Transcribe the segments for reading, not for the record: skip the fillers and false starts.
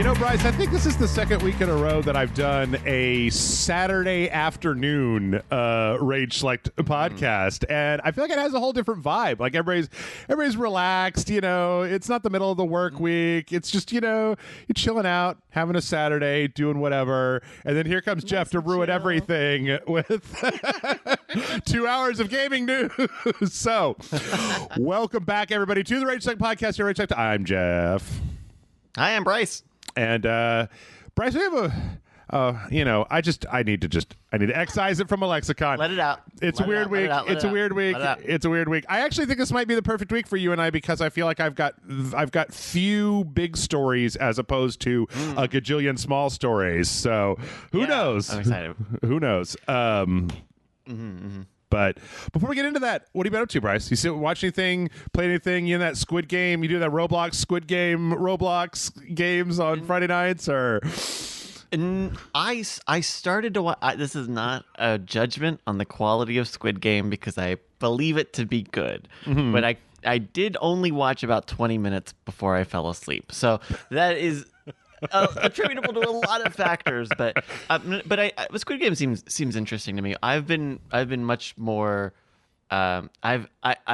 You know, Bryce, I think this is the second week in a row that I've done a Saturday afternoon Rage Select podcast, and I feel like it has a whole different vibe. Like everybody's relaxed. You know, it's not the middle of the work week. It's just, you know, you're chilling out, having a Saturday, doing whatever, and then here comes Jeff to ruin everything with 2 hours of gaming news. So, welcome back, everybody, to the Rage Select podcast. Here, Rage Select. I'm Jeff. Hi, I'm Bryce. And Bryce, we have I need to excise it from a lexicon. Let it out. It's a weird week. It's a weird week. It's a weird week. I actually think this might be the perfect week for you and I because I feel like I've got few big stories as opposed to a gajillion small stories. So who knows? I'm excited. Who knows? But before we get into that, what have you been up to, Bryce? You still watch anything, play anything? You in that Squid Game? You do that Squid Game, Roblox games on Friday nights, or? And I started to watch. This is not a judgment on the quality of Squid Game because I believe it to be good, but I did only watch about 20 minutes before I fell asleep. So that is attributable to a lot of factors, but Squid Game seems interesting to me. I've been much more. I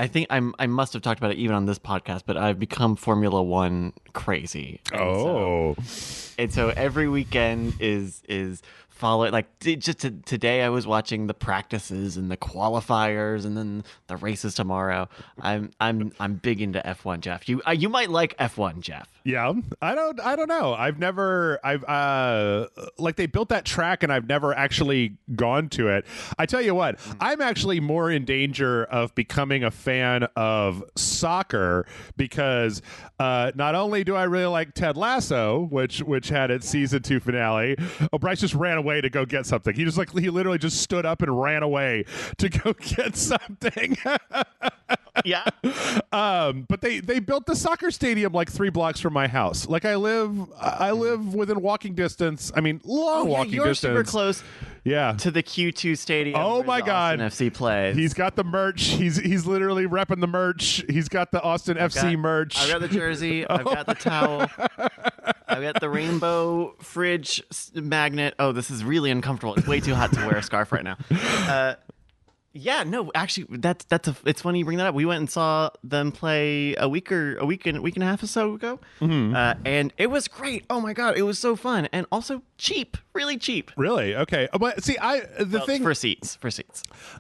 think I must have talked about it even on this podcast, but I've become Formula One crazy. And so every weekend is follow. Like today, I was watching the practices and the qualifiers, and then the races tomorrow. I'm big into F1, Jeff. You might like F1, Jeff. Yeah, I don't know. I've like they built that track and I've never actually gone to it. I tell you what, I'm actually more in danger of becoming a fan of soccer because not only do I really like Ted Lasso, which had its season 2 finale. Oh, Bryce just ran away to go get something. He literally just stood up and ran away to go get something. Yeah. But they built the soccer stadium like 3 blocks from my house. Like I live within walking distance. I mean, walking you're distance. Super close. Yeah. To the Q2 stadium. Oh my God. Austin FC plays. He's got the merch. He's literally repping the merch. He's got the Austin FC merch. I've got the jersey. I've got the towel. I've got the rainbow fridge magnet. Oh, this is really uncomfortable. It's way too hot to wear a scarf right now. Yeah, no, actually, it's funny you bring that up. We went and saw them play a week and a half or so ago, and it was great. Oh my God, it was so fun and also cheap, really cheap. Really? Okay, but see, thing for seats.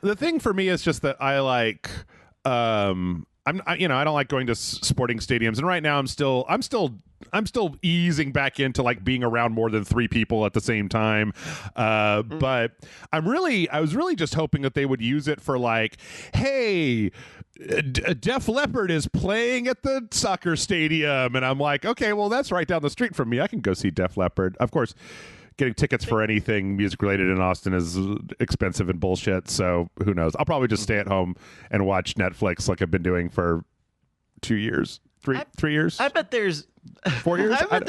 The thing for me is just that I like. I don't like going to sporting stadiums, and right now I'm still easing back into like being around more than 3 people at the same time. But I was really just hoping that they would use it for like, hey, Def Leppard is playing at the soccer stadium, and I'm like, okay, well that's right down the street from me. I can go see Def Leppard. Of course, getting tickets for anything music related in Austin is expensive and bullshit. So who knows? I'll probably just stay at home and watch Netflix like I've been doing for 2 years, 3 years. I bet there's 4 years. I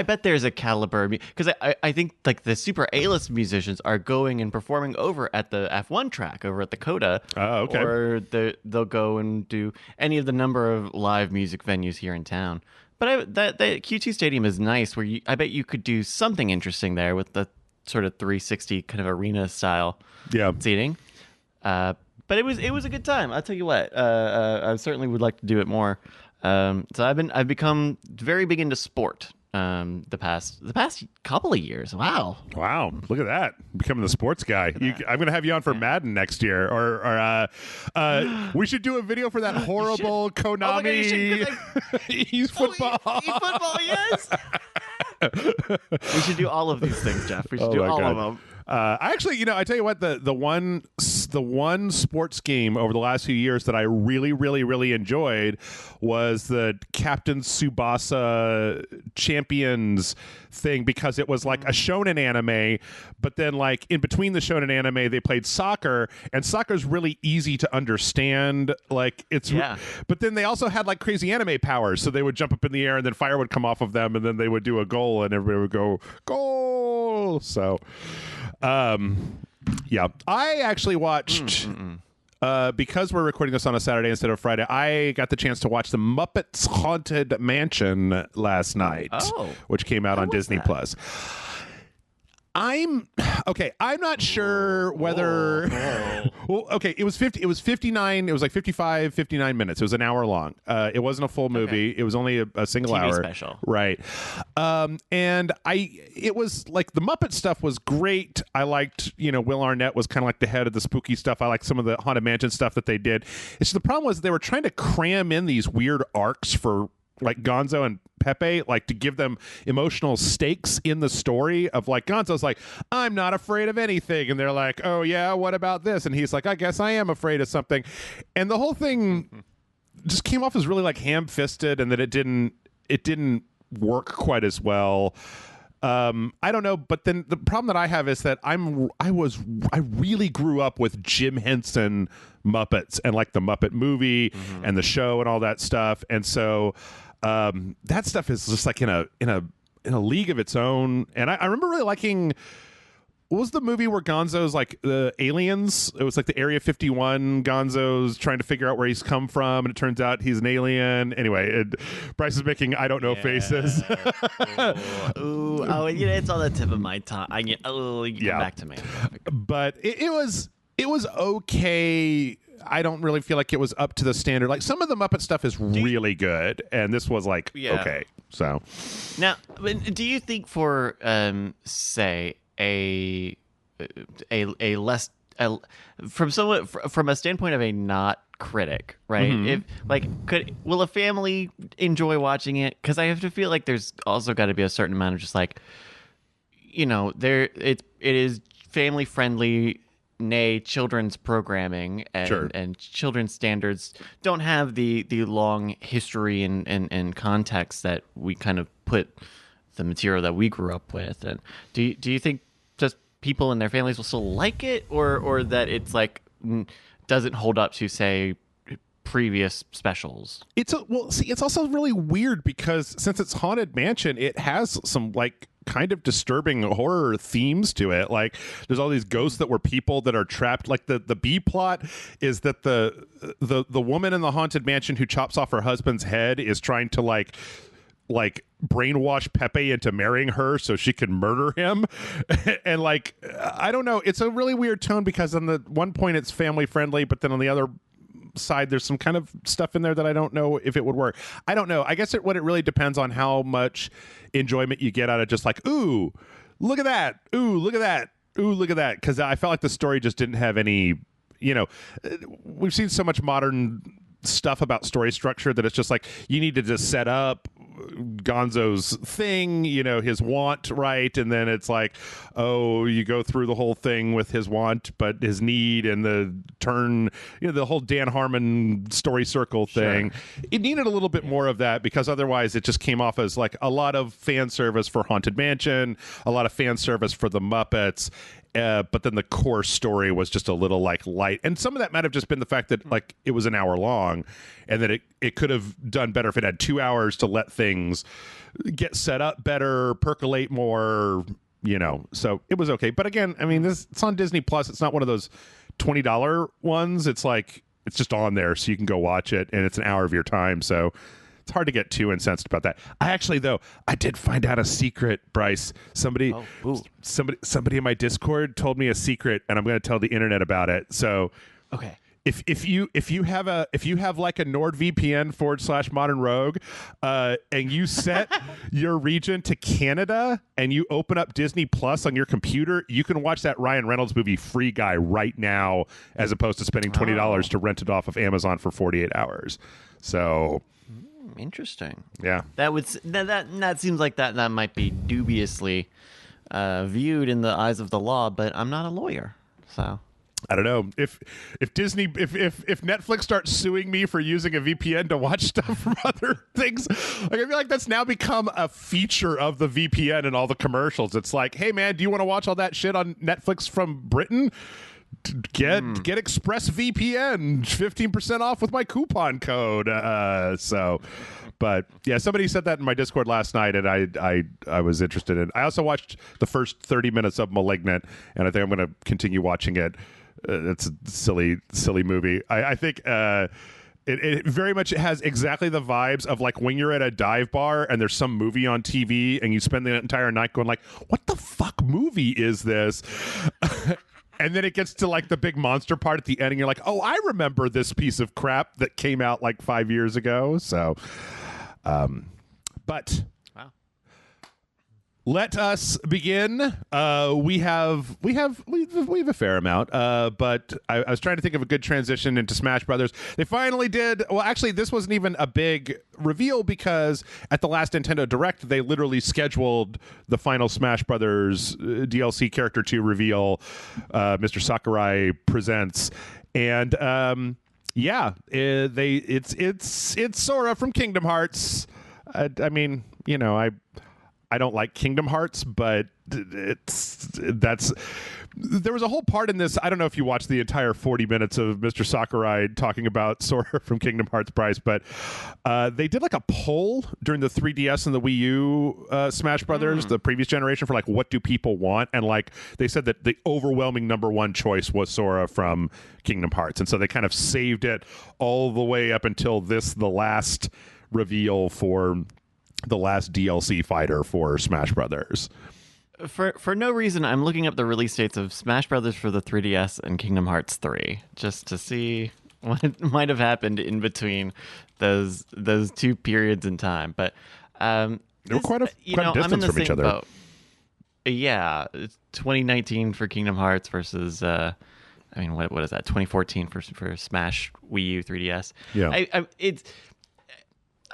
bet there's a caliber because I think like the super A-list musicians are going and performing over at the F1 track over at the Coda. Oh, okay. Or they'll go and do any of the number of live music venues here in town. But the Q2 Stadium is nice where I bet you could do something interesting there with the sort of 360 kind of arena style seating. But it was a good time. I'll tell you what. I certainly would like to do it more. So I've become very big into sport. The past couple of years. Wow, look at that, becoming the sports guy. I'm gonna have you on for Madden next year, or we should do a video for that horrible Konami eFootball. eFootball, yes. We should do all of these things, Jeff. We should do all of them. I tell you what, the one sports game over the last few years that I really, really, really enjoyed was the Captain Tsubasa Champions thing, because it was like a shonen anime, but then like in between the shonen anime they played soccer, and soccer's really easy to understand. Like but then they also had like crazy anime powers, so they would jump up in the air and then fire would come off of them, and then they would do a goal and everybody would go goal. So I actually watched because we're recording this on a Saturday instead of Friday, I got the chance to watch the Muppets Haunted Mansion last night, which came out on Disney Plus. I'm not sure whether. Well, okay, it was 59. It was like 55, 59 minutes. It was an hour long. It wasn't a full movie. It was only a single TV hour special, right? And it was like the Muppet stuff was great. I liked, Will Arnett was kind of like the head of the spooky stuff. I liked some of the Haunted Mansion stuff that they did. It's the problem was they were trying to cram in these weird arcs for like Gonzo and Pepe, like to give them emotional stakes in the story of like Gonzo's like, I'm not afraid of anything. And they're like, oh yeah, what about this? And he's like, I guess I am afraid of something. And the whole thing just came off as really like ham-fisted and that it didn't work quite as well. I don't know, but then the problem that I have is that I really grew up with Jim Henson Muppets and like the Muppet movie and the show and all that stuff. And so that stuff is just like in a league of its own. And I remember really liking, what was the movie where Gonzo's like the aliens? It was like the Area 51 Gonzo's trying to figure out where he's come from, and it turns out he's an alien. Anyway, Bryce is making I don't know faces. It's on the tip of my tongue. Come back to me. But it was okay. I don't really feel like it was up to the standard. Like some of the Muppet stuff is really good, and this was like okay. So now, do you think for say a less from a standpoint of a not critic, right? If will a family enjoy watching it? Because I have to feel like there's also got to be a certain amount of just like, it is family friendly, nay children's programming, and children's standards don't have the long history and context that we kind of put the material that we grew up with. And do you think just people and their families will still like it, or that it's like doesn't hold up to say previous specials? It's also really weird because since it's Haunted Mansion, it has some like kind of disturbing horror themes to it. Like there's all these ghosts that were people that are trapped. Like the B plot is that the woman in the Haunted Mansion who chops off her husband's head is trying to like brainwash Pepe into marrying her so she can murder him. And like, I don't know. It's a really weird tone because on the one point it's family friendly, but then on the other side there's some kind of stuff in there that I don't know if it would work. I don't know. I guess what it really depends on how much enjoyment you get out of just like, ooh, look at that. Ooh, look at that. Ooh, look at that. Because I felt like the story just didn't have any, we've seen so much modern stuff about story structure that it's just like you need to just set up Gonzo's thing, his want, right? And then it's like, oh, you go through the whole thing with his want, but his need and the turn, the whole Dan Harmon story circle thing. Sure. It needed a little bit more of that because otherwise it just came off as like a lot of fan service for Haunted Mansion, a lot of fan service for the Muppets. But then the core story was just a little like light. And some of that might have just been the fact that like it was an hour long and that it could have done better if it had 2 hours to let things get set up better, percolate more, so it was okay. But again, I mean, it's on Disney Plus. It's not one of those $20 ones. It's like, it's just on there so you can go watch it and it's an hour of your time. So it's hard to get too incensed about that. I did find out a secret, Bryce. Somebody in my Discord told me a secret, and I'm going to tell the internet about it. So, okay, if you have like a NordVPN / Modern Rogue, and you set your region to Canada, and you open up Disney Plus on your computer, you can watch that Ryan Reynolds movie Free Guy right now, as opposed to spending $20 to rent it off of Amazon for 48 hours. So. Interesting. Yeah. That seems like that might be dubiously viewed in the eyes of the law, but I'm not a lawyer, so I don't know if Netflix starts suing me for using a VPN to watch stuff from other things. Like, I feel like that's now become a feature of the VPN and all the commercials. It's like, hey man, do you want to watch all that shit on Netflix from Britain? Get ExpressVPN 15% off with my coupon code. But yeah, somebody said that in my Discord last night, and I was interested in. I also watched the first 30 minutes of *Malignant*, and I think I'm going to continue watching it it's a silly movie. I think it very much has exactly the vibes of like when you're at a dive bar and there's some movie on TV and you spend the entire night going like, what the fuck movie is this? And then it gets to like the big monster part at the end and you're like, oh, I remember this piece of crap that came out like 5 years ago. So, but wow. Let us begin. We have a fair amount, but I was trying to think of a good transition into Smash Brothers. They finally did. Well, actually, this wasn't even a big reveal because at the last Nintendo Direct, they literally scheduled the final Smash Brothers DLC character to reveal. Mr. Sakurai presents, and it's Sora from Kingdom Hearts. I mean, you know, I don't like Kingdom Hearts, but there was a whole part in this. I don't know if you watched the entire 40 minutes of Mr. Sakurai talking about Sora from Kingdom Hearts, Bryce, but they did like a poll during the 3DS and the Wii U Smash Brothers, the previous generation, for like what do people want, and like they said that the overwhelming number one choice was Sora from Kingdom Hearts, and so they kind of saved it all the way up until the last reveal for the last DLC fighter for Smash Brothers. For no reason, I'm looking up the release dates of Smash Brothers for the 3DS and Kingdom Hearts 3 just to see what might have happened in between those two periods in time. But they were quite a distance from each other. Boat. Yeah, it's 2019 for Kingdom Hearts versus what is that? 2014 for Smash Wii U 3DS. Yeah,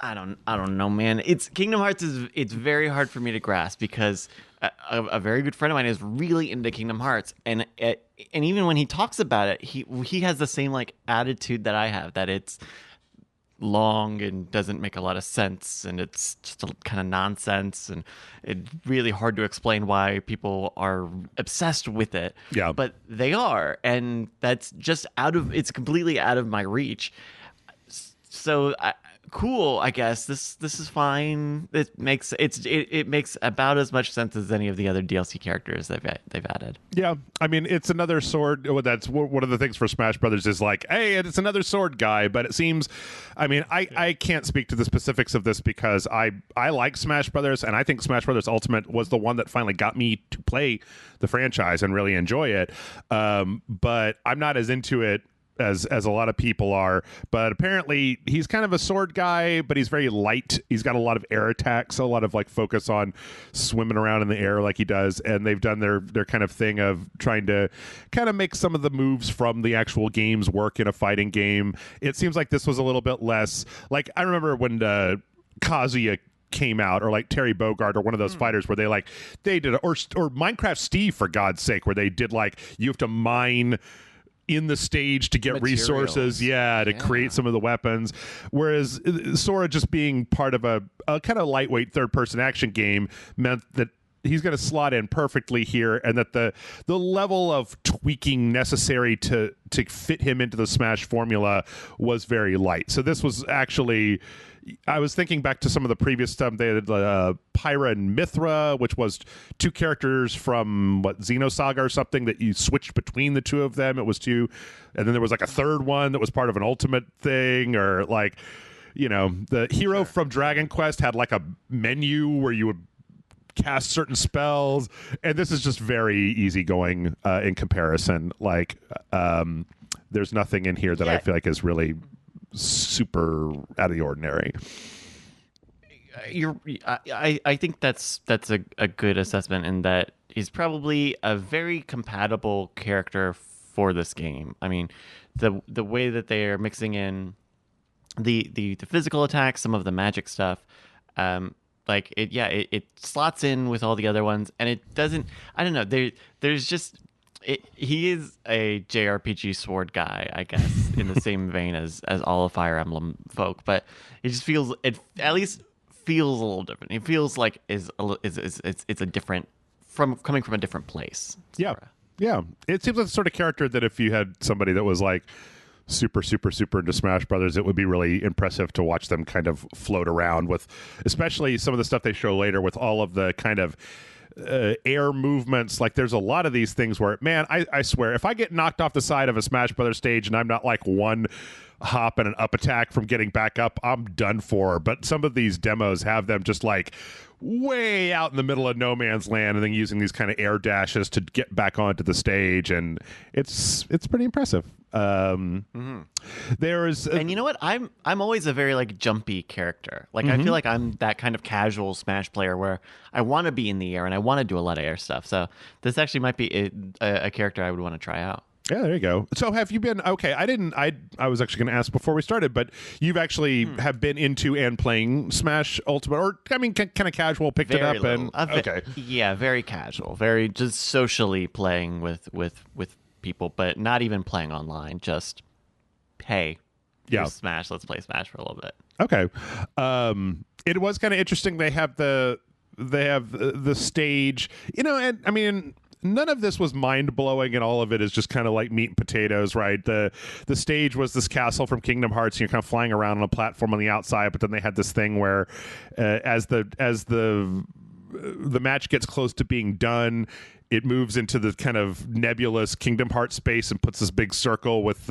I don't know, man. It's Kingdom Hearts it's very hard for me to grasp because a very good friend of mine is really into Kingdom Hearts, and even when he talks about it, he has the same like attitude that I have, that it's long and doesn't make a lot of sense, and it's just a kind of nonsense, and it's really hard to explain why people are obsessed with it. Yeah, but they are, and that's just it's completely out of my reach. So cool, I guess this is fine. It makes about as much sense as any of the other DLC characters they've added. Yeah, I mean, it's another sword. That's one of the things for Smash Brothers is like, hey, it's another sword guy. But it seems, I mean, I can't speak to the specifics of this because I like Smash Brothers, and I think Smash Brothers Ultimate was the one that finally got me to play the franchise and really enjoy it. But I'm not as into it as a lot of people are, but apparently he's kind of a sword guy, but he's very light. He's got a lot of air attacks, a lot of like focus on swimming around in the air like he does, and they've done their kind of thing of trying to kind of make some of the moves from the actual games work in a fighting game. It seems like this was a little bit less like, I remember when Kazuya came out, or like Terry Bogard, or one of those fighters where they did, or Minecraft Steve, for God's sake, where they did like, you have to mine in the stage to get resources, to create some of the weapons, whereas Sora just being part of a kind of lightweight third-person action game meant that he's going to slot in perfectly here, and that the level of tweaking necessary to fit him into the Smash formula was very light. So this was actually, I was thinking back to some of the previous stuff. They had Pyra and Mithra, which was two characters from Xenosaga or something that you switched between the two of them. It was two, and then there was like a third one that was part of an Ultimate thing, or like, you know, the hero from Dragon Quest had like a menu where you would cast certain spells, and this is just very easygoing in comparison. Like, there's nothing in here that I feel like is really super out of the ordinary. I think that's a good assessment, in that he's probably a very compatible character for this game. I mean, the way that they are mixing in the physical attacks, some of the magic stuff, it slots in with all the other ones, and it doesn't. I don't know. There's just. He is a JRPG sword guy, I guess, in the same vein as all of Fire Emblem folk, but it at least feels a little different. It feels like it's a different, coming from a different place. Sora. Yeah. It seems like the sort of character that if you had somebody that was like super into Smash Brothers, it would be really impressive to watch them kind of float around with, especially some of the stuff they show later with all of the kind of air movements. Like there's a lot of these things where, man, I swear, if I get knocked off the side of a Smash Brothers stage and I'm not like one hop and an up attack from getting back up, I'm done for. But some of these demos have them just like way out in the middle of no man's land and then using these kind of air dashes to get back onto the stage, and it's pretty impressive. There is and you know what, I'm always a very like jumpy character. Like I feel like I'm that kind of casual Smash player where I want to be in the air and I want to do a lot of air stuff, so this actually might be a character I would want to try out. Yeah, there you go. So have you been, okay, I was actually going to ask before we started, but you've actually have been into and playing Smash Ultimate, or I mean kind of casual, picked Very it up little. and okay. Yeah, very casual, very just socially playing with people, but not even playing online, just hey, here's Smash, let's play Smash for a little bit. Okay. It was kind of interesting. They have the stage, and I mean, none of this was mind-blowing, and all of it is just kind of like meat and potatoes, right? The stage was this castle from Kingdom Hearts, and you're kind of flying around on a platform on the outside, but then they had this thing where as the match gets close to being done, it moves into the kind of nebulous Kingdom Hearts space and puts this big circle with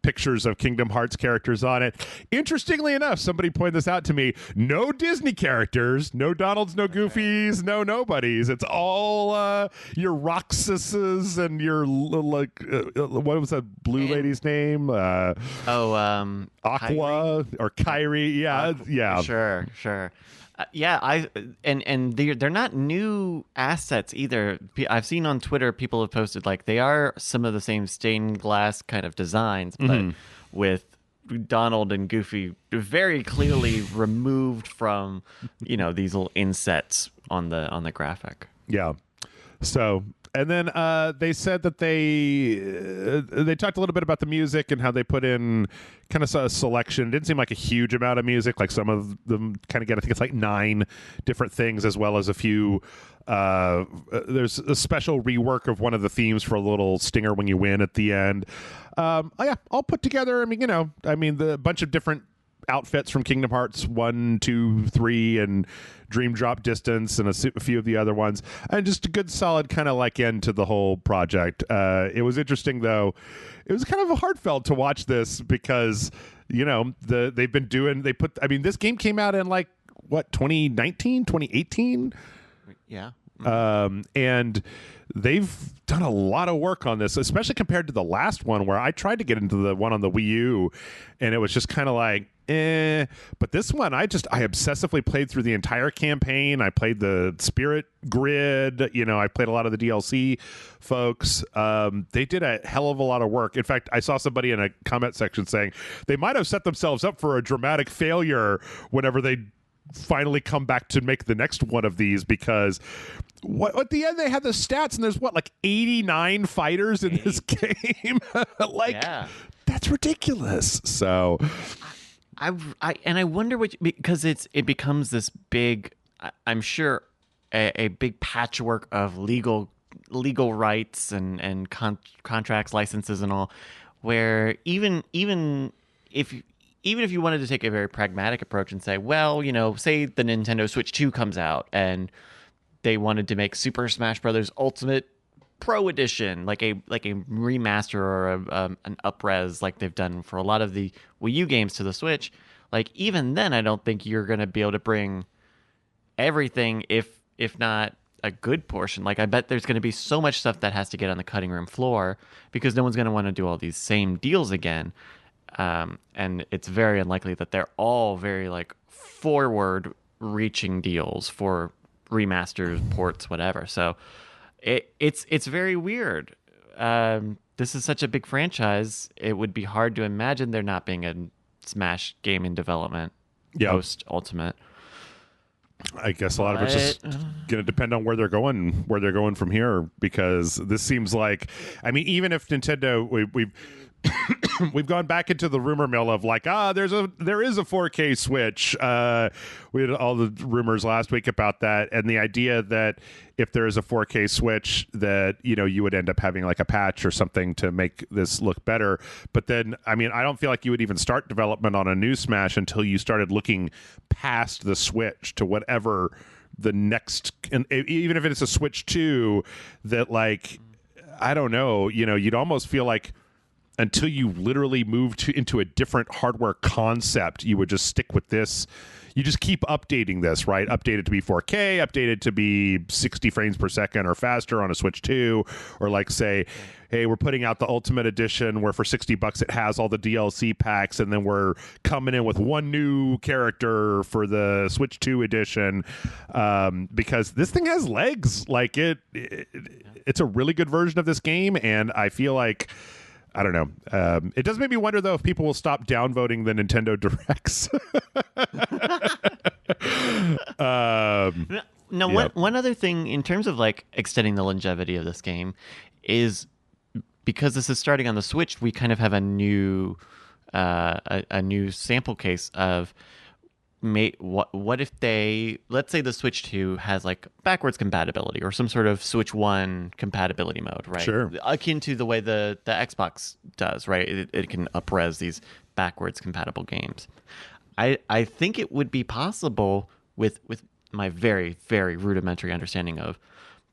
pictures of Kingdom Hearts characters on it. Interestingly enough, somebody pointed this out to me. No Disney characters, no Donalds, no Goofies, no nobodies. It's all your Roxases and your what was that blue lady's name? Aqua Kyrie? or Kyrie. Yeah, yeah. Sure. And they're not new assets either. I've seen on Twitter people have posted like they are some of the same stained glass kind of designs, but with Donald and Goofy very clearly removed from these little insets on the graphic. Yeah. So. And then they said that they talked a little bit about the music and how they put in kind of a selection. It didn't seem like a huge amount of music. Like some of them kind of get, I think it's like 9 different things, as well as a few. There's a special rework of one of the themes for a little stinger when you win at the end. All put together. I mean, the bunch of different outfits from Kingdom Hearts 1, 2, 3, and Dream Drop Distance, and a few of the other ones, and just a good solid kind of like end to the whole project. It was interesting though. It was kind of heartfelt to watch this because they've been doing. This game came out in like what 2019, 2018. Yeah. And they've done a lot of work on this, especially compared to the last one where I tried to get into the one on the Wii U, and it was just kind of like, but this one I obsessively played through the entire campaign. I played the Spirit Grid, I played a lot of the DLC folks. They did a hell of a lot of work. In fact, I saw somebody in a comment section saying they might have set themselves up for a dramatic failure whenever they finally come back to make the next one of these, because at the end they had the stats and there's like 89 fighters in this game. That's ridiculous. So I wonder because it becomes this big, I'm sure a big patchwork of legal rights and contracts, licenses and all, where even if you wanted to take a very pragmatic approach and say, well, say the Nintendo Switch 2 comes out and they wanted to make Super Smash Bros. Ultimate Pro Edition, like a remaster or an up-res like they've done for a lot of the Wii U games to the Switch, like even then I don't think you're going to be able to bring everything, if not a good portion. Like I bet there's going to be so much stuff that has to get on the cutting room floor because no one's going to want to do all these same deals again. And it's very unlikely that they're all very like forward-reaching deals for remasters, ports, whatever. So it's very weird. This is such a big franchise. It would be hard to imagine there not being a Smash game in development post Ultimate. I guess a lot of it's just going to depend on where they're going from here, because this seems like, even if Nintendo, we've we've gone back into the rumor mill of like, there is a 4K Switch. We had all the rumors last week about that, and the idea that if there is a 4K Switch, that you would end up having like a patch or something to make this look better. But then, I don't feel like you would even start development on a new Smash until you started looking past the Switch to whatever the next, and even if it's a Switch 2, that like, I don't know, you'd almost feel like until you literally move into a different hardware concept, you would just stick with this. You just keep updating this, right? Update it to be 4K, update it to be 60 frames per second or faster on a Switch 2, or like say, hey, we're putting out the Ultimate Edition where for $60 it has all the DLC packs, and then we're coming in with one new character for the Switch 2 edition, because this thing has legs. Like it's a really good version of this game, and I feel like, I don't know. It does make me wonder, though, if people will stop downvoting the Nintendo Directs. One other thing in terms of like extending the longevity of this game is, because this is starting on the Switch, we kind of have a new sample case of what if let's say the Switch 2 has like backwards compatibility or some sort of Switch 1 compatibility mode, right? Sure. Akin to the way the Xbox does, right? It can up-res these backwards compatible games. I think it would be possible with my very, very rudimentary understanding of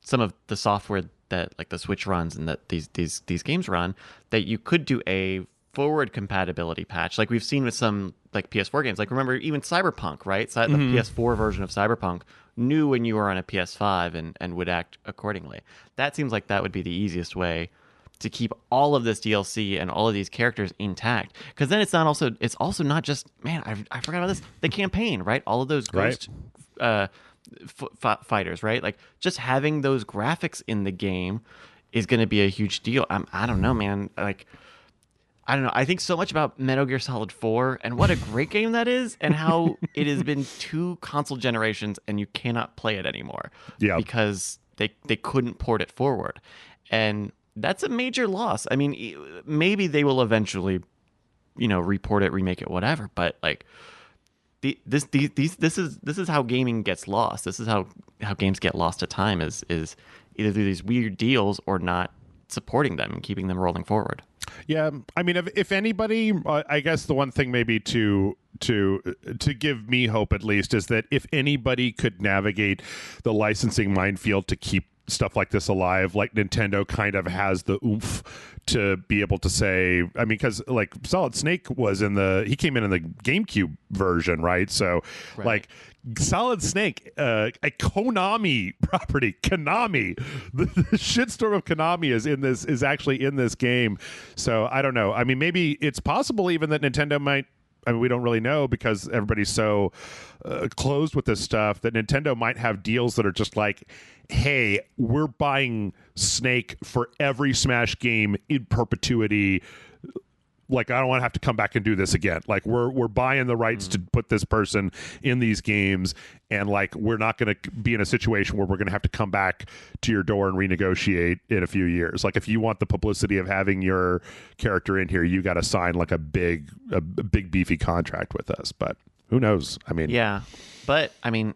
some of the software that like the Switch runs and that these games run, that you could do a forward compatibility patch like we've seen with some like PS4 games. Like remember even Cyberpunk, right? So the PS4 version of Cyberpunk knew when you were on a PS5 and would act accordingly. That seems like that would be the easiest way to keep all of this DLC and all of these characters intact. Because then it's also not just, man, I forgot about this, the campaign, right? All of those ghost fighters, right? Like just having those graphics in the game is going to be a huge deal. I don't know, man. Like, I don't know. I think so much about Metal Gear Solid 4 and what a great game that is, and how it has been 2 console generations and you cannot play it anymore. Yeah. Because they couldn't port it forward. And that's a major loss. I mean, maybe they will eventually, report it, remake it, whatever. But like, this is how gaming gets lost. This is how games get lost to time is either through these weird deals or not supporting them and keeping them rolling forward. Yeah, I mean, if anybody, I guess the one thing maybe to give me hope at least is that if anybody could navigate the licensing minefield to keep stuff like this alive, like Nintendo kind of has the oomph to be able to say, I mean, because like Solid Snake he came in the GameCube version, right? So like Solid Snake, a Konami property, Konami, the shitstorm of Konami is actually in this game. So I don't know. I mean, maybe it's possible even that Nintendo might, I mean, we don't really know because everybody's so closed with this stuff, that Nintendo might have deals that are just like, hey, we're buying Snake for every Smash game in perpetuity. Like, I don't want to have to come back and do this again. Like, we're buying the rights to put this person in these games, and like, we're not going to be in a situation where we're going to have to come back to your door and renegotiate in a few years. Like, if you want the publicity of having your character in here, you got to sign like a big beefy contract with us. But who knows? I mean, yeah. But I mean,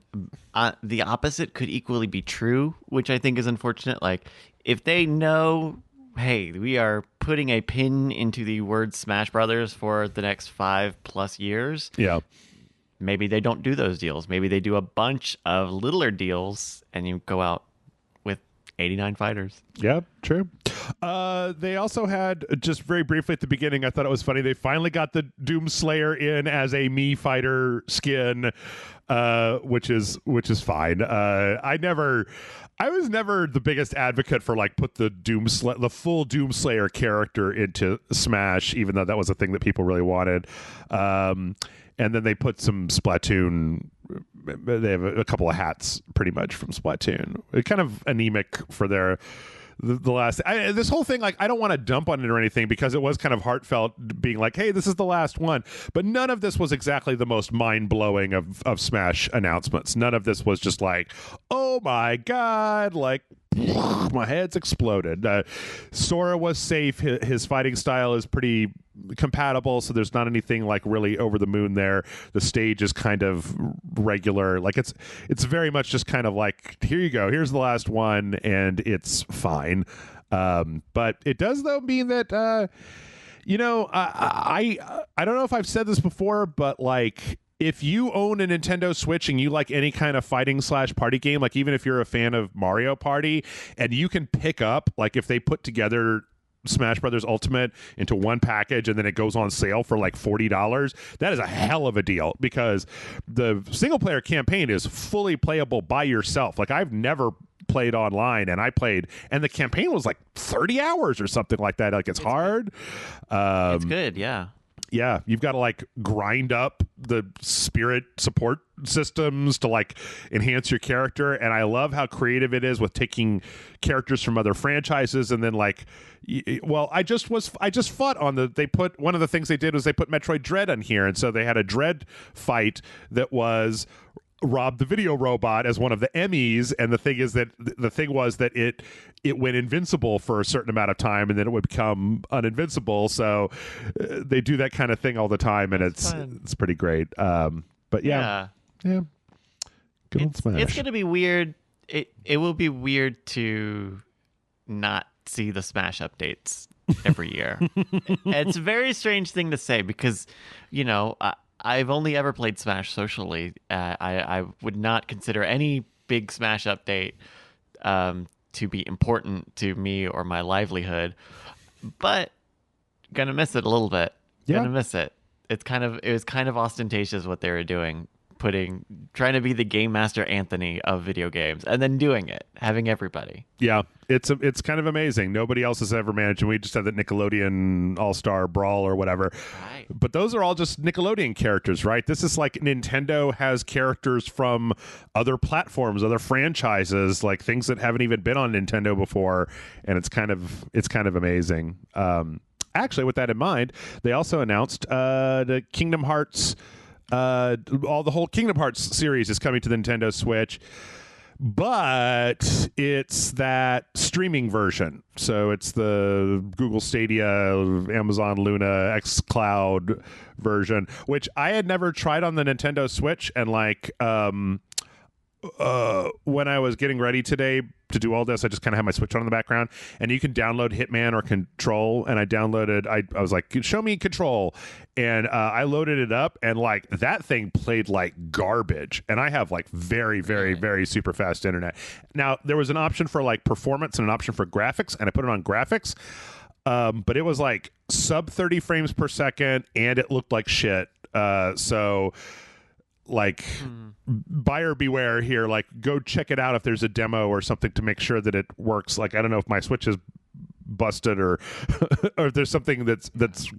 the opposite could equally be true, which I think is unfortunate. Like, if they know, hey, we are putting a pin into the word Smash Brothers for the next 5+ years. Yeah. Maybe they don't do those deals. Maybe they do a bunch of littler deals and you go out with 89 fighters. Yeah, true. They also had, just very briefly at the beginning, I thought it was funny, they finally got the Doomslayer in as a Mii fighter skin, which is fine. I was never the biggest advocate for like put the full Doomslayer character into Smash, even though that was a thing that people really wanted. And then they put some Splatoon. They have a couple of hats, pretty much from Splatoon. Kind of anemic for the last. This whole thing, like, I don't want to dump on it or anything because it was kind of heartfelt, being like, "Hey, this is the last one." But none of this was exactly the most mind blowing of Smash announcements. None of this was just like, "Oh my god!" Like, my head's exploded. Sora was safe. His fighting style is pretty compatible, so there's not anything like really over the moon there. The stage is kind of regular. Like, it's very much just kind of like, here you go, here's the last one, and it's fine. But it does though mean that I don't know if I've said this before, but like, if you own a Nintendo Switch and you like any kind of fighting / party game, like even if you're a fan of Mario Party, and you can pick up, like if they put together Smash Brothers Ultimate into one package and then it goes on sale for like $40, that is a hell of a deal, because the single player campaign is fully playable by yourself. Like I've never played online, and I played, and the campaign was like 30 hours or something like that. Like it's hard. It's good, yeah. Yeah, you've got to like grind up the spirit support systems to like enhance your character, and I love how creative it is with taking characters from other franchises and then like, well, I just fought on they put, one of the things they did was they put Metroid Dread on here, and so they had a Dread fight that was Rob the Video Robot as one of the Emmys, and the thing was that it went invincible for a certain amount of time, and then it would become uninvincible. So they do that kind of thing all the time, and it's pretty great. But yeah. Good old Smash. It's gonna be weird. It will be weird to not see the Smash updates every year. It's a very strange thing to say, because I've only ever played Smash socially. I would not consider any big Smash update to be important to me or my livelihood, but gonna miss it a little bit. Gonna miss it. It was kind of ostentatious what they were doing, trying to be the Game Master Anthony of video games, and then doing it, having everybody. Yeah, it's kind of amazing. Nobody else has ever managed, and we just had the Nickelodeon All-Star Brawl or whatever. Right. But those are all just Nickelodeon characters, right? This is like Nintendo has characters from other platforms, other franchises, like things that haven't even been on Nintendo before, and it's kind of amazing. Actually, with that in mind, they also announced the Kingdom Hearts. The whole Kingdom Hearts series is coming to the Nintendo Switch, but it's that streaming version. So it's the Google Stadia, Amazon Luna, xCloud version, which I had never tried on the Nintendo Switch. And like, when I was getting ready today to do all this, I just kind of had my Switch on in the background, and you can download Hitman or Control, and I downloaded, I was like, show me Control, and I loaded it up, and like that thing played like garbage, and I have like very, very, very super fast internet. Now, there was an option for like performance and an option for graphics, and I put it on graphics, but it was like sub 30 frames per second, and it looked like shit. So like buyer beware here, like go check it out if there's a demo or something to make sure that it works. Like I don't know if my Switch is busted or or if there's something that's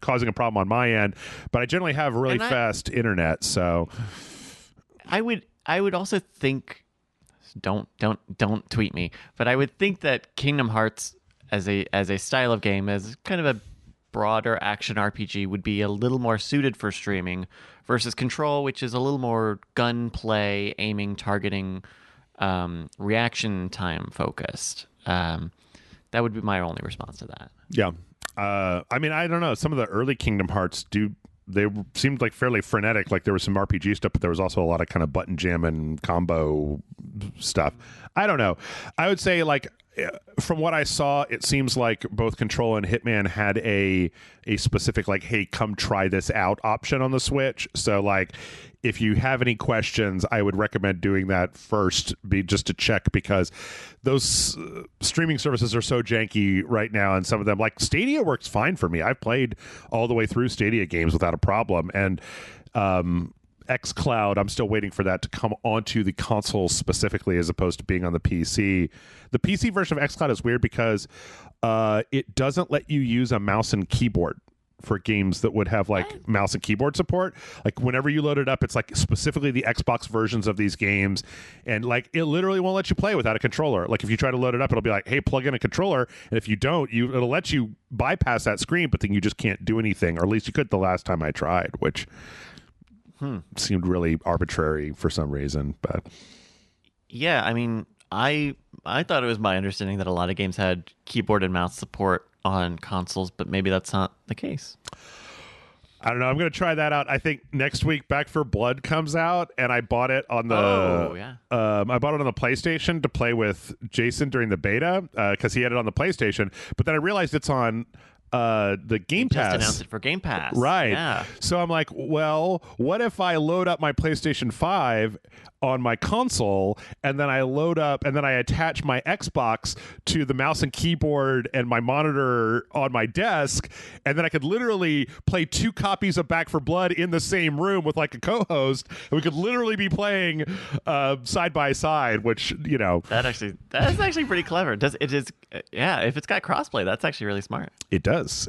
causing a problem on my end, but I generally have really fast internet. So I would also think, don't tweet me, but I would think that Kingdom Hearts as a style of game, as kind of a broader action RPG, would be a little more suited for streaming versus Control, which is a little more gunplay, aiming, targeting, reaction time focused. That would be my only response to that. Yeah. I mean, I don't know. Some of the early Kingdom Hearts they seemed like fairly frenetic. Like there was some RPG stuff, but there was also a lot of kind of button jam and combo stuff. I don't know. I would say like, from what I saw, it seems like both Control and Hitman had a specific like, hey, come try this out option on the Switch. So like, if you have any questions, I would recommend doing that first, just to check, because those streaming services are so janky right now, and some of them, like Stadia, works fine for me. I've played all the way through Stadia games without a problem, and xCloud, I'm still waiting for that to come onto the console specifically, as opposed to being on the PC. The PC version of xCloud is weird because it doesn't let you use a mouse and keyboard for games that would have like mouse and keyboard support. Like whenever you load it up, it's like specifically the Xbox versions of these games, and like it literally won't let you play without a controller. Like if you try to load it up, it'll be like, hey, plug in a controller, and if you don't, it'll let you bypass that screen, but then you just can't do anything, or at least you could the last time I tried, which seemed really arbitrary for some reason. But yeah, I mean, I thought it was my understanding that a lot of games had keyboard and mouse support on consoles, but maybe that's not the case. I don't know. I'm going to try that out. I think next week Back for Blood comes out, and I bought it on the I bought it on the PlayStation to play with Jason during the beta, because he had it on the PlayStation. But then I realized it's on the Game Pass. Just announced it for Game Pass. Right. Yeah. So I'm like, well, what if I load up my PlayStation 5 on my console, and then I attach my Xbox to the mouse and keyboard and my monitor on my desk, and then I could literally play 2 copies of Back for Blood in the same room with like a co-host, and we could literally be playing side by side, which, you know, that's actually pretty clever. If it's got crossplay, that's actually really smart. It does.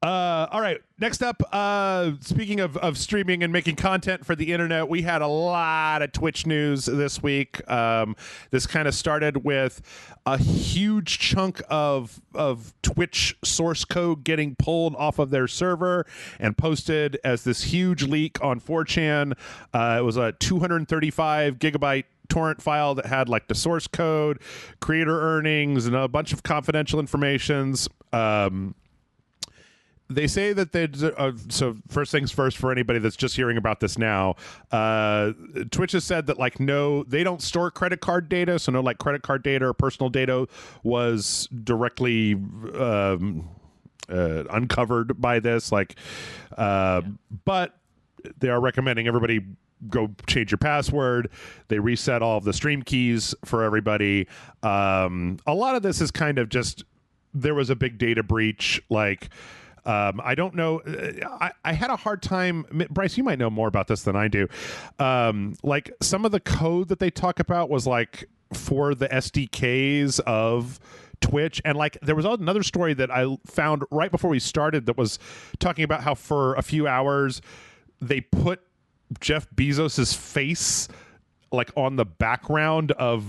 All right. Next up, speaking of streaming and making content for the internet, we had a lot of Twitch news this week. This kind of started with a huge chunk of Twitch source code getting pulled off of their server and posted as this huge leak on 4chan. It was a 235 gigabyte torrent file that had like the source code, creator earnings, and a bunch of confidential informations. They say that so first things first, for anybody that's just hearing about this now, Twitch has said that they don't store credit card data, so no like credit card data or personal data was directly uncovered by this. But they are recommending everybody go change your password. They reset all of the stream keys for everybody. A lot of this is kind of just, there was a big data breach. I don't know. I had a hard time. Bryce, you might know more about this than I do. Some of the code that they talk about was for the SDKs of Twitch. And there was another story that I found right before we started that was talking about how for a few hours they put Jeff Bezos's face on the background of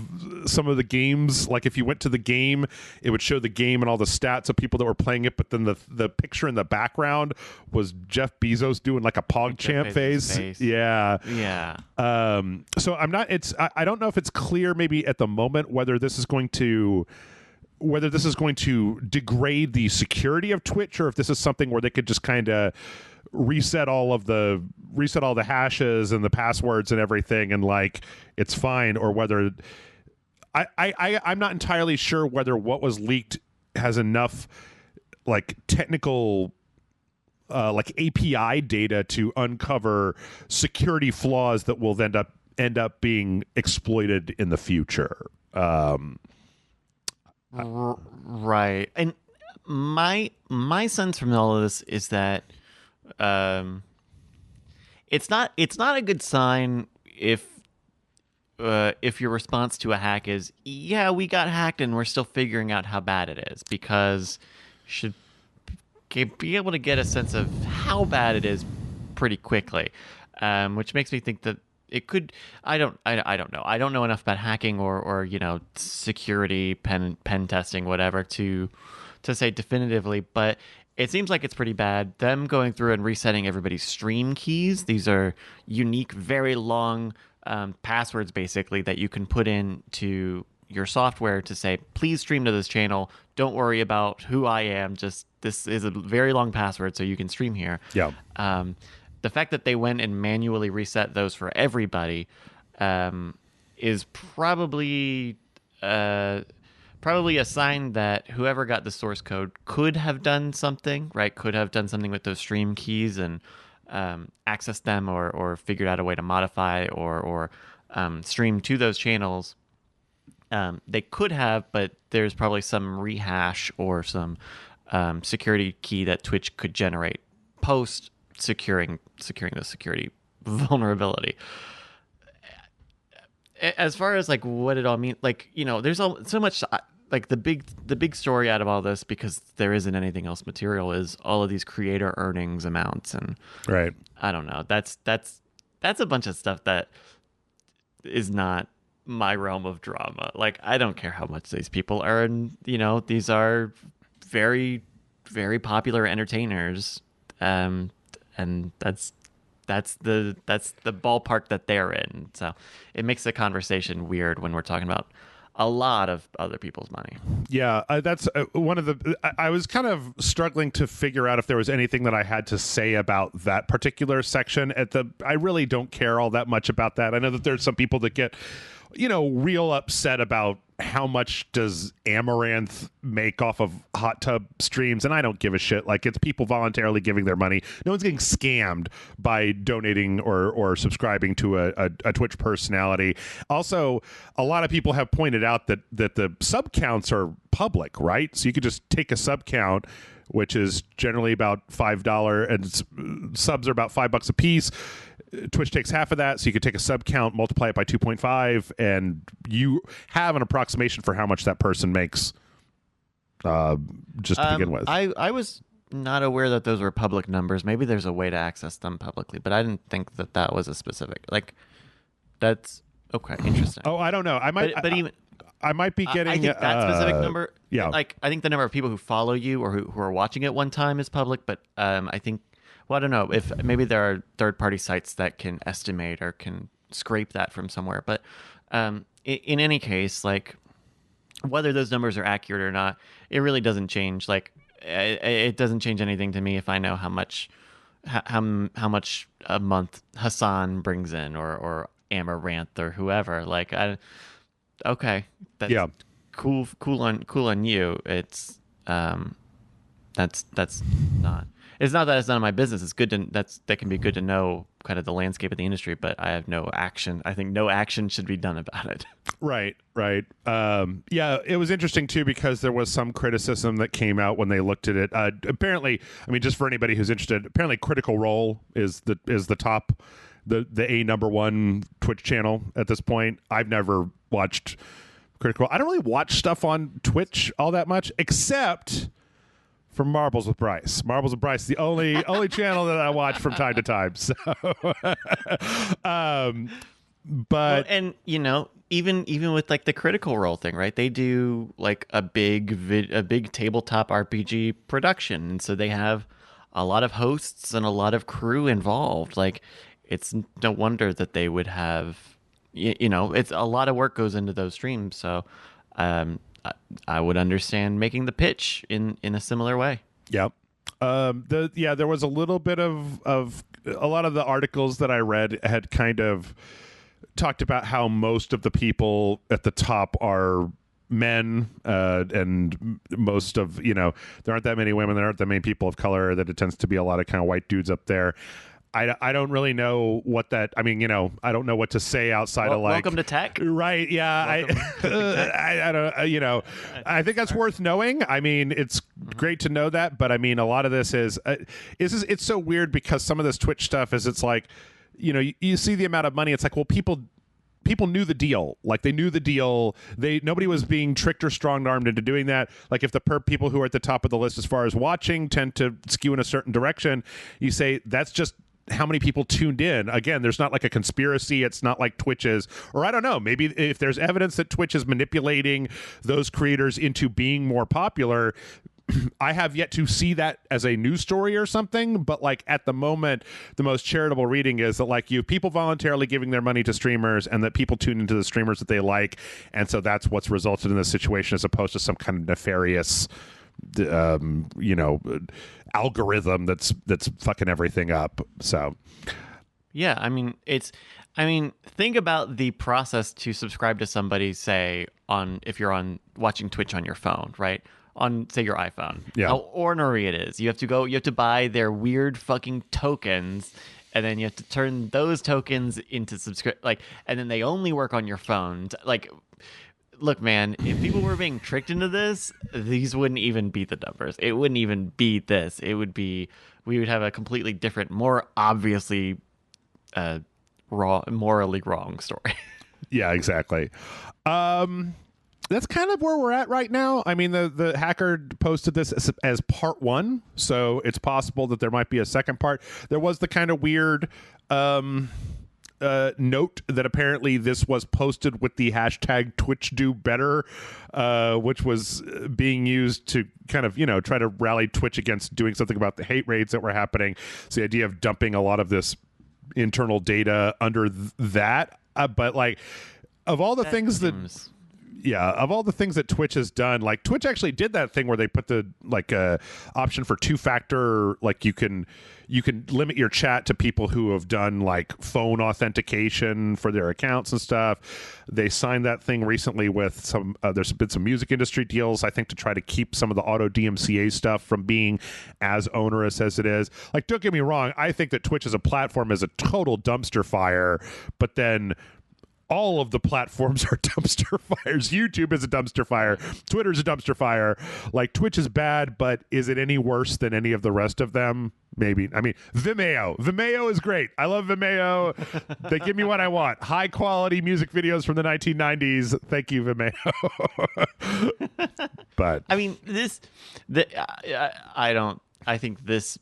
some of the games. If you went to the game, it would show the game and all the stats of people that were playing it, but then the picture in the background was Jeff Bezos doing a PogChamp face. Yeah. So I don't know if it's clear maybe at the moment whether this is going to degrade the security of Twitch, or if this is something where they could just kind of reset all the hashes and the passwords and everything, and it's fine, or whether I'm not entirely sure whether what was leaked has enough technical API data to uncover security flaws that will end up being exploited in the future. Right. And my sense from all of this is that it's not a good sign if your response to a hack is, yeah, we got hacked and we're still figuring out how bad it is, because you should be able to get a sense of how bad it is pretty quickly, which makes me think that it could. I don't know. I don't know enough about hacking or security, pen testing, whatever, to say definitively, but it seems like it's pretty bad. Them going through and resetting everybody's stream keys. These are unique, very long passwords, basically, that you can put into your software to say, please stream to this channel. Don't worry about who I am. Just, this is a very long password, so you can stream here. Yeah. The fact that they went and manually reset those for everybody is probably a sign that whoever got the source code could have done something, right? Could have done something with those stream keys and accessed them, or figured out a way to modify or stream to those channels. They could have, but there's probably some rehash or some security key that Twitch could generate post securing the security vulnerability. As far as what it all means, there's so much. The big story out of all this, because there isn't anything else material, is all of these creator earnings amounts, and right. I don't know. That's a bunch of stuff that is not my realm of drama. I don't care how much these people earn. These are very, very popular entertainers, and that's the ballpark that they're in. So it makes the conversation weird when we're talking about a lot of other people's money. Yeah, that's one of the. I was kind of struggling to figure out if there was anything that I had to say about that particular section. I really don't care all that much about that. I know that there's some people that get, real upset about how much does Amaranth make off of hot tub streams, and I don't give a shit. Like, it's people voluntarily giving their money. No one's getting scammed by donating or subscribing to a Twitch personality. Also, a lot of people have pointed out that the sub counts are public, right? So you could just take a sub count, which is generally about $5, and subs are about $5 a piece. Twitch takes half of that, so you could take a sub count, multiply it by 2.5, and you have an approximation for how much that person makes, just to begin with. I was not aware that those were public numbers. Maybe there's a way to access them publicly, but I didn't think that was a specific. Like, that's okay. Interesting. Oh, I don't know. I might, but even I might be getting. I think that specific number. Yeah. Like, I think the number of people who follow you or who are watching at one time is public, but I think. Well, I don't know if maybe there are third-party sites that can estimate or can scrape that from somewhere. But in any case, like, whether those numbers are accurate or not, it really doesn't change. Like, it doesn't change anything to me if I know how much a month Hassan brings in or Amaranth or whoever. Like, okay, that's cool on you. It's that's not. It's not that it's none of my business. It's good to that can be good to know kind of the landscape of the industry, but I have no action. I think no action should be done about it. Right. Yeah, it was interesting too because there was some criticism that came out when they looked at it. Apparently, I mean, just for anybody who's interested, apparently Critical Role is the top, the #1 Twitch channel at this point. I've never watched Critical. I don't really watch stuff on Twitch all that much, except for Marbles with Bryce. Marbles with Bryce, the only channel that I watch from time to time. So, but and even with like the Critical Role thing, right? They do like a big tabletop RPG production, and so they have a lot of hosts and a lot of crew involved. Like, it's no wonder that they would have, it's a lot of work goes into those streams. So, I would understand making the pitch in a similar way. Yep. There was a little bit of a lot of the articles that I read had kind of talked about how most of the people at the top are men, and most of, there aren't that many women, there aren't that many people of color, that it tends to be a lot of kind of white dudes up there. I don't really know what that. I mean, I don't know what to say outside of like. Welcome to tech. Right? Yeah. I don't. I think that's worth knowing. I mean, it's great to know that, but I mean, a lot of this is it's so weird because some of this Twitch stuff is it's like, you see the amount of money. It's like, well, people knew the deal. Like, they knew the deal. Nobody was being tricked or strong-armed into doing that. Like, if the people who are at the top of the list as far as watching tend to skew in a certain direction, you say that's just how many people tuned in. Again, there's not like a conspiracy. It's not like Twitch is, or I don't know, maybe if there's evidence that Twitch is manipulating those creators into being more popular, I have yet to see that as a news story or something, but like at the moment, the most charitable reading is that like you have people voluntarily giving their money to streamers and that people tune into the streamers that they like. And so that's what's resulted in this situation as opposed to some kind of nefarious, algorithm that's fucking everything up. So, yeah, I mean, think about the process to subscribe to somebody, say if you're watching Twitch on your phone, right? On, say, your iPhone. Yeah. How ornery it is. You have to buy their weird fucking tokens, and then you have to turn those tokens into and then they only work on your phone. Like, look, man, if people were being tricked into this, these wouldn't even be the numbers. It wouldn't even be this. We would have a completely different, more obviously morally wrong story. Yeah, exactly. That's kind of where we're at right now. I mean, the hacker posted this as part 1, so it's possible that there might be a second part. There was the kind of weird note that apparently this was posted with the hashtag #TwitchDoBetter, which was being used to kind of, try to rally Twitch against doing something about the hate raids that were happening. So the idea of dumping a lot of this internal data under that. But like, of all the things that of all the things that Twitch has done, like Twitch actually did that thing where they put the option for 2-factor, like you can limit your chat to people who have done like phone authentication for their accounts and stuff. They signed that thing recently with some there's been some music industry deals, I think, to try to keep some of the auto DMCA stuff from being as onerous as it is. Like, don't get me wrong, I think that Twitch as a platform is a total dumpster fire, but then all of the platforms are dumpster fires. YouTube is a dumpster fire. Twitter's a dumpster fire. Like, Twitch is bad, but is it any worse than any of the rest of them? Maybe. I mean, Vimeo is great. I love Vimeo. They give me what I want. High quality music videos from the 1990s. Thank you, Vimeo. But I mean, I think this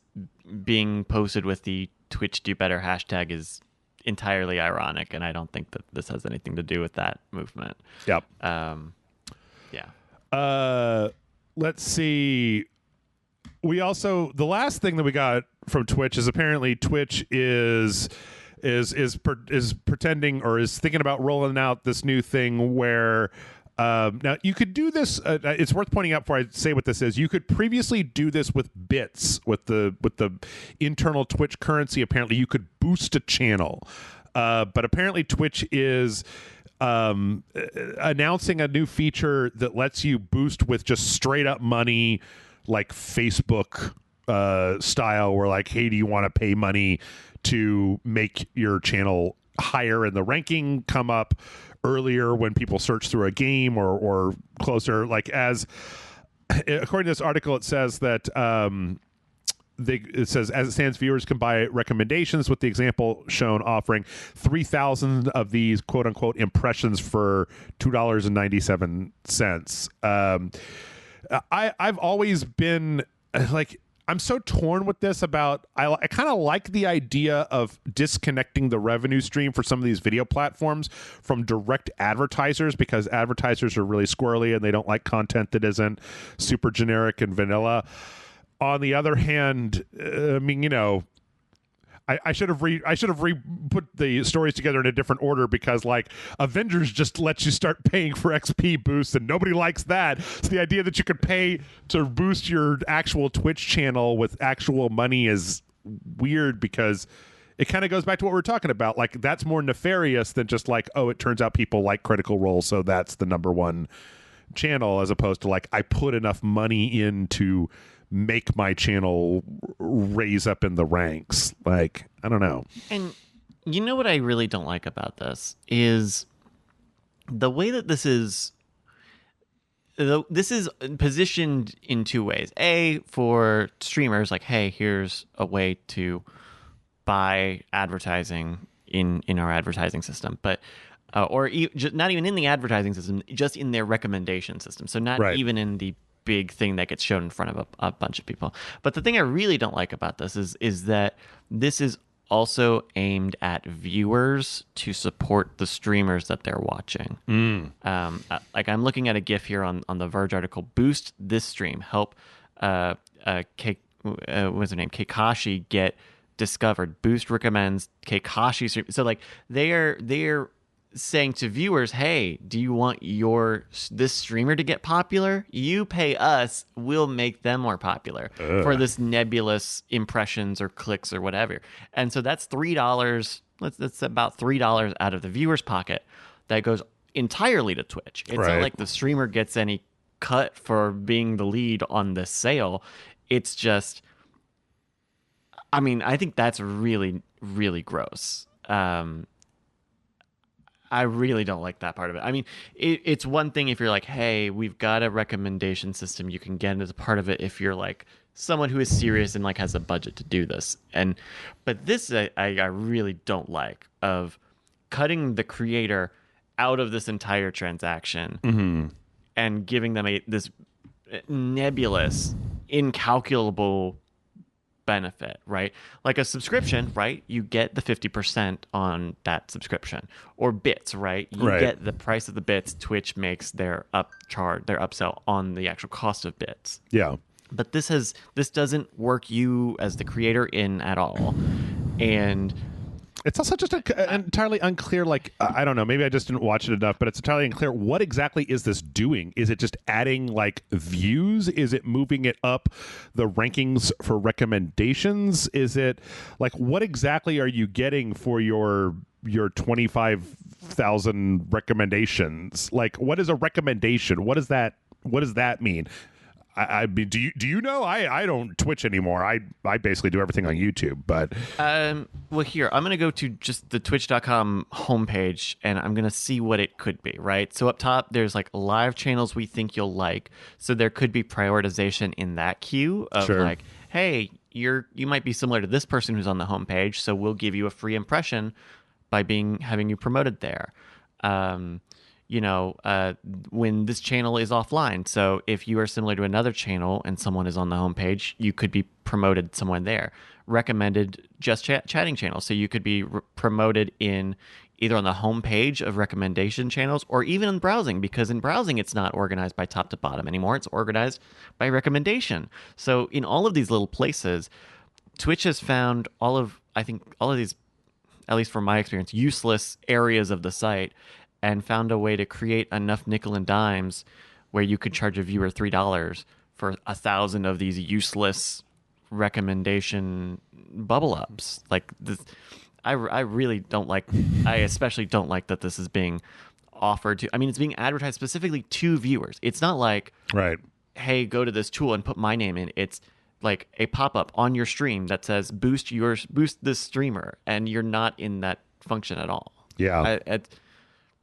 being posted with the Twitch Do Better hashtag is entirely ironic, and I don't think that this has anything to do with that movement. Yep. Let's see. We also, the last thing that we got from Twitch is apparently Twitch is pretending, or is thinking about rolling out this new thing where now you could do this. It's worth pointing out before I say what this is. You could previously do this with bits, with the internal Twitch currency. Apparently, you could boost a channel, but apparently Twitch is announcing a new feature that lets you boost with just straight up money, like Facebook style, where like, hey, do you want to pay money to make your channel higher in the ranking, come up earlier when people search through a game, or closer? Like, as according to this article, it says that it says, as it stands, viewers can buy recommendations, with the example shown offering 3,000 of these quote unquote impressions for $2.97. I've always been like, I'm so torn with this about, I kind of like the idea of disconnecting the revenue stream for some of these video platforms from direct advertisers, because advertisers are really squirrely and they don't like content that isn't super generic and vanilla. On the other hand, I mean, you know, I should have put the stories together in a different order, because like Avengers just lets you start paying for XP boosts, and nobody likes that. So the idea that you could pay to boost your actual Twitch channel with actual money is weird, because it kind of goes back to what we were talking about. Like, that's more nefarious than just like, oh, it turns out people like Critical Role, so that's the number one channel, as opposed to like, I put enough money in to make my channel raise up in the ranks. Like, I don't know. And you know what I really don't like about this is the way that this is positioned in two ways. A, for streamers, like, hey, here's a way to buy advertising in our advertising system, but not even in the advertising system, just in their recommendation system. So not even in the big thing that gets shown in front of a bunch of people. But the thing I really don't like about this is that this is also aimed at viewers to support the streamers that they're watching. Like, I'm looking at a GIF here on the Verge article. Boost this stream. Help what's her name? Kakashi get discovered. Boost recommends Kakashi stream. So like, they're saying to viewers, hey, do you want this streamer to get popular? You pay us, we'll make them more popular for this nebulous impressions or clicks or whatever. And so that's $3. That's about $3 out of the viewer's pocket that goes entirely to Twitch. It's not like the streamer gets any cut for being the lead on this sale. It's just, I mean, I think that's really, really gross. I really don't like that part of it. I mean, it's one thing if you're like, hey, we've got a recommendation system you can get as a part of it if you're like someone who is serious and like has a budget to do this. But this I really don't like, of cutting the creator out of this entire transaction and giving them this nebulous, incalculable benefit, right? Like a subscription, right? You get the 50% on that subscription. Or bits, right? You get the price of the bits. Twitch makes their upsell on the actual cost of bits. Yeah. But this doesn't work you as the creator in at all. And It's also just entirely unclear, like, I don't know, maybe I just didn't watch it enough, but it's entirely unclear what exactly is this doing? Is it just adding, like, views? Is it moving it up the rankings for recommendations? Is it, like, what exactly are you getting for your 25,000 recommendations? Like, what is a recommendation? What does that mean? I mean, do you know? I don't Twitch anymore. I basically do everything on YouTube. But well, here I'm going to go to just the Twitch.com homepage, and I'm going to see what it could be. Right. So up top, there's like live channels we think you'll like. So there could be prioritization in that queue of like, hey, you might be similar to this person who's on the homepage, so we'll give you a free impression by having you promoted there. When this channel is offline. So if you are similar to another channel and someone is on the homepage, you could be promoted somewhere there. Recommended just chatting channels. So you could be promoted in either on the homepage of recommendation channels or even in browsing, because in browsing, it's not organized by top to bottom anymore. It's organized by recommendation. So in all of these little places, Twitch has found all of these, at least from my experience, useless areas of the site, and found a way to create enough nickel and dimes where you could charge a viewer $3 for 1,000 of these useless recommendation bubble ups. Like this, I especially don't like that this is being offered to. I mean, it's being advertised specifically to viewers. It's not like, right, hey, go to this tool and put my name in. It's like a pop up on your stream that says boost this streamer, and you're not in that function at all. Yeah.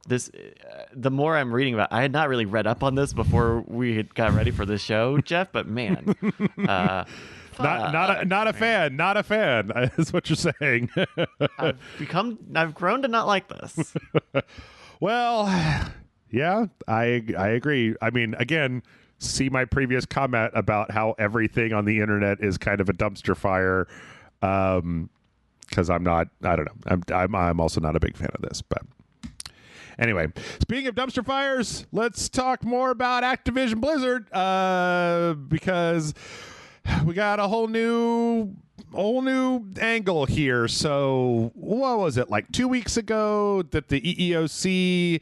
The more I'm reading about, I had not really read up on this before we had got ready for this show, Jeff. But man, not a fan. Is what you're saying. I've grown to not like this. Well, yeah, I agree. I mean, again, see my previous comment about how everything on the internet is kind of a dumpster fire. Because I don't know. I'm also not a big fan of this, but. Anyway, speaking of dumpster fires, let's talk more about Activision Blizzard because we got a whole new angle here. So what was it, like 2 weeks ago that the EEOC,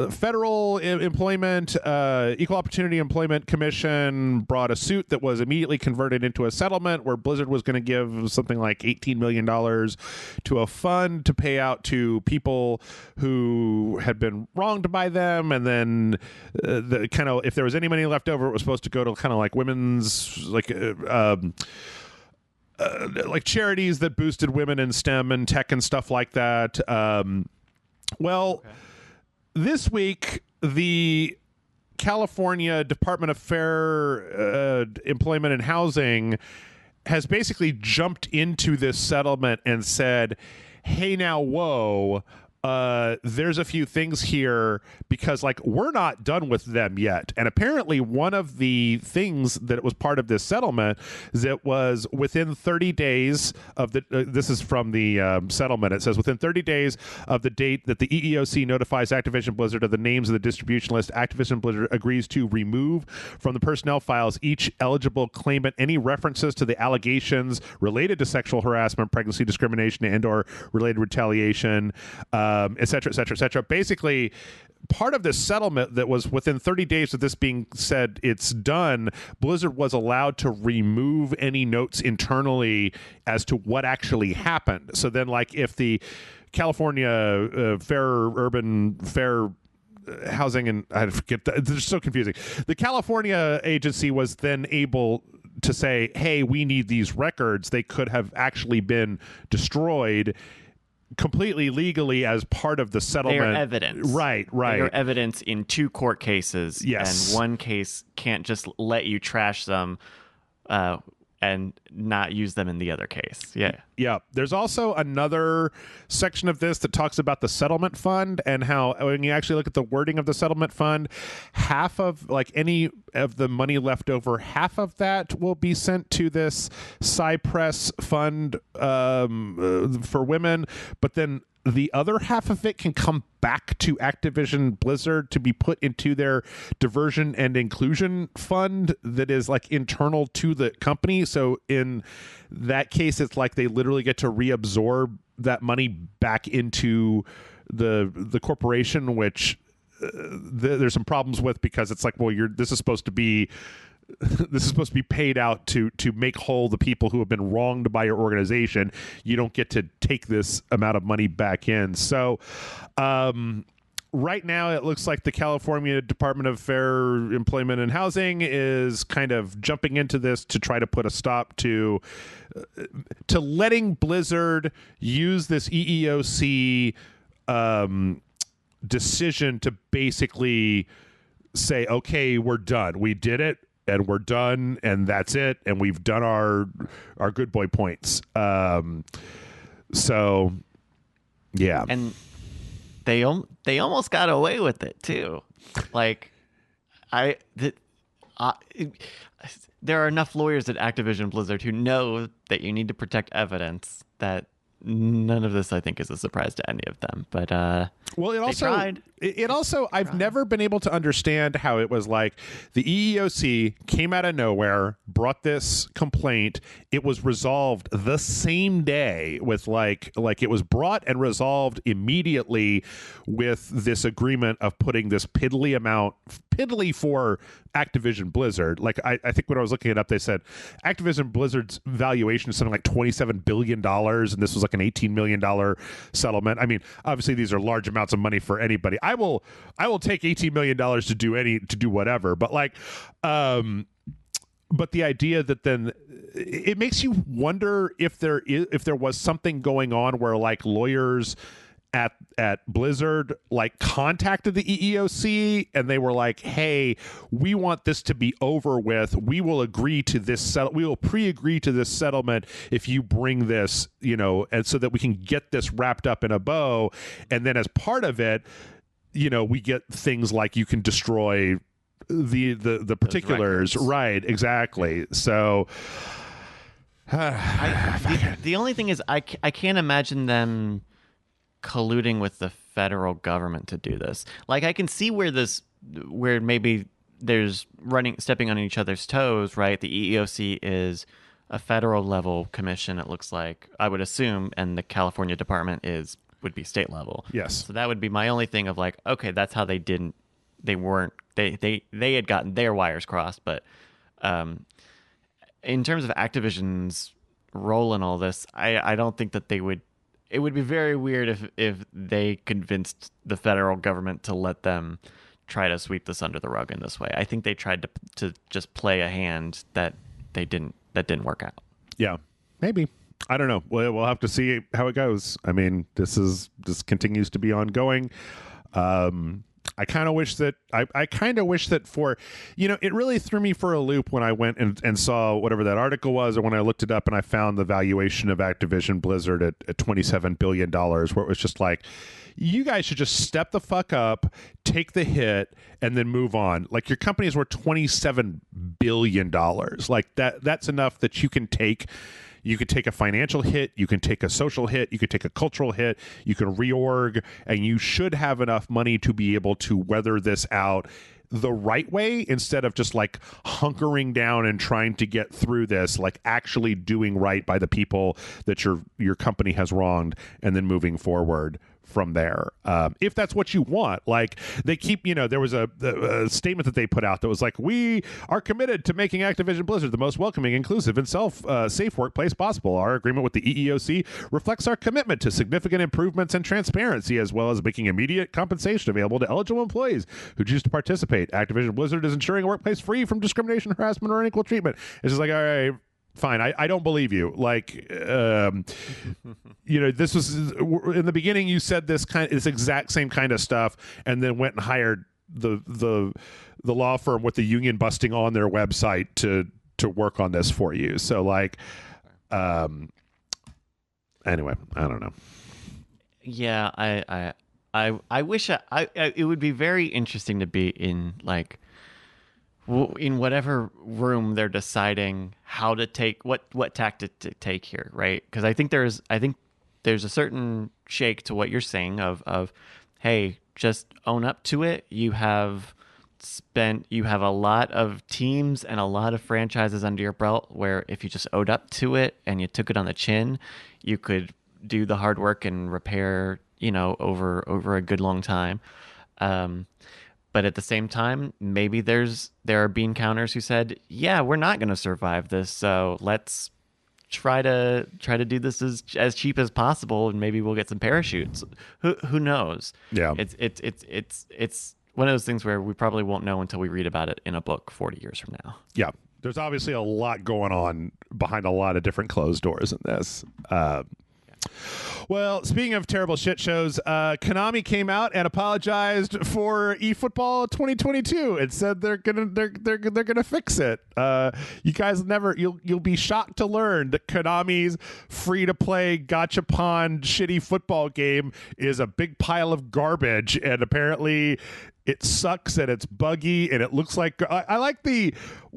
Federal Employment Equal Opportunity Employment Commission, brought a suit that was immediately converted into a settlement where Blizzard was going to give something like $18 million to a fund to pay out to people who had been wronged by them, and then the kind of, if there was any money left over, it was supposed to go to kind of like women's like charities that boosted women in STEM and tech and stuff like that. This week, the California Department of Employment and Housing has basically jumped into this settlement and said, hey, now, whoa, there's a few things here because, like, we're not done with them yet. And apparently one of the things that was part of this settlement is it was within 30 days of the this is from the settlement. It says within 30 days of the date that the EEOC notifies Activision Blizzard of the names of the distribution list, Activision Blizzard agrees to remove from the personnel files each eligible claimant any references to the allegations related to sexual harassment, pregnancy discrimination, and or related retaliation, et cetera, et cetera, et cetera. Basically, part of this settlement that was within 30 days of this being said it's done, Blizzard was allowed to remove any notes internally as to what actually happened. So then, like, if the California Fair Housing, and I forget that, it's so confusing. The California agency was then able to say, hey, we need these records. They could have actually been destroyed completely legally as part of the settlement. They are evidence. Right. They are evidence in 2 court cases. Yes. And one case can't just let you trash them and not use them in the other case. Yeah. Yeah. There's also another section of this that talks about the settlement fund and how when you actually look at the wording of the settlement fund, half of, like, any of the money left over, half of that will be sent to this Cypress fund for women, but then the other half of it can come back to Activision Blizzard to be put into their diversion and inclusion fund that is, like, internal to the company. So in that case, it's like they literally get to reabsorb money back into the corporation, which there's some problems with, because it's like, well, this is supposed to be paid out to make whole the people who have been wronged by your organization. You don't get to take this amount of money back in. So right now it looks like the California Department of Fair Employment and Housing is kind of jumping into this to try to put a stop to letting Blizzard use this EEOC decision to basically say, okay, we're done. We did it, and we're done, and that's it, and we've done our good boy points. So, yeah. And they almost got away with it too. Like, there are enough lawyers at Activision Blizzard who know that you need to protect evidence, that none of this, I think, is a surprise to any of them. But well, it also tried. It also I've never been able to understand how it was like the EEOC came out of nowhere, brought this complaint. It was resolved the same day with like it was brought and resolved immediately with this agreement of putting this piddly for Activision Blizzard. Like I think when I was looking it up, they said Activision Blizzard's valuation is something like $27 billion, and this was like an $18 million settlement. I mean, obviously these are large amounts of money for anybody. I will take $18 million to do whatever, but like but the idea that then it makes you wonder if there was something going on where like lawyers at Blizzard like contacted the EEOC and they were like, hey, we want this to be over with. We will agree to this we will pre-agree to this settlement if you bring this, and so that we can get this wrapped up in a bow. And then as part of it, we get things like you can destroy the particulars. Right, exactly. So the only thing is I can't imagine them colluding with the federal government to do this. Like, I can see where maybe there's stepping on each other's toes, right? The EEOC is a federal level commission, it looks like, I would assume, and the California department would be state level. Yes. So that would be my only thing of like, okay, that's how they had gotten their wires crossed. But in terms of Activision's role in all this, I don't think that they would. It would be very weird if they convinced the federal government to let them try to sweep this under the rug in this way. I think they tried to just play a hand that didn't work out. Yeah, maybe. I don't know. We'll have to see how it goes. I mean, this continues to be ongoing. I kind of wish that for, it really threw me for a loop when I went and saw whatever that article was, or when I looked it up and I found the valuation of Activision Blizzard at $27 billion, where it was just like, you guys should just step the fuck up, take the hit, and then move on. Like, your company's worth $27 billion. Like, that's enough that you can take. You could take a financial hit, you can take a social hit, you could take a cultural hit, you can reorg, and you should have enough money to be able to weather this out the right way, instead of just like hunkering down and trying to get through this, like actually doing right by the people that your company has wronged, and then moving forward from there. If that's what you want. Like, they keep, there was a statement that they put out that was like, we are committed to making Activision Blizzard the most welcoming, inclusive, and safe workplace possible. Our agreement with the EEOC reflects our commitment to significant improvements and transparency, as well as making immediate compensation available to eligible employees who choose to participate. Activision Blizzard is ensuring a workplace free from discrimination, harassment, or unequal treatment. It's just like, all right, fine. I don't believe you. Like, this was in the beginning. You said this exact same kind of stuff, and then went and hired the law firm with the union busting on their website to work on this for you. So like, anyway, I don't know. Yeah, I wish it would be very interesting to be in like. In whatever room they're deciding how to take what tactic to take here, right? Because I think there's a certain shake to what you're saying of hey, just own up to it. You have a lot of teams and a lot of franchises under your belt where if you just owned up to it and you took it on the chin, you could do the hard work and repair, over a good long time. But at the same time, maybe there are bean counters who said, yeah, we're not going to survive this, so let's try to do this as cheap as possible, and maybe we'll get some parachutes. Who knows? Yeah. It's one of those things where we probably won't know until we read about it in a book 40 years from now. Yeah. There's obviously a lot going on behind a lot of different closed doors in this. Well, speaking of terrible shit shows, Konami came out and apologized for eFootball 2022 and said they're gonna fix it. You guys you'll be shocked to learn that Konami's free-to-play gachapon shitty football game is a big pile of garbage, and apparently it sucks and it's buggy and it looks like I like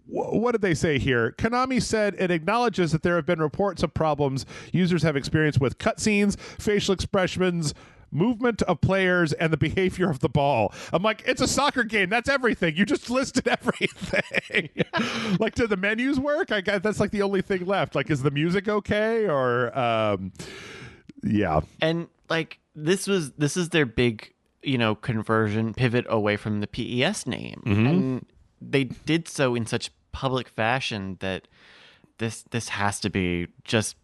what did they say here? Konami said it acknowledges that there have been reports of problems users have experienced with cutscenes, facial expressions, movement of players, and the behavior of the ball. I'm like, it's a soccer game. That's everything. You just listed everything. Like, do the menus work? I guess that's like the only thing left. Like, is the music okay? Or yeah. And like this is their big conversion pivot away from the PES name. Mm-hmm. And they did so in such public fashion that this has to be just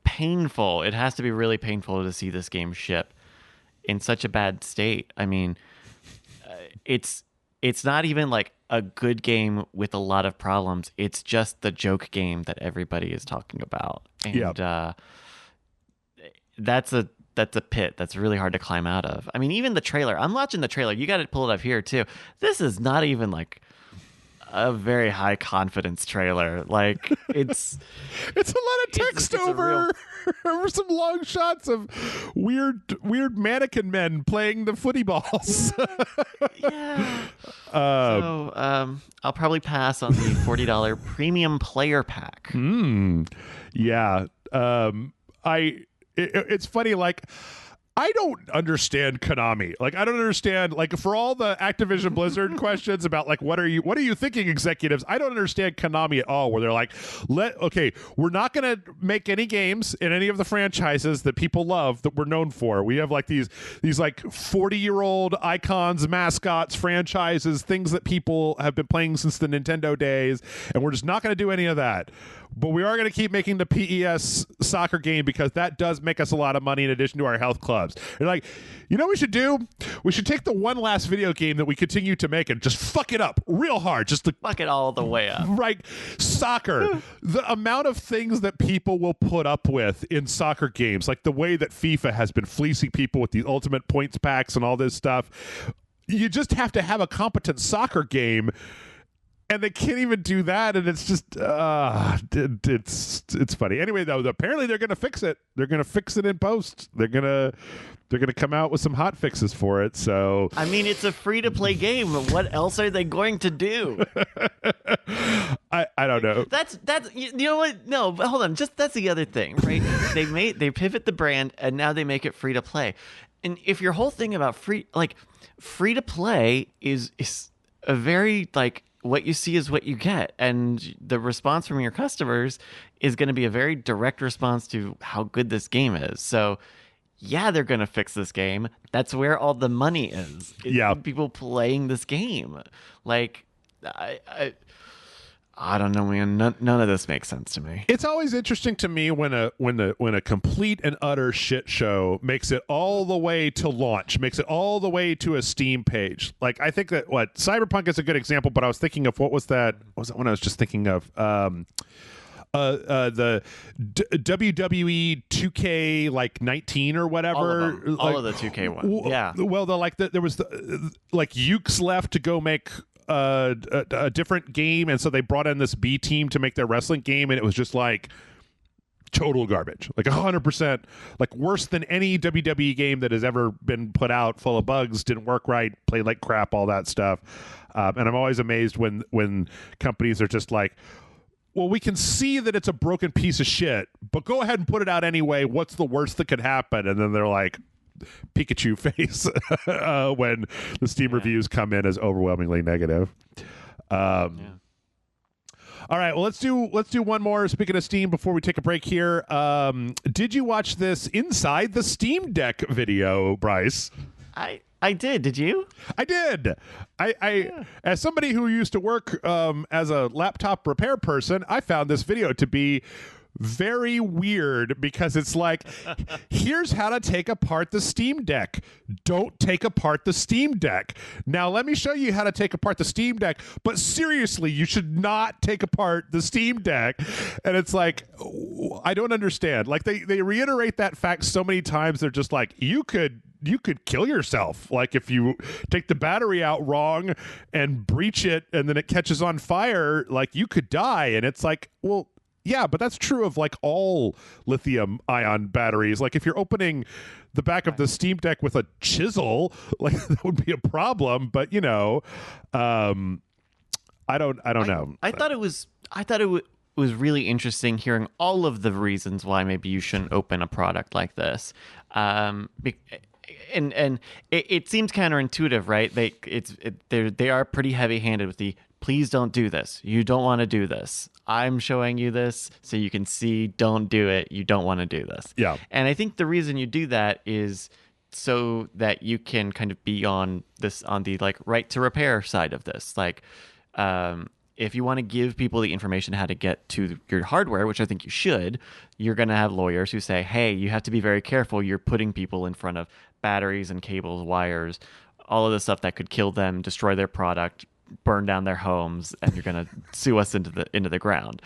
painful. It has to be really painful to see this game ship in such a bad state. I mean, it's not even like a good game with a lot of problems. It's just the joke game that everybody is talking about. And that's a pit that's really hard to climb out of. I mean, even the trailer. I'm watching the trailer. You got to pull it up here too. This is not even like a very high confidence trailer. Like it's a lot of text over some long shots of weird mannequin men playing the footy balls. Yeah. I'll probably pass on the $40 premium player pack. Yeah. It's funny, like, I don't understand Konami. Like, I don't understand, like, for all the Activision Blizzard questions about, like, what are you thinking, executives? I don't understand Konami at all, where they're like, we're not going to make any games in any of the franchises that people love that we're known for. We have, like, these like, 40-year-old icons, mascots, franchises, things that people have been playing since the Nintendo days, and we're just not going to do any of that. But we are going to keep making the PES soccer game because that does make us a lot of money in addition to our health clubs. And like, what we should do? We should take the one last video game that we continue to make and just fuck it up real hard. Just to fuck it all the way up. Right. Soccer. The amount of things that people will put up with in soccer games, like the way that FIFA has been fleecing people with the ultimate points packs and all this stuff. You just have to have a competent soccer game. And they can't even do that, and it's just it's funny. Anyway, though, apparently they're going to fix it. They're going to fix it in post. They're gonna come out with some hot fixes for it. So I mean, it's a free to play game. What else are they going to do? I don't know. That's you know what? No, but hold on. Just that's the other thing, right? They pivot the brand, and now they make it free to play. And if your whole thing about free to play is a very like. What you see is what you get, and the response from your customers is going to be a very direct response to how good this game is. So yeah, they're going to fix this game. That's where all the money is. Yeah, people playing this game. Like I don't know, man. None of this makes sense to me. It's always interesting to me when a complete and utter shit show makes it all the way to launch, makes it all the way to a Steam page. Like, I think that Cyberpunk is a good example, but I was thinking of what was that one I was just thinking of? The WWE 2K like 19 or whatever. All of the 2K ones. Yeah. Well, there was Ukes left to go make a different game, and so they brought in this B team to make their wrestling game, and it was just like total garbage, like 100%, like worse than any WWE game that has ever been put out, full of bugs, didn't work right, played like crap, all that stuff. And I'm always amazed when companies are just like, well, we can see that it's a broken piece of shit, but go ahead and put it out anyway. What's the worst that could happen? And then they're like, Pikachu face when the Steam reviews come in as overwhelmingly negative. All right, well, let's do one more. Speaking of Steam, before we take a break here, did you watch this Inside the Steam Deck video, Bryce? I did. Did you? I did. As somebody who used to work as a laptop repair person, I found this video to be very weird because it's like, here's how to take apart the Steam Deck. Don't take apart the Steam Deck. Now, let me show you how to take apart the Steam Deck, but seriously, you should not take apart the Steam Deck. And it's like, I don't understand. Like, they reiterate that fact so many times. They're just like, you could kill yourself. Like, if you take the battery out wrong and breach it and then it catches on fire, like, you could die. And it's like, well, yeah, but that's true of like all lithium ion batteries. Like, if you're opening the back of the Steam Deck with a chisel, like, that would be a problem. But I don't know. I thought it was really interesting hearing all of the reasons why maybe you shouldn't open a product like this. And it seems counterintuitive, right? They are pretty heavy-handed with the please don't do this. You don't want to do this. I'm showing you this so you can see. Don't do it. You don't want to do this. Yeah. And I think the reason you do that is so that you can kind of be on the like right to repair side of this. Like, if you want to give people the information how to get to your hardware, which I think you should, you're going to have lawyers who say, hey, you have to be very careful. You're putting people in front of batteries and cables, wires, all of the stuff that could kill them, destroy their product, burn down their homes, and you're going to sue us into the ground.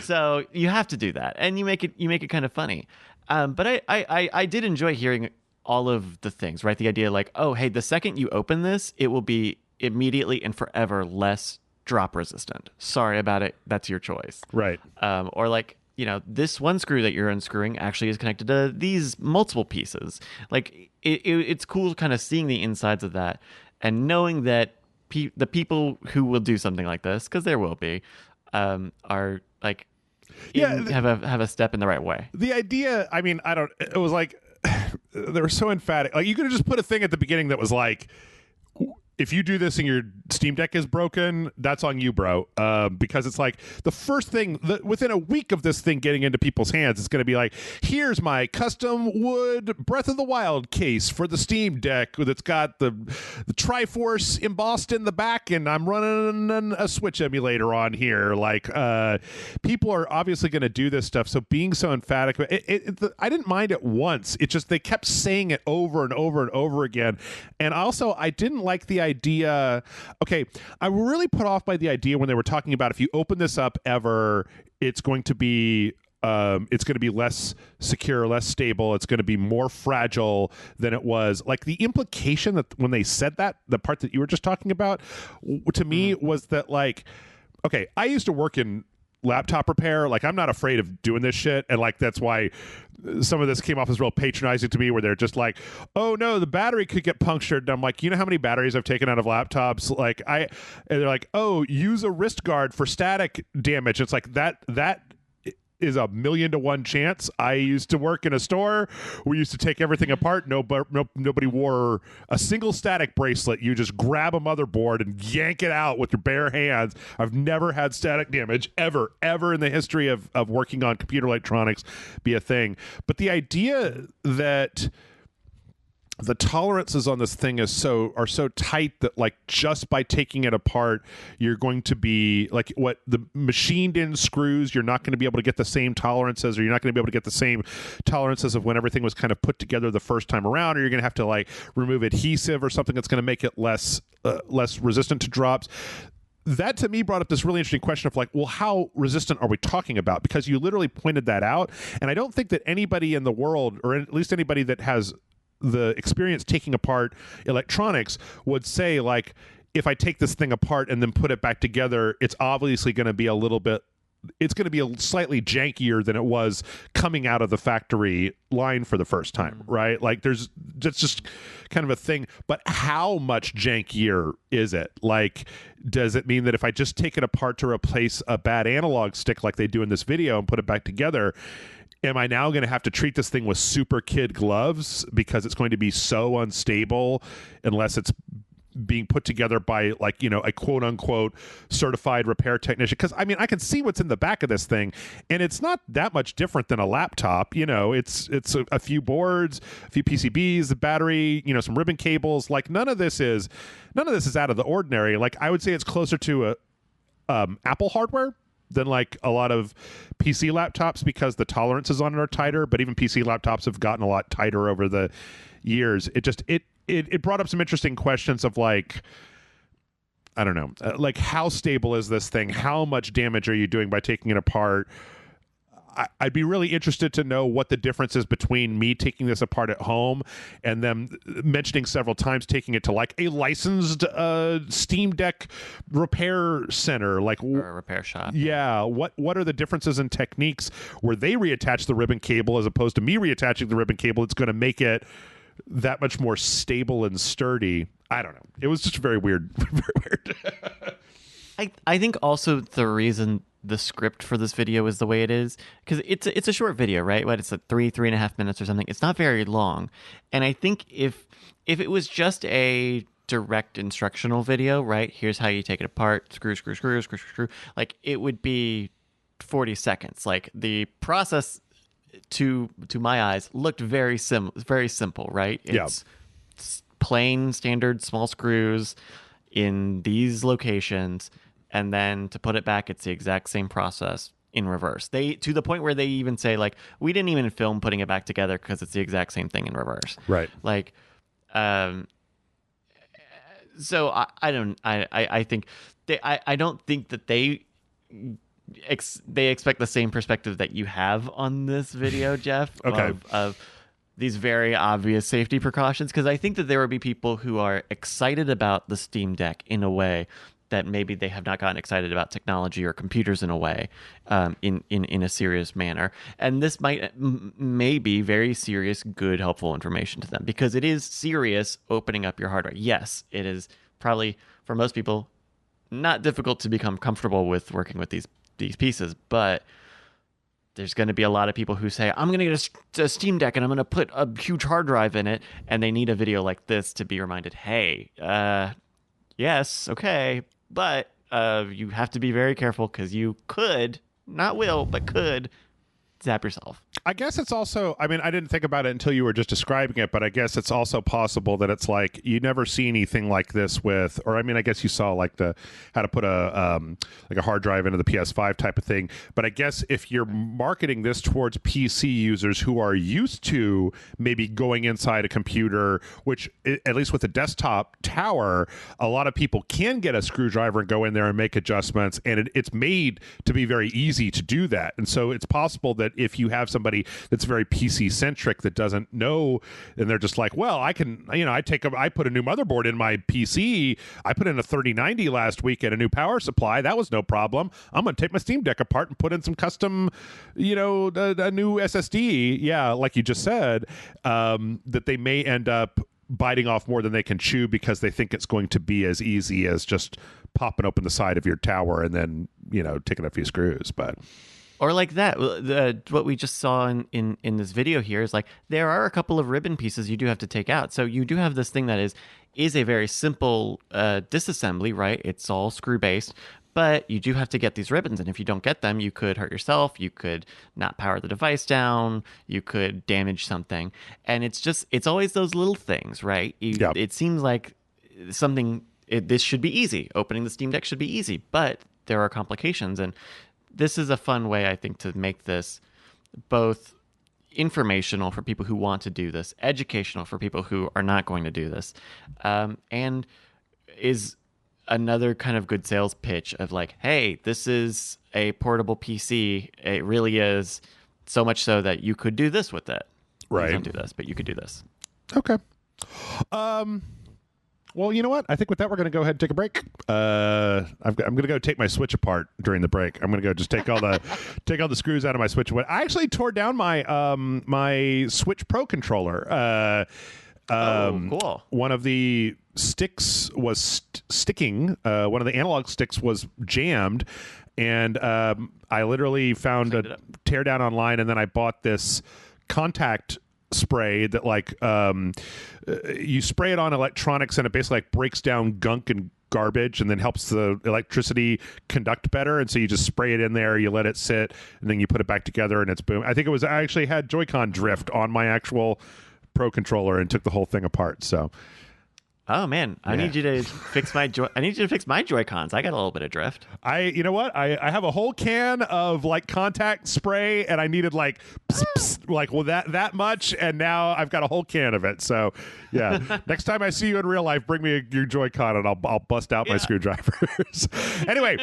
So you have to do that, and you make it kind of funny. But I did enjoy hearing all of the things, right? The idea like, oh, hey, the second you open this, it will be immediately and forever less drop resistant. Sorry about it. That's your choice. Right. Or like, this one screw that you're unscrewing actually is connected to these multiple pieces. Like, it's cool kind of seeing the insides of that and knowing that the people who will do something like this, because there will be, are like, have a step in the right way. The idea, I mean, it was like, they were so emphatic. Like, you could have just put a thing at the beginning that was like, if you do this and your Steam Deck is broken, that's on you, bro. Because it's like the first thing within a week of this thing getting into people's hands, it's going to be like, here's my custom wood Breath of the Wild case for the Steam Deck that's got the Triforce embossed in the back, and I'm running a Switch emulator on here. Like, people are obviously going to do this stuff. So being so emphatic, I didn't mind it once. It just, they kept saying it over and over and over again. And also, I didn't like the idea. Okay, I'm really put off by the idea when they were talking about if you open this up ever, it's going to be less secure, less stable. It's going to be more fragile than it was. Like, the implication that when they said that, the part that you were just talking about, to me was that, like, okay, I used to work in laptop repair. Like, I'm not afraid of doing this shit, and like, that's why some of this came off as real patronizing to me, where they're just like, oh no, the battery could get punctured, and I'm like, you know how many batteries I've taken out of laptops? Like, and they're like, oh, use a wrist guard for static damage. It's like, that is a 1,000,000 to 1 chance. I used to work in a store. We used to take everything apart. Nobody wore a single static bracelet. You just grab a motherboard and yank it out with your bare hands. I've never had static damage ever in the history of working on computer electronics be a thing. But the idea that the tolerances on this thing are so tight that, like, just by taking it apart, you're going to be like, what the machined in screws, you're not going to be able to get the same tolerances, or you're not going to be able to get the same tolerances of when everything was kind of put together the first time around, or you're going to have to like remove adhesive or something that's going to make it less resistant to drops. That to me brought up this really interesting question of like, well, how resistant are we talking about? Because you literally pointed that out, and I don't think that anybody in the world, or at least anybody that has the experience taking apart electronics, would say, like, if I take this thing apart and then put it back together, it's obviously going to be slightly jankier than it was coming out of the factory line for the first time, right? Like, that's just kind of a thing. But how much jankier is it? Like, does it mean that if I just take it apart to replace a bad analog stick like they do in this video and put it back together, am I now going to have to treat this thing with super kid gloves because it's going to be so unstable unless it's being put together by like, you know, a quote unquote certified repair technician. Because I mean, I can see what's in the back of this thing, and it's not that much different than a laptop. You know, it's a few boards, a few PCBs, the battery, you know, some ribbon cables. Like none of this is out of the ordinary. Like I would say it's closer to a Apple hardware than like a lot of PC laptops, because the tolerances on it are tighter. But even PC laptops have gotten a lot tighter over the years. It brought up some interesting questions of like, I don't know, like how stable is this thing? How much damage are you doing by taking it apart? I'd be really interested to know what the difference is between me taking this apart at home and them mentioning several times taking it to like a licensed Steam Deck repair center, like or a repair shop. Yeah, what are the differences in techniques where they reattach the ribbon cable as opposed to me reattaching the ribbon cable? It's going to make it that much more stable and sturdy. I don't know. It was just very weird. Very weird. I think also the reason the script for this video is the way it is, because it's a short video, right? What, it's like 3.5 minutes or something. It's not very long. And I think if it was just a direct instructional video, right? Here's how you take it apart, screw, like it would be 40 seconds. Like the process to my eyes looked very simple, right? It's plain standard small screws in these locations, and then to put it back, it's the exact same process in reverse. They, to the point where they even say like, we didn't even film putting it back together because it's the exact same thing in reverse. Right. Like, so I think I don't think that they expect the same perspective that you have on this video, Jeff. Okay. Of these very obvious safety precautions, because I think that there will be people who are excited about the Steam Deck in a way that maybe they have not gotten excited about technology or computers in a way, in a serious manner. And this may be very serious, good, helpful information to them, because it is serious opening up your hardware. Yes, it is probably, for most people, not difficult to become comfortable with working with these pieces, but there's going to be a lot of people who say, I'm going to get a Steam Deck and I'm going to put a huge hard drive in it, and they need a video like this to be reminded, hey, yes, okay, but you have to be very careful, because you could, not will, but could zap yourself. I guess it's also, I mean, I didn't think about it until you were just describing it, but I guess it's also possible that it's like you never see anything like this with, or I mean, I guess you saw like how to put a hard drive into the PS5 type of thing. But I guess if you're marketing this towards PC users who are used to maybe going inside a computer, which at least with a desktop tower, a lot of people can get a screwdriver and go in there and make adjustments, and it's made to be very easy to do that. And so it's possible that if you have somebody that's very PC centric that doesn't know, and they're just like, well, I can, you know, I put a new motherboard in my PC. I put in a 3090 last week and a new power supply. That was no problem. I'm going to take my Steam Deck apart and put in some custom, you know, a new SSD. Yeah, like you just said, that they may end up biting off more than they can chew, because they think it's going to be as easy as just popping open the side of your tower and then, you know, taking a few screws. But or like that, what we just saw in this video here is like, there are a couple of ribbon pieces you do have to take out. So you do have this thing that is a very simple disassembly, right? It's all screw based, but you do have to get these ribbons. And if you don't get them, you could hurt yourself. You could not power the device down. You could damage something. And it's always those little things, right? It seems like this should be easy. Opening the Steam Deck should be easy, but there are complications. And this is a fun way, I think, to make this both informational for people who want to do this, educational for people who are not going to do this, and is another kind of good sales pitch of like, hey, this is a portable PC. It really is, so much so that you could do this with it. Right. You don't do this, but you could do this. Okay. Well, you know what? I think with that, we're going to go ahead and take a break. I'm going to go take my Switch apart during the break. I'm going to go just take all the screws out of my Switch. I actually tore down my my Switch Pro controller. Cool. One of the sticks was sticking. One of the analog sticks was jammed, and I literally found a teardown online, and then I bought this contact spray that like you spray it on electronics and it basically like breaks down gunk and garbage and then helps the electricity conduct better, and so you just spray it in there, you let it sit, and then you put it back together and it's boom. I actually had Joy-Con drift on my actual Pro controller and took the whole thing apart. So oh man, I need you to fix my Joy-Cons. I got a little bit of drift. You know what? I have a whole can of like contact spray, and I needed like that much, and now I've got a whole can of it. So yeah, next time I see you in real life, bring me your Joy-Con, and I'll bust out my screwdrivers. Anyway,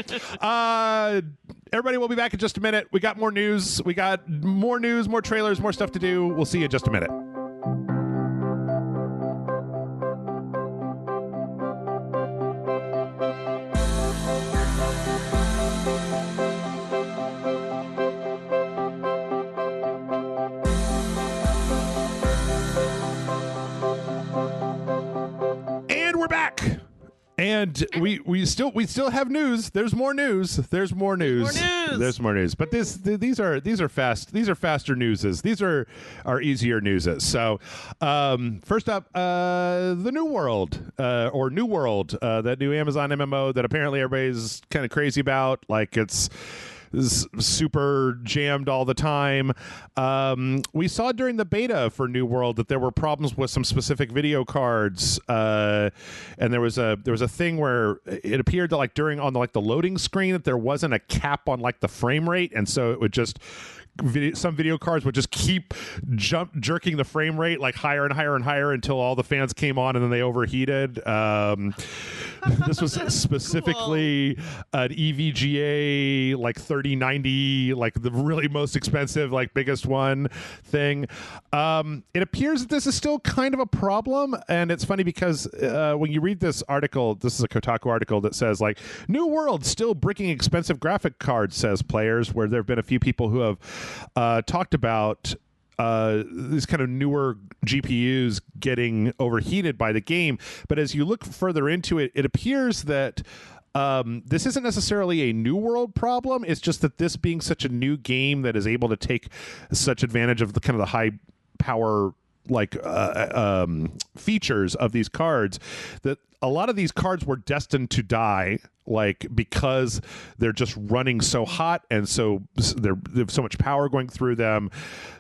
everybody, we'll be back in just a minute. We got more news. We got more news, more trailers, more stuff to do. We'll see you in just a minute. And we still have news. There's more news. There's more news. But these are faster newses. These are easier newses. So first up, the New World that new Amazon MMO that apparently everybody's kind of crazy about. Like it's super jammed all the time. We saw during the beta for New World that there were problems with some specific video cards, and there was a thing where it appeared that like on the loading screen that there wasn't a cap on like the frame rate, and so it would just some video cards would just keep jerking the frame rate like higher and higher and higher until all the fans came on and then they overheated. This was specifically an EVGA like 3090, like the really most expensive, like biggest one thing. It appears that this is still kind of a problem, and it's funny because when you read this article, this is a Kotaku article that says like New World still bricking expensive graphic cards, says players, where there have been a few people who have talked about these kind of newer GPUs getting overheated by the game. But as you look further into it, it appears that this isn't necessarily a New World problem. It's just that this being such a new game that is able to take such advantage of the kind of the high power like features of these cards, that a lot of these cards were destined to die, like because they're just running so hot and so they have so much power going through them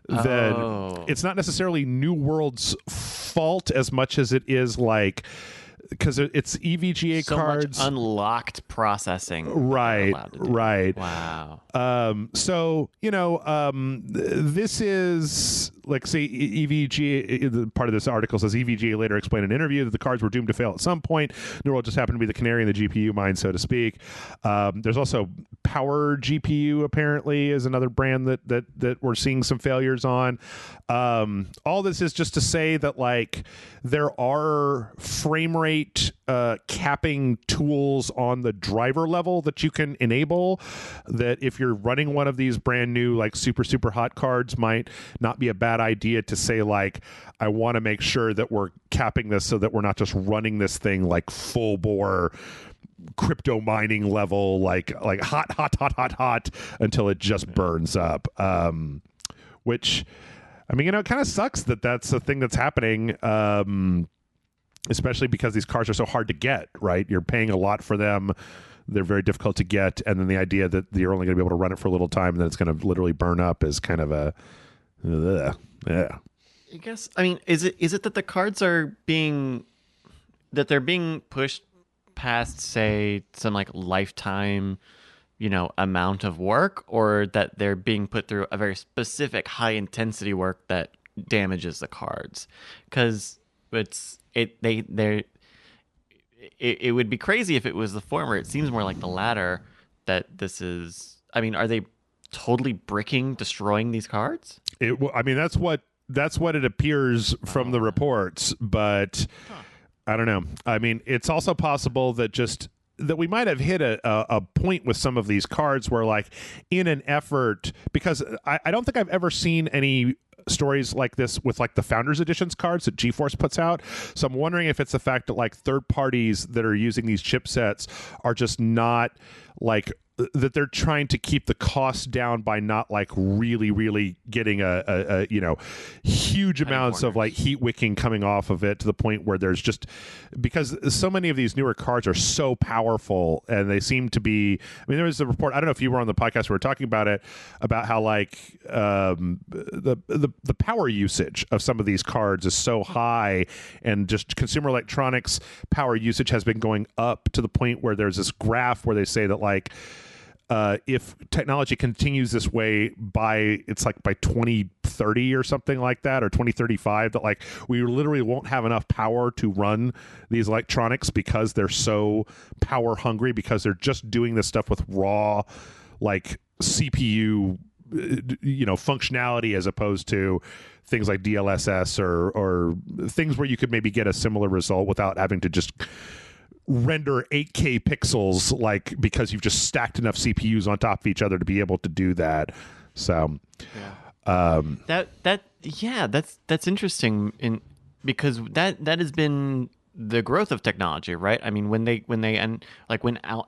that it's not necessarily New World's fault as much as it is like because it's EVGA so cards, much unlocked processing, right? Wow. So this is like, say, EVGA. The part of this article says EVGA later explained in an interview that the cards were doomed to fail at some point. New World just happened to be the canary in the GPU mine, so to speak. There's also Power GPU apparently is another brand that we're seeing some failures on. All this is just to say that like there are frame rate capping tools on the driver level that you can enable, that if you're running one of these brand new like super hot cards, might not be a bad idea to say like, I want to make sure that we're capping this so that we're not just running this thing like full bore crypto mining level, like hot until it just burns up. Which, I mean, it kind of sucks that that's a thing that's happening, especially because these cars are so hard to get, right? You're paying a lot for them. They're very difficult to get. And then the idea that you're only going to be able to run it for a little time and then it's going to literally burn up is kind of yeah. I guess, I mean, is it that the cards are being pushed past, say, some like lifetime, amount of work, or that they're being put through a very specific high intensity work that damages the cards? Because it would be crazy if it was the former. It seems more like the latter, that this is, I mean, are they totally destroying these cards? I mean, that's what it appears from the reports, but I don't know. I mean, it's also possible that we might have hit a point with some of these cards where, like, in an effort, because I don't think I've ever seen any stories like this with like the Founders Editions cards that GeForce puts out. So I'm wondering if it's the fact that like third parties that are using these chipsets are just not like that they're trying to keep the cost down by not like really getting a huge amounts of like heat wicking coming off of it to the point where there's just, because so many of these newer cards are so powerful and they seem to be, I mean, there was a report, I don't know if you were on the podcast, we were talking about it, about how like the power usage of some of these cards is so high, and just consumer electronics power usage has been going up to the point where there's this graph where they say that like if technology continues this way by 2030 or something like that, or 2035, that like we literally won't have enough power to run these electronics because they're so power hungry, because they're just doing this stuff with raw like CPU functionality, as opposed to things like DLSS or things where you could maybe get a similar result without having to just render 8K pixels, like because you've just stacked enough CPUs on top of each other to be able to do that. So that's interesting because that has been the growth of technology, right? I mean, when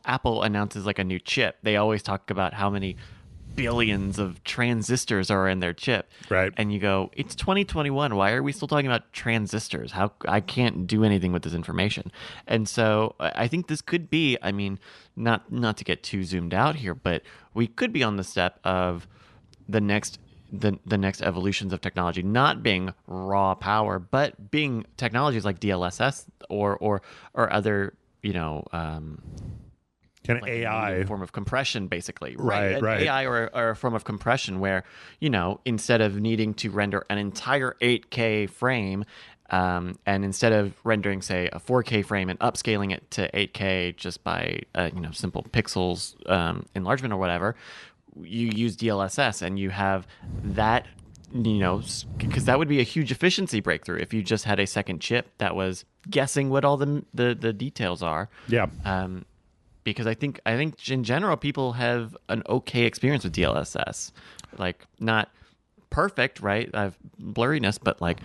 Apple announces like a new chip, they always talk about how many billions of transistors are in their chip, right? And you go, it's 2021, why are we still talking about transistors? How I can't do anything with this information. And so I think this could be, I mean, not to get too zoomed out here, but we could be on the step of the next evolutions of technology not being raw power, but being technologies like DLSS or other kind of like AI, a form of compression, basically. Right. AI or a form of compression where, instead of needing to render an entire 8K frame, and instead of rendering, say, a 4K frame and upscaling it to 8K just by, simple pixels enlargement or whatever, you use DLSS and you have that, because that would be a huge efficiency breakthrough if you just had a second chip that was guessing what all the details are. Yeah. Because I think in general people have an okay experience with DLSS, like not perfect, right? I have blurriness, but like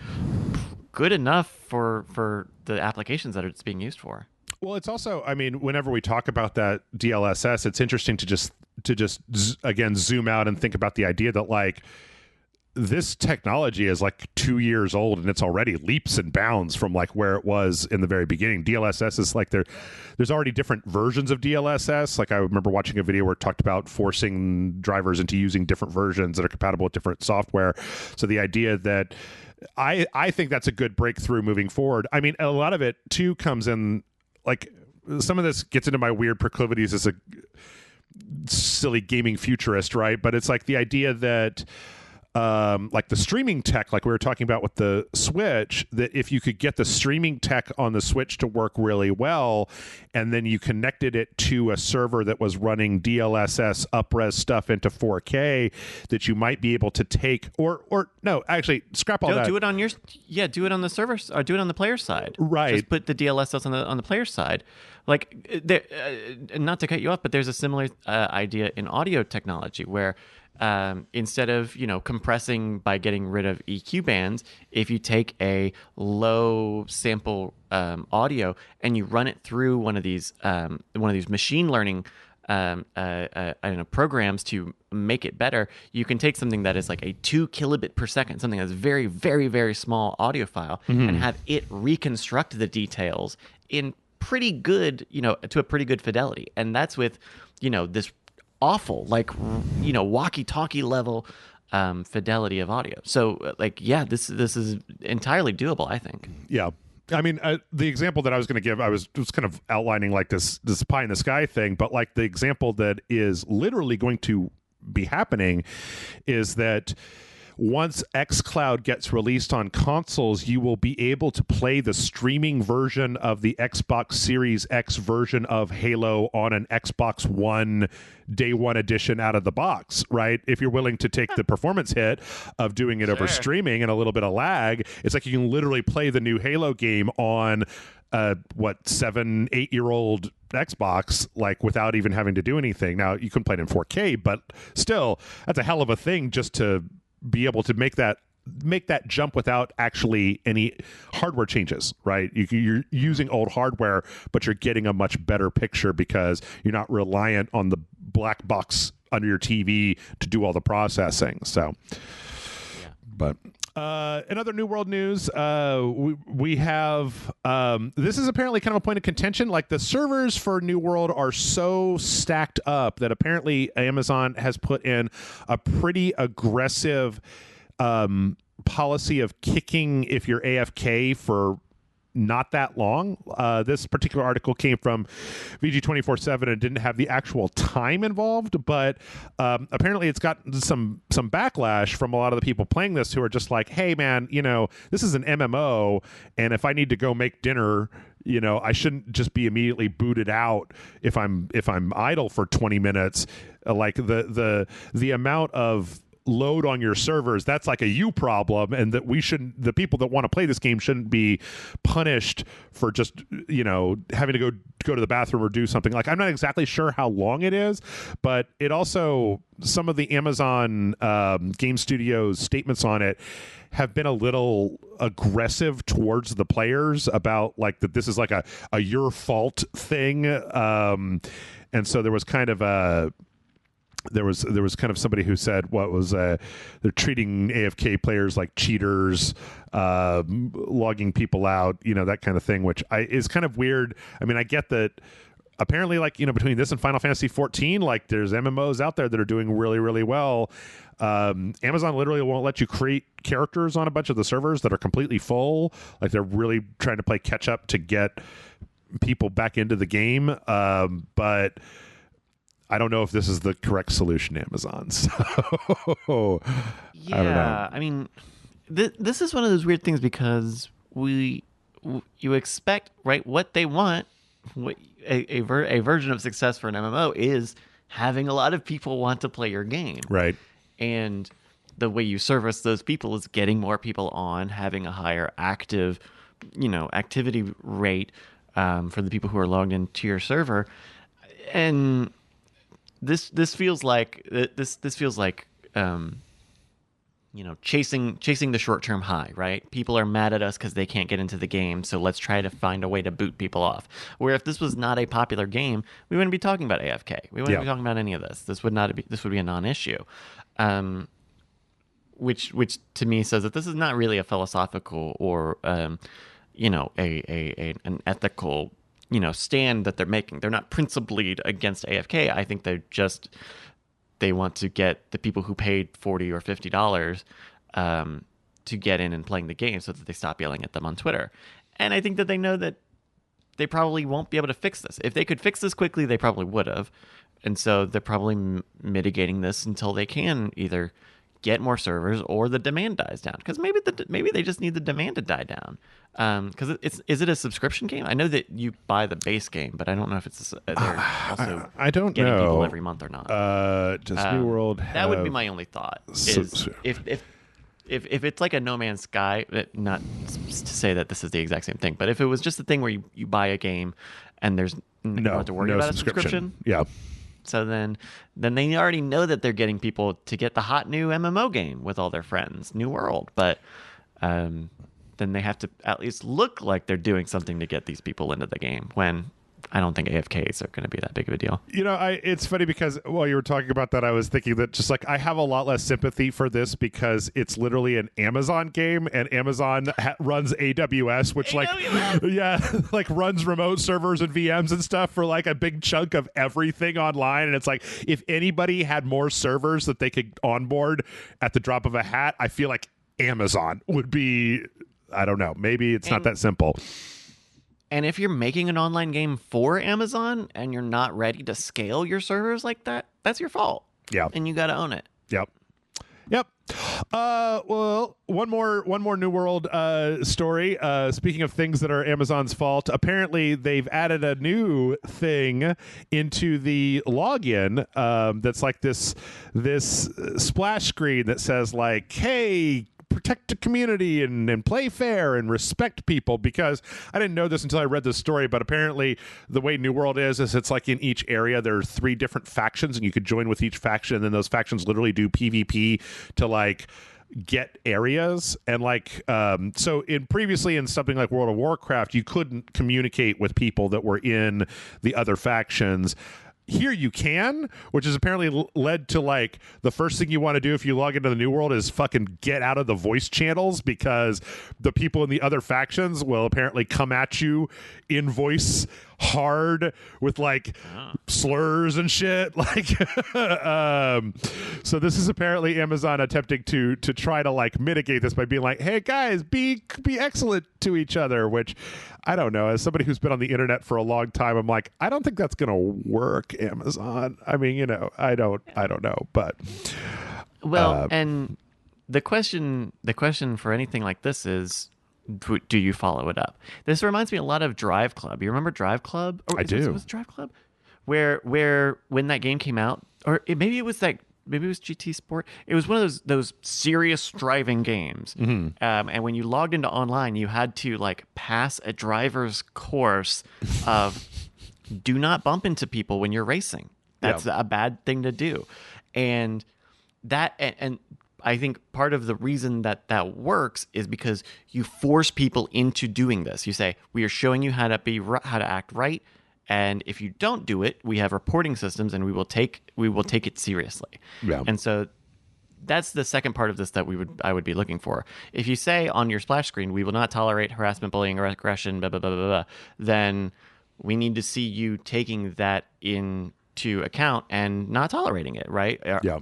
good enough for the applications that it's being used for. Well, it's also, I mean, whenever we talk about that DLSS, it's interesting to just again zoom out and think about the idea that like this technology is like 2 years old and it's already leaps and bounds from like where it was in the very beginning. DLSS is like there's already different versions of DLSS. Like I remember watching a video where it talked about forcing drivers into using different versions that are compatible with different software. So the idea that I think that's a good breakthrough moving forward. I mean, a lot of it too comes in, like some of this gets into my weird proclivities as a silly gaming futurist, right? But it's like the idea that like the streaming tech, like we were talking about with the Switch, that if you could get the streaming tech on the Switch to work really well, and then you connected it to a server that was running DLSS up-res stuff into 4K, that you might be able to take, or no, actually, scrap all that. Do it on do it on the server, or do it on the player side. Right. Just put the DLSS on the player side. Like, not to cut you off, but there's a similar idea in audio technology where instead of compressing by getting rid of EQ bands, if you take a low sample audio and you run it through one of these machine learning programs to make it better, you can take something that is like a 2 kilobit per second, something that's very, very, very small audio file, and have it reconstruct the details in pretty good, to a pretty good fidelity. And that's with, this awful, like, walkie-talkie level fidelity of audio. So, like, yeah, this is entirely doable, I think. Yeah. I mean, the example that I was going to give, I was kind of outlining like this pie in the sky thing, but like the example that is literally going to be happening is that once xCloud gets released on consoles, you will be able to play the streaming version of the Xbox Series X version of Halo on an Xbox One Day One edition out of the box, right? If you're willing to take the performance hit of doing it over streaming and a little bit of lag, it's like you can literally play the new Halo game on 7-8-year-old Xbox, like without even having to do anything. Now you can play it in 4K, but still, that's a hell of a thing just to be able to make that make that jump without actually any hardware changes, right? You're using old hardware, but you're getting a much better picture because you're not reliant on the black box under your TV to do all the processing. So, but in other New World news, we have this is apparently kind of a point of contention. Like, the servers for New World are so stacked up that apparently Amazon has put in a pretty aggressive policy of kicking if you're AFK for not that long. This particular article came from VG247 and didn't have the actual time involved, but apparently it's got some backlash from a lot of the people playing this who are just like, hey man, this is an MMO, and if I need to go make dinner, I shouldn't just be immediately booted out if I'm idle for 20 minutes. Like the amount of load on your servers, that's like a you problem, and that the people that want to play this game shouldn't be punished for just having to go to the bathroom or do something. Like, I'm not exactly sure how long it is, but it also, some of the Amazon game studios statements on it have been a little aggressive towards the players about like that this is like a your fault thing, and so there was kind of there was kind of somebody who said they're treating AFK players like cheaters, logging people out, that kind of thing, which is kind of weird. I mean, I get that apparently, like, between this and Final Fantasy 14, like, there's MMOs out there that are doing really, really well. Amazon literally won't let you create characters on a bunch of the servers that are completely full. Like, they're really trying to play catch up to get people back into the game. But I don't know if this is the correct solution, Amazon. So, yeah, I don't know. I mean, this is one of those weird things because you expect, right, what they want. A version of success for an MMO is having a lot of people want to play your game, Right. And the way you service those people is getting more people on, having a higher activity rate for the people who are logged into your server, and This feels like chasing the short-term high, right? People are mad at us because they can't get into the game, so let's try to find a way to boot people off. Where if this was not a popular game, we wouldn't be talking about AFK. We wouldn't be talking about any of this. This would be a non-issue, which to me says that this is not really a philosophical or an ethical stand that they're making. They're not principally against AFK. I think they want to get the people who paid $40 or $50 to get in and playing the game so that they stop yelling at them on Twitter. And I think that they know that they probably won't be able to fix this. If they could fix this quickly, they probably would have. And so they're probably mitigating this until they can either get more servers or the demand dies down. Because maybe they just need the demand to die down. Because is it a subscription game? I know that you buy the base game, but I don't know if it's they're also I don't getting know. people every month or not. Does New World have... That would be my only thought. Is if it's like a No Man's Sky, not to say that this is the exact same thing, but if it was just a thing where you buy a game and there's you don't have to worry about a subscription. Yeah. So then they already know that they're getting people to get the hot new MMO game with all their friends, New World. But then they have to at least look like they're doing something to get these people into the game, when I don't think AFKs are going to be that big of a deal. It's funny because while you were talking about that, I was thinking that just like I have a lot less sympathy for this because it's literally an Amazon game, and Amazon runs AWS, which like runs remote servers and VMs and stuff for like a big chunk of everything online. And it's like, if anybody had more servers that they could onboard at the drop of a hat, I feel like Amazon would be, I don't know, maybe it's not that simple. And if you're making an online game for Amazon and you're not ready to scale your servers like that, that's your fault. Yeah. And you got to own it. Yep. Well, one more New World story. Speaking of things that are Amazon's fault, apparently they've added a new thing into the login that's like this splash screen that says like, hey, protect the community and play fair and respect people. Because I didn't know this until I read this story, but apparently the way New World is it's like in each area there are 3 different factions, and you could join with each faction, and then those factions literally do PvP to like get areas. And like so in previously in something like World of Warcraft, you couldn't communicate with people that were in the other factions. Here you can, which has apparently led to like the first thing you want to do if you log into the New World is fucking get out of the voice channels, because the people in the other factions will apparently come at you in voice hard with like slurs and shit. Like so this is apparently Amazon attempting to try to like mitigate this by being like, hey guys, be excellent to each other, which I don't know. As somebody who's been on the internet for a long time, I'm like, I don't think that's gonna work, Amazon. I mean, you know, I don't know, but well, and the question for anything like this is, do you follow it up? This reminds me a lot of Drive Club. You remember Drive Club? I do. Was it Drive Club? Where when that game came out, or maybe it was GT Sport. It was one of those serious driving games. And when you logged into online, you had to like pass a driver's course of do not bump into people when you're racing. That's a bad thing to do. And that and I think part of the reason that works is because you force people into doing this. You say, we are showing you how to act right, and if you don't do it, we have reporting systems, and we will take it seriously. Yeah. And so that's the second part of this that I would be looking for. If you say on your splash screen, we will not tolerate harassment, bullying, or aggression, blah blah blah blah blah, then we need to see you taking that into account and not tolerating it, right? Yeah.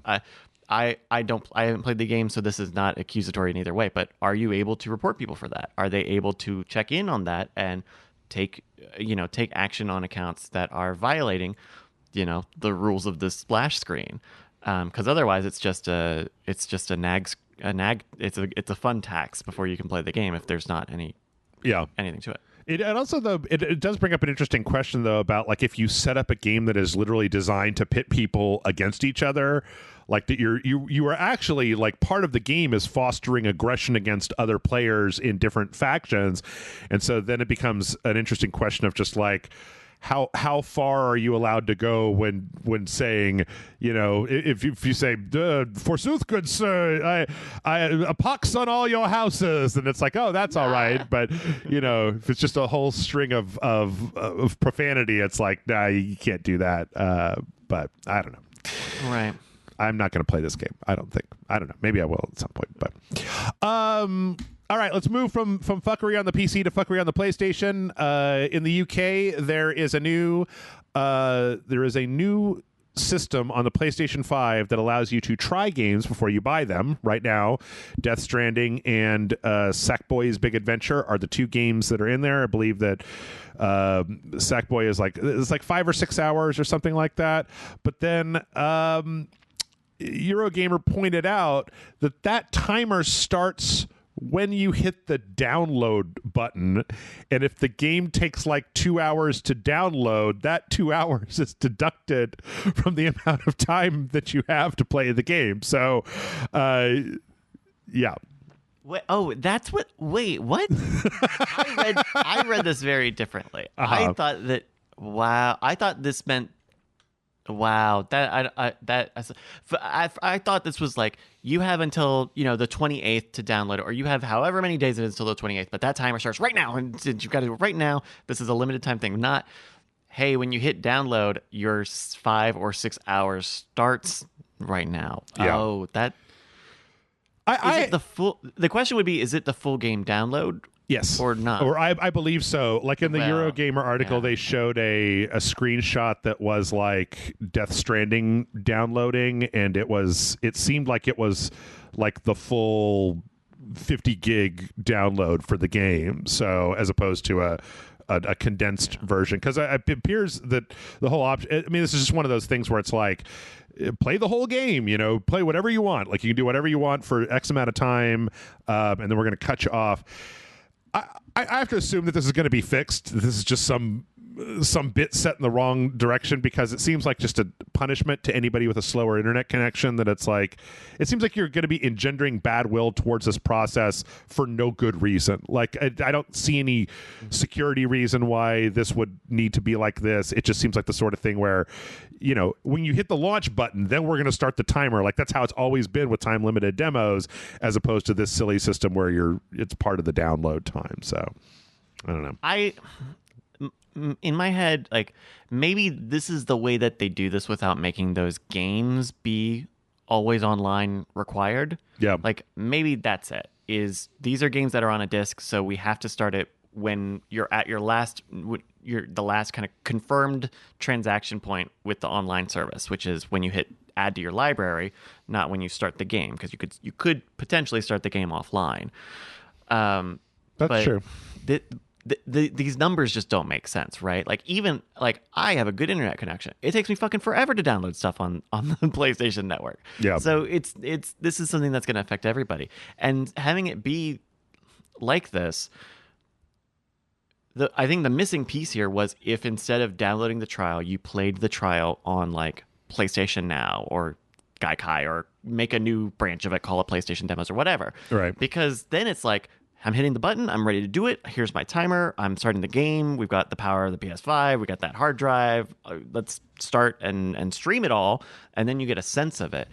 I haven't played the game, so this is not accusatory in either way, but are you able to report people for that? Are they able to check in on that and take action on accounts that are violating, the rules of the splash screen? Because otherwise it's just a fun tax before you can play the game if there's not anything to it. And also, though, it does bring up an interesting question, though, about like if you set up a game that is literally designed to pit people against each other, like that you are actually like part of the game is fostering aggression against other players in different factions, and so then it becomes an interesting question of just like how far are you allowed to go when saying, if you say, forsooth, good sir, I a pox on all your houses, and it's like, oh, that's all right, but if it's just a whole string of profanity, it's like, nah, you can't do that. But I don't know. Right. I'm not going to play this game. I don't think. I don't know. Maybe I will at some point. But all right, let's move from fuckery on the PC to fuckery on the PlayStation. In the UK, there is a new system on the PlayStation 5 that allows you to try games before you buy them. Right now, Death Stranding and Sackboy's Big Adventure are the two games that are in there. I believe that Sackboy is like 5 or 6 hours or something like that. But then Eurogamer pointed out that timer starts when you hit the download button, and if the game takes like 2 hours to download, that 2 hours is deducted from the amount of time that you have to play the game. So yeah. Wait, that's what? Wait, what? I read this very differently. I thought that. Wow, I thought this meant. Wow, I thought this was like you have until the 28th to download it, or you have however many days it is until the 28th. But that timer starts right now, and you've got to do it right now. This is a limited time thing. Not, hey, when you hit download, your 5 or 6 hours starts right now. Yeah. Oh, that. The question would be: is it the full game download? Yes. Or not. Or I believe so. Like in the Eurogamer article, they showed a screenshot that was like Death Stranding downloading, and it seemed like it was like the full 50 gig download for the game. So as opposed to a condensed version, because it appears that the whole option, I mean, this is just one of those things where it's like, play the whole game, play whatever you want. Like you can do whatever you want for X amount of time, and then we're going to cut you off. I have to assume that this is going to be fixed. This is just some some bit set in the wrong direction, because it seems like just a punishment to anybody with a slower internet connection, that it's like, it seems like you're going to be engendering bad will towards this process for no good reason. Like, I don't see any security reason why this would need to be like this. It just seems like the sort of thing where, you know, when you hit the launch button, then we're going to start the timer. Like, that's how it's always been with time limited demos, as opposed to this silly system where it's part of the download time. So I don't know. In my head, like, maybe this is the way that they do this without making those games be always online required. Yeah. Like, maybe that's it. Is these are games that are on a disc, so we have to start it when you're at the last kind of confirmed transaction point with the online service, which is when you hit add to your library, not when you start the game, because you could potentially start the game offline. That's true. These numbers just don't make sense, right? Like, even like, I have a good internet connection. It takes me fucking forever to download stuff on the PlayStation Network. Yeah. So this is something that's going to affect everybody, and having it be like this. I think the missing piece here was if instead of downloading the trial, you played the trial on like PlayStation Now or Gaikai, or make a new branch of it, call it PlayStation Demos or whatever. Right. Because then it's like, I'm hitting the button, I'm ready to do it. Here's my timer. I'm starting the game. We've got the power of the PS5. We got that hard drive. Let's start and stream it all, and then you get a sense of it.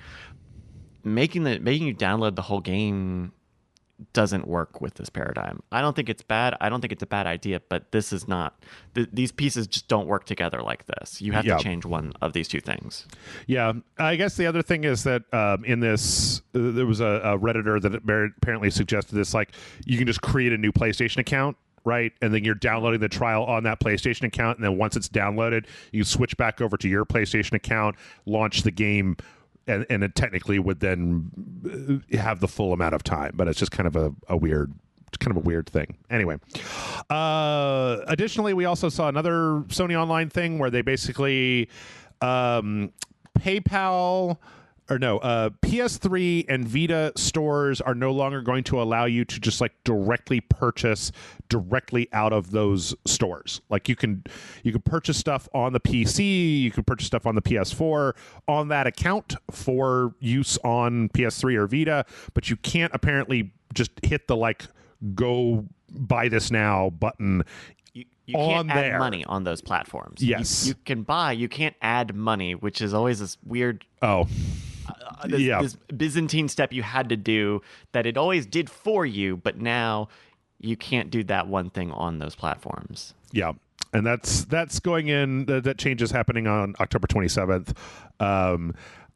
Making you download the whole game doesn't work with this paradigm. I don't think it's bad. I don't think it's a bad idea, but this is not. These pieces just don't work together like this. You have to change one of these two things. Yeah. I guess the other thing is that in this, there was a Redditor that apparently suggested this, like, you can just create a new PlayStation account, right? And then you're downloading the trial on that PlayStation account, and then once it's downloaded, you switch back over to your PlayStation account, launch the game, and it technically would then have the full amount of time, but it's just kind of a weird thing. Anyway, additionally, we also saw another Sony Online thing where they basically PS3 and Vita stores are no longer going to allow you to just like directly purchase directly out of those stores. Like, you can purchase stuff on the PC, you can purchase stuff on the PS4 on that account for use on PS3 or Vita, but you can't apparently just hit the like go buy this now button. You can't add money on those platforms. Yes. You can buy, you can't add money, which is always this weird this Byzantine step you had to do that it always did for you, but now you can't do that one thing on those platforms. Yeah. And that's going in, that change is happening on October 27th. I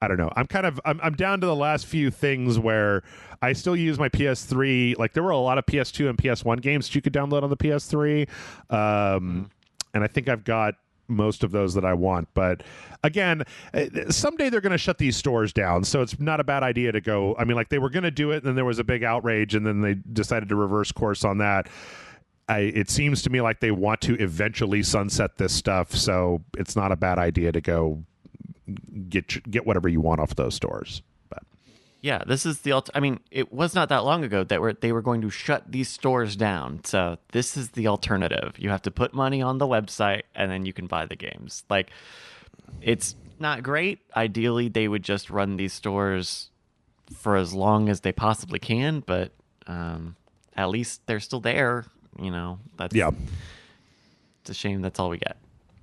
don't know. I'm down to the last few things where I still use my PS3. Like, there were a lot of PS2 and PS1 games that you could download on the PS3. And I think I've got most of those that I want. But again, someday they're going to shut these stores down. So it's not a bad idea to go. I mean, like, they were going to do it, and then there was a big outrage, and then they decided to reverse course on that. It seems to me like they want to eventually sunset this stuff. So it's not a bad idea to go get whatever you want off those stores. But yeah, this is I mean, it was not that long ago that they were going to shut these stores down. So this is the alternative. You have to put money on the website, and then you can buy the games. Like, it's not great. Ideally, they would just run these stores for as long as they possibly can, but at least they're still there. You know, it's a shame that's all we get.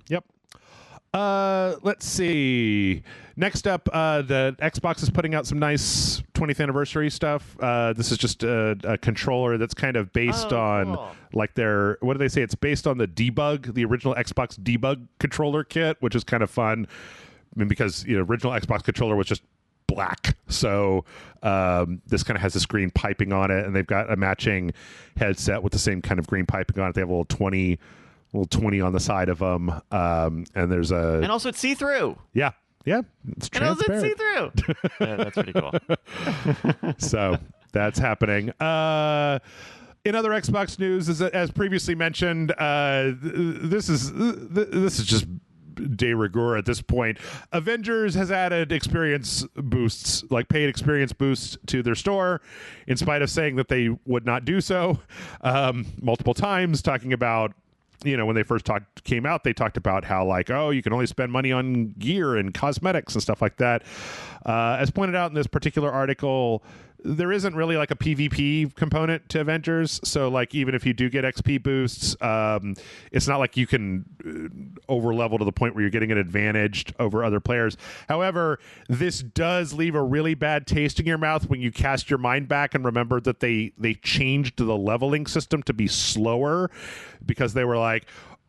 Yep. Let's see. Next up, the Xbox is putting out some nice 20th anniversary stuff. This is just a controller that's kind of based on like what do they say? It's based on the original Xbox debug controller kit, which is kind of fun. I mean, because original Xbox controller was just black, so this kind of has this green piping on it, and they've got a matching headset with the same kind of green piping on it. They have a little 20 on the side of them, and there's and also it's see-through. Yeah, it's transparent. And also it's see-through. Yeah, that's pretty cool. So that's happening. In other Xbox news, as previously mentioned, this is just de rigueur at this point. Avengers has added experience boosts, like paid experience boosts to their store, in spite of saying that they would not do so multiple times, talking about when they first came out, they talked about how like, oh, you can only spend money on gear and cosmetics and stuff like that. As pointed out in this particular article, there isn't really like a PvP component to Avengers. So like, even if you do get XP boosts, it's not like you can over level to the point where you're getting an advantage over other players. However, this does leave a really bad taste in your mouth when you cast your mind back and remember that they changed the leveling system to be slower, because they were like,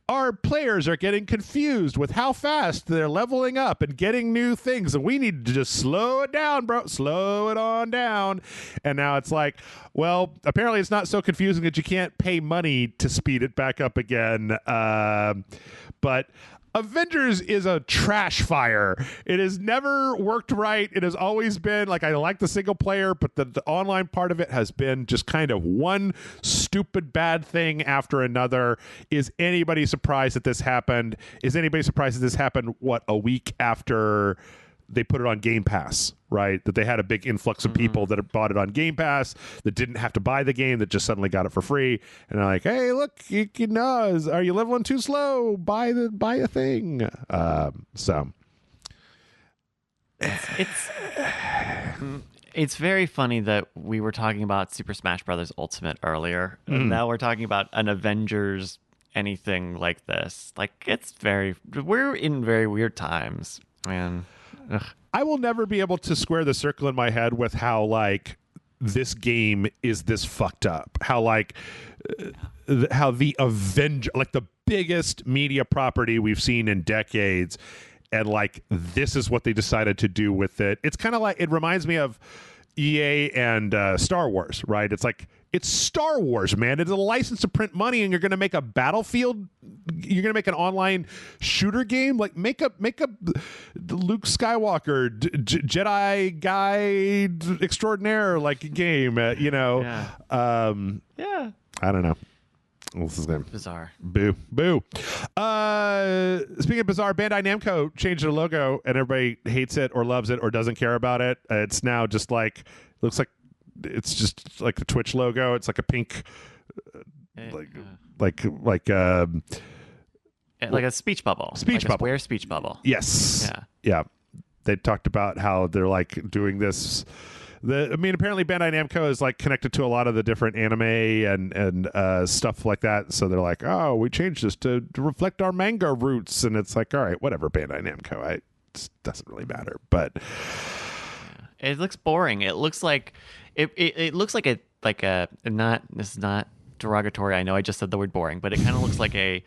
our players are getting confused with how fast they're leveling up and getting new things, and we need to just slow it down, bro. Slow it on down. And now it's like, well, apparently it's not so confusing that you can't pay money to speed it back up again. But Avengers is a trash fire. It has never worked right. It has always been like, I like the single player, but the online part of it has been just kind of one stupid bad thing after another. Is anybody surprised that this happened? Is anybody surprised that this happened, a week after they put it on Game Pass, right? That they had a big influx of people that had bought it on Game Pass, that didn't have to buy the game, that just suddenly got it for free. And they're like, hey, look, are you leveling too slow? Buy a thing. So it's very funny that we were talking about Super Smash Brothers Ultimate earlier, and now we're talking about an Avengers anything like this. Like, we're in very weird times, man. Ugh. I will never be able to square the circle in my head with how like this game is this fucked up. How like how the Avenger, like the biggest media property we've seen in decades, and like this is what they decided to do with it. It's kind of like, it reminds me of EA and Star Wars, right? It's like, it's Star Wars, man. It's a license to print money, and you're going to make a Battlefield. You're going to make an online shooter game. Like, make a Luke Skywalker Jedi guy extraordinaire like game. Yeah. Yeah. I don't know. What's his name? Bizarre. Boo. Speaking of bizarre, Bandai Namco changed their logo, and everybody hates it or loves it or doesn't care about it. It's now just like, looks like, it's just like the Twitch logo. It's like a pink, like a speech bubble. Square speech bubble. Yes. Yeah. They talked about how they're like doing this. Apparently Bandai Namco is like connected to a lot of the different anime and stuff like that. So they're like, oh, we changed this to reflect our manga roots, and it's like, all right, whatever, Bandai Namco. It doesn't really matter, but it looks boring. It looks like it looks like a not. This is not derogatory. I know I just said the word boring, but it kind of looks like a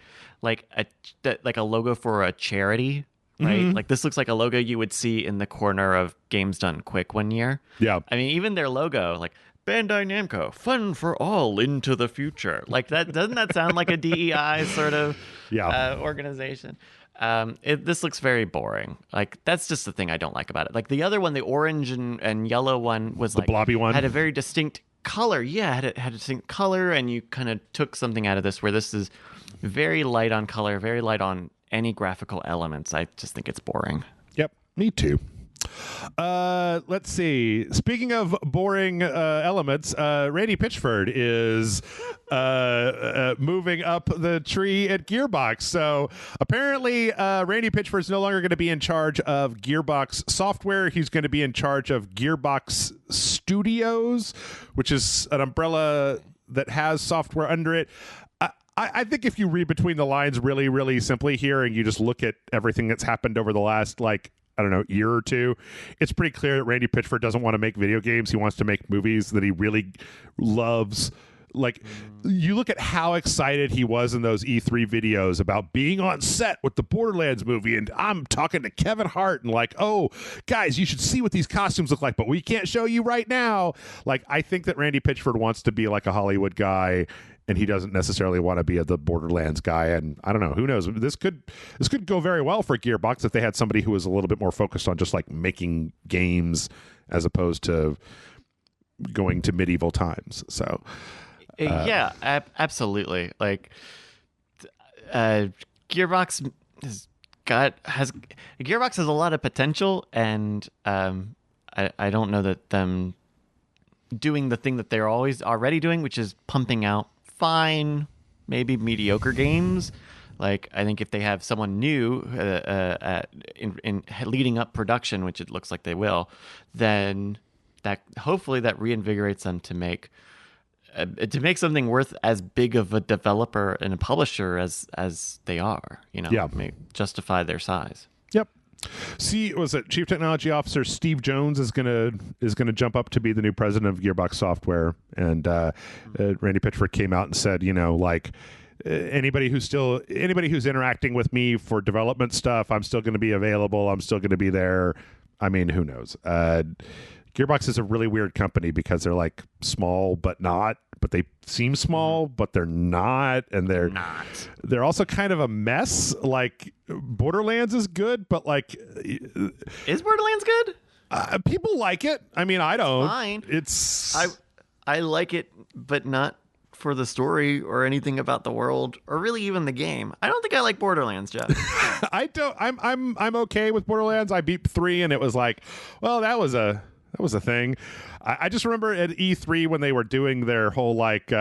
logo for a charity. Right? Like, this looks like a logo you would see in the corner of Games Done Quick one year. Yeah. I mean, even their logo, like, Bandai Namco, fun for all into the future. Like, that doesn't that sound like a DEI sort of organization? This looks very boring. Like, that's just the thing I don't like about it. Like, the other one, the orange and yellow one, was the blobby one, had a very distinct color. Yeah, had a distinct color, and you kind of took something out of this, where this is very light on color, very light on any graphical elements. I just think it's boring. Yep, me too. Let's see. Speaking of boring elements, Randy Pitchford is moving up the tree at Gearbox. So apparently, Randy Pitchford is no longer going to be in charge of Gearbox software. He's going to be in charge of Gearbox Studios, which is an umbrella that has software under it. I think if you read between the lines really, really simply here, and you just look at everything that's happened over the last, year or two, it's pretty clear that Randy Pitchford doesn't want to make video games. He wants to make movies that he really loves. Like, you look at how excited he was in those E3 videos about being on set with the Borderlands movie, and I'm talking to Kevin Hart and like, oh, guys, you should see what these costumes look like, but we can't show you right now. Like, I think that Randy Pitchford wants to be like a Hollywood guy, and he doesn't necessarily want to be the Borderlands guy. And I don't know, who knows? This could go very well for Gearbox if they had somebody who was a little bit more focused on just like making games as opposed to going to medieval times. So absolutely. Like, Gearbox has a lot of potential, and I don't know that them doing the thing that they're already doing, which is pumping out fine maybe mediocre games. Like, I think if they have someone new in leading up production, which it looks like they will, then that hopefully that reinvigorates them to make something worth as big of a developer and a publisher as they are. Justify their size. Yep. See, was it Chief Technology Officer Steve Jones is gonna jump up to be the new president of Gearbox Software, and Randy Pitchford came out and said, anybody who's interacting with me for development stuff, I'm still going to be available. I'm still going to be there. I mean, who knows? Gearbox is a really weird company because they're like small but not, but they seem small but they're not, and they're also kind of a mess. Like Borderlands is good, but like, is Borderlands good? People like it. I mean, I don't. It's fine. I like it, but not for the story or anything about the world or really even the game. I don't think I like Borderlands, Jeff. I don't. I'm okay with Borderlands. I beat 3 and it was like, well, that was a thing. I just remember at E3 when they were doing their whole like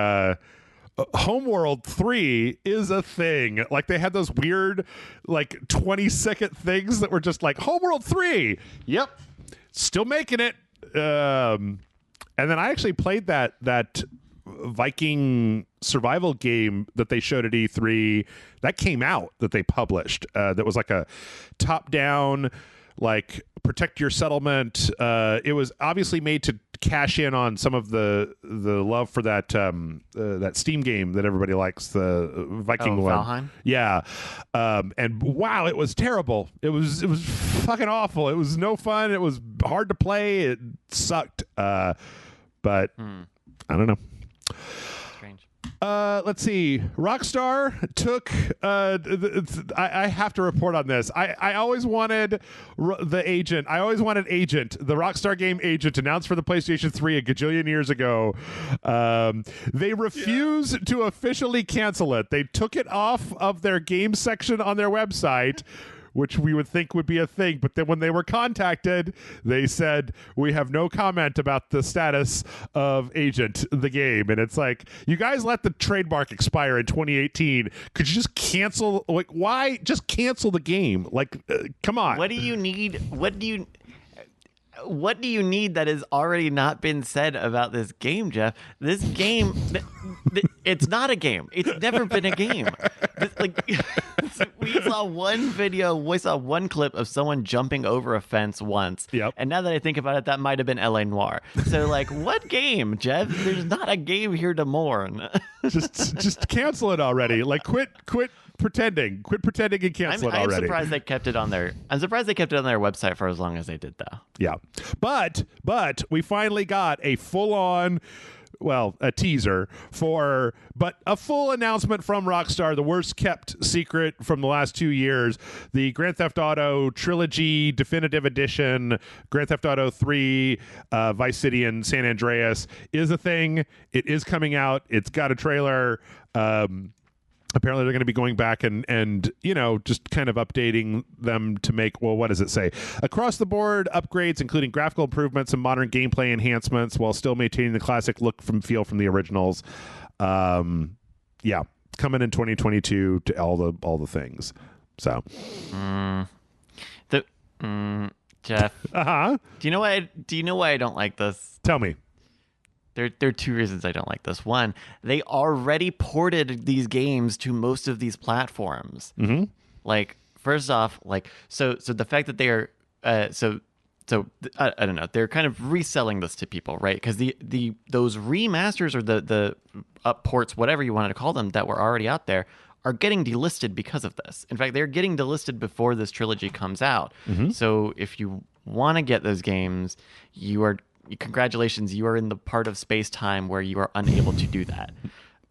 Homeworld 3 is a thing. Like they had those weird like 20-second things that were just like Homeworld 3. Yep. Still making it. And then I actually played that Viking survival game that they showed at E3 that came out, that they published, that was like a top-down, like protect your settlement. It was obviously made to cash in on some of the love for that Steam game that everybody likes, the Viking one. Valheim? Yeah. And wow, it was terrible. It was fucking awful. It was no fun. It was hard to play. It sucked. But I don't know. Strange. Let's see. Rockstar took. I have to report on this. I always wanted the Agent. I always wanted Agent, the Rockstar game Agent, announced for the PlayStation 3 a gajillion years ago. They refused to officially cancel it. They took it off of their game section on their website, which we would think would be a thing. But then when they were contacted, they said, we have no comment about the status of Agent, the game. And it's like, you guys let the trademark expire in 2018. Could you just cancel? Like, why just cancel the game? Like, come on. What do you need? What do you need that has already not been said about this game, Jeff? This game, it's not a game. It's never been a game. We saw one video, we saw one clip of someone jumping over a fence once. Yep. And now that I think about it, that might have been L.A. Noire. So, like, what game, Jeff? There's not a game here to mourn. just cancel it already. Like, quit pretending and cancel it already. I'm surprised they kept it on their website for as long as they did, though. Yeah. But we finally got a full-on, well, a teaser but a full announcement from Rockstar, the worst kept secret from the last 2 years. The Grand Theft Auto Trilogy Definitive Edition, Grand Theft Auto 3, Vice City, and San Andreas is a thing. It is coming out. It's got a trailer. Apparently they're going to be going back and just kind of updating them to make, well, what does it say? Across the board upgrades, including graphical improvements and modern gameplay enhancements, while still maintaining the classic look from feel from the originals. Coming in 2022 to all the things. So, Jeff. Uh-huh. Do you know why I don't like this? Tell me. There are two reasons I don't like this. One, they already ported these games to most of these platforms. Mm-hmm. Like, first off, like, so the fact that they are, I don't know, they're kind of reselling this to people, right? Because those remasters or the up ports, whatever you wanted to call them, that were already out there, are getting delisted because of this. In fact, they're getting delisted before this trilogy comes out. Mm-hmm. So if you want to get those games, congratulations, you are in the part of space-time where you are unable to do that.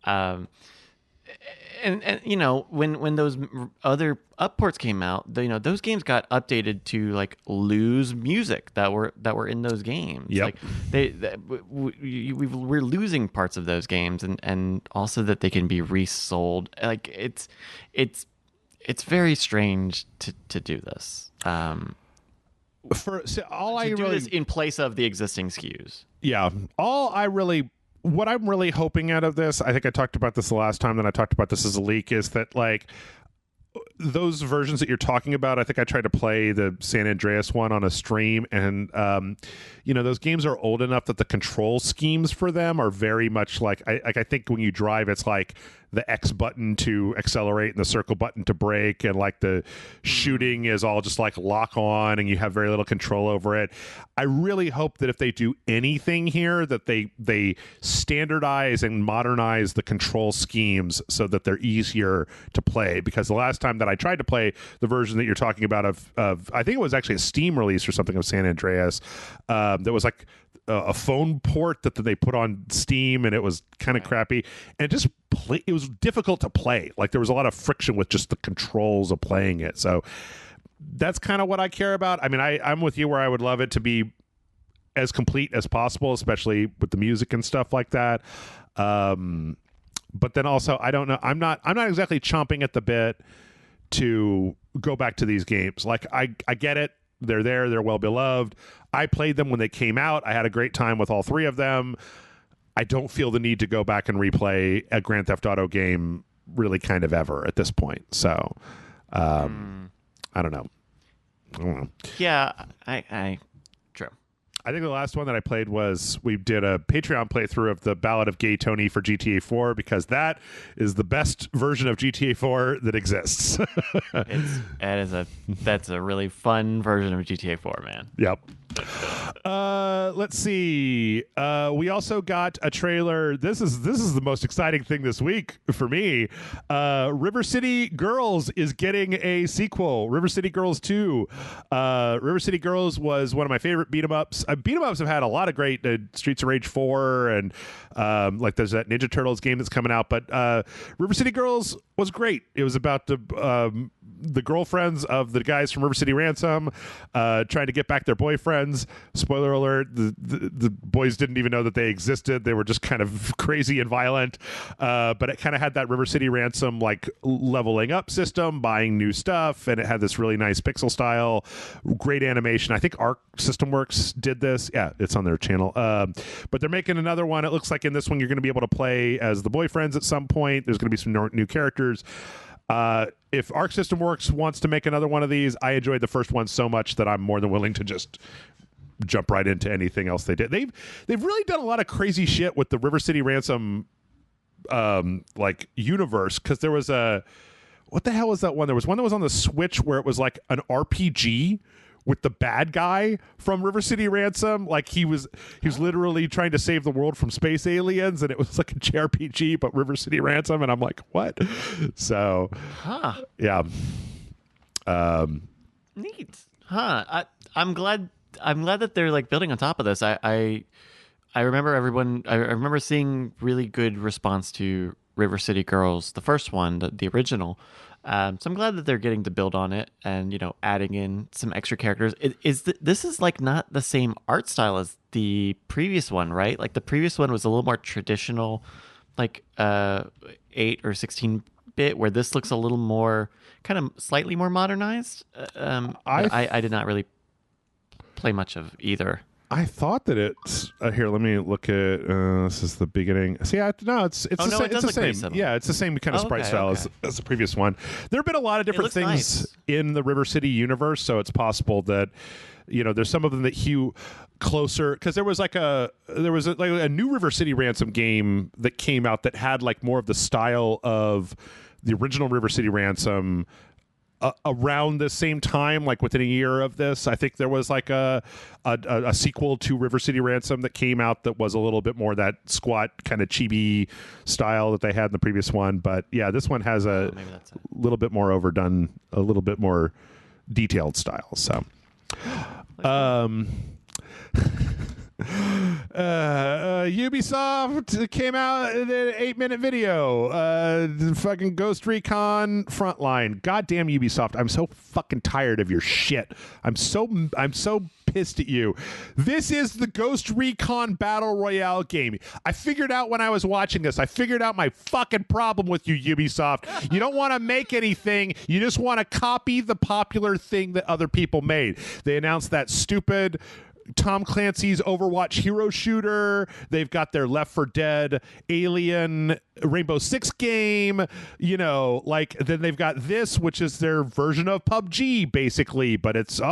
And when those other upports came out, those games got updated to like lose music that were in those games. Yep. Like we're losing parts of those games, and also that they can be resold. Like it's very strange to do this. Do this in place of the existing SKUs. Yeah. All I really what I'm really hoping out of this, I think I talked about this the last time that I talked about this as a leak, is that like those versions that you're talking about, I think I tried to play the San Andreas one on a stream, and those games are old enough that the control schemes for them are very much like I think when you drive, it's like the X button to accelerate and the circle button to brake, and like the shooting is all just like lock on and you have very little control over it. I really hope that if they do anything here, that they standardize and modernize the control schemes so that they're easier to play, because the last time that I tried to play the version that you're talking about of I think it was actually a Steam release or something of San Andreas, that was like a phone port that they put on Steam, and it was kind of crappy, and it was difficult to play. Like there was a lot of friction with just the controls of playing it. So that's kind of what I care about. I mean, I'm with you where I would love it to be as complete as possible, especially with the music and stuff like that. But then also, I don't know. I'm not exactly chomping at the bit to go back to these games. Like I get it. They're well beloved. I played them when they came out. I had a great time with all three of them. I don't feel the need to go back and replay a Grand Theft Auto game really kind of ever at this point. So I don't know. Yeah, I true. I think the last one that I played was we did a Patreon playthrough of the Ballad of Gay Tony for GTA 4, because that is the best version of GTA 4 that exists. That's a really fun version of GTA 4, man. Yep. Let's see. We also got a trailer. This is the most exciting thing this week for me. River City Girls is getting a sequel. River City Girls 2. River City Girls was one of my favorite beat 'em ups. Beat 'em ups have had a lot of great Streets of Rage 4, and like there's that Ninja Turtles game that's coming out. But River City Girls was great. It was about the girlfriends of the guys from River City Ransom trying to get back their boyfriends. Spoiler alert, the boys didn't even know that they existed. They were just kind of crazy and violent. But it kind of had that River City Ransom like leveling up system, buying new stuff, and it had this really nice pixel style, great animation. I think Arc System Works did this. Yeah, it's on their channel. But they're making another one. It looks like in this one you're going to be able to play as the boyfriends at some point. There's going to be some new characters. If Arc System Works wants to make another one of these, I enjoyed the first one so much that I'm more than willing to just jump right into anything else they did. They've really done a lot of crazy shit with the River City Ransom like universe, because there was what the hell was that one? There was one that was on the Switch where it was like an RPG with the bad guy from River City Ransom. Like he was literally trying to save the world from space aliens, and it was like a JRPG but River City Ransom, and I'm like, what? So yeah. Neat. I'm glad that they're like building on top of this. I remember I remember seeing really good response to River City Girls, the first one, the original. So I'm glad that they're getting to build on it and, adding in some extra characters. This is like not the same art style as the previous one, right? Like the previous one was a little more traditional, like 8 or 16-bit, where this looks a little more kind of slightly more modernized. I did not really play much of either. I thought that it's here. Let me look at this is the beginning. See, it's the same. Yeah, it's the same kind of sprite style as the previous one. There have been a lot of different things in the River City universe, so it's possible that there's some of them that hew closer, because there was a new River City Ransom game that came out that had like more of the style of the original River City Ransom. Around the same time, like within a year of this, I think there was like a sequel to River City Ransom that came out that was a little bit more that squat kind of chibi style that they had in the previous one. But yeah, this one has a little bit more overdone, a little bit more detailed style. So, Ubisoft came out in an 8-minute video. Fucking Ghost Recon Frontline. Goddamn Ubisoft! I'm so fucking tired of your shit. I'm so pissed at you. This is the Ghost Recon Battle Royale game. I figured out when I was watching this. I figured out my fucking problem with you, Ubisoft. You don't want to make anything. You just want to copy the popular thing that other people made. They announced that stupid Tom Clancy's Overwatch hero shooter. They've got their Left 4 Dead, Alien, Rainbow Six game. You know, like then they've got this, which is their version of PUBG, basically. But it's the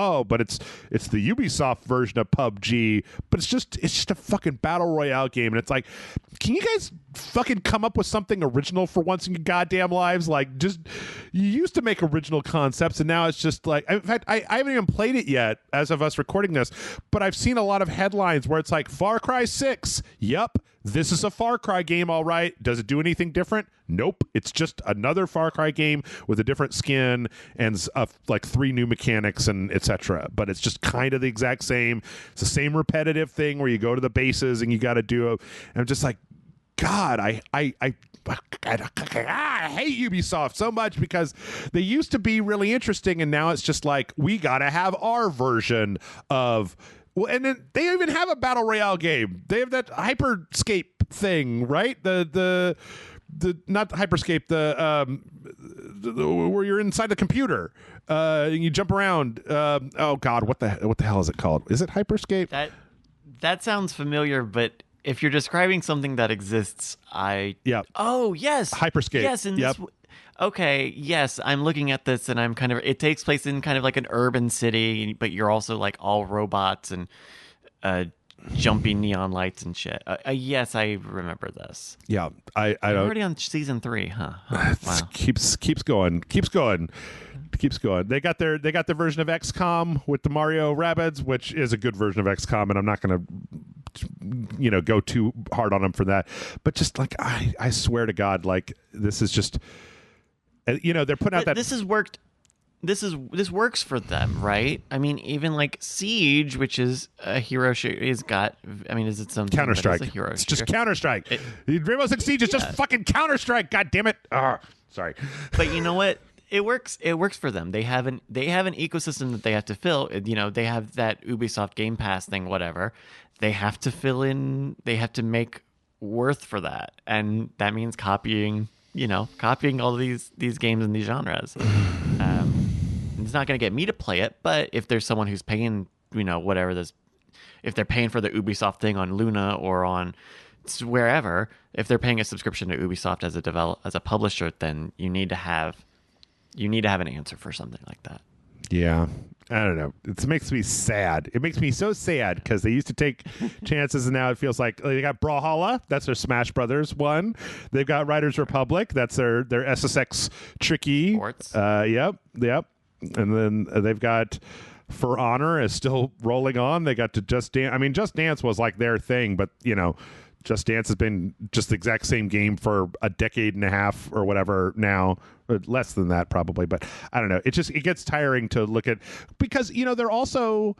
Ubisoft version of PUBG. But it's just a fucking battle royale game, and it's like, can you guys fucking come up with something original for once in your goddamn lives? Like, just you used to make original concepts, and now it's just like, in fact, I haven't even played it yet as of us recording this, but I've seen a lot of headlines where it's like Far Cry 6. Yep, this is a Far Cry game, all right. Does it do anything different? Nope. It's just another Far Cry game with a different skin and like 3 new mechanics and etc. But it's just kind of the exact same. It's the same repetitive thing where you go to the bases and you got to do and I'm just like, God, I hate Ubisoft so much because they used to be really interesting, and now it's just like, we gotta have our version of. Well, and then they even have a battle royale game. They have that Hyperscape thing, right? The not the Hyperscape, the where you're inside the computer, and you jump around. Oh God, what the hell is it called? Is it Hyperscape? That sounds familiar, but if you're describing something that exists, oh yes, Hyperscape. Yes, in this. Okay, yes, I'm looking at this, and I'm kind of. It takes place in kind of like an urban city, but you're also like all robots and jumping neon lights and shit. Yes, I remember this. Yeah, I don't. Already on season 3, huh? Wow. Keeps going. They got their version of XCOM with the Mario Rabbids, which is a good version of XCOM, and I'm not going to go too hard on them for that. But just like I swear to God, like this is just they're putting out that this has worked. This works for them, right? I mean, even like Siege, which is a hero shooter, is it something? Counter-Strike. It's a hero it's shooter. Just Counter-Strike. Rainbow Six Siege is just fucking Counter-Strike. God damn it! Sorry. But you know what? It works. It works for them. They have an ecosystem that they have to fill. They have that Ubisoft Game Pass thing, whatever. They have to fill in. They have to make worth for that, and that means copying all these games and these genres. It's not going to get me to play it, but if there's someone who's paying, whatever this, if they're paying for the Ubisoft thing on Luna or on wherever, if they're paying a subscription to Ubisoft as a publisher, then you need to have an answer for something like that. Yeah. I don't know. It makes me sad. It makes me so sad because they used to take chances, and now it feels like they got Brawlhalla. That's their Smash Brothers one. They've got Riders Republic. That's their SSX Tricky. Sports. Yep. And then they've got For Honor is still rolling on. They got to Just Dance. I mean, Just Dance was like their thing, but Just Dance has been just the exact same game for a decade and a half or whatever now, or less than that probably. But I don't know. It gets tiring to look at because they're also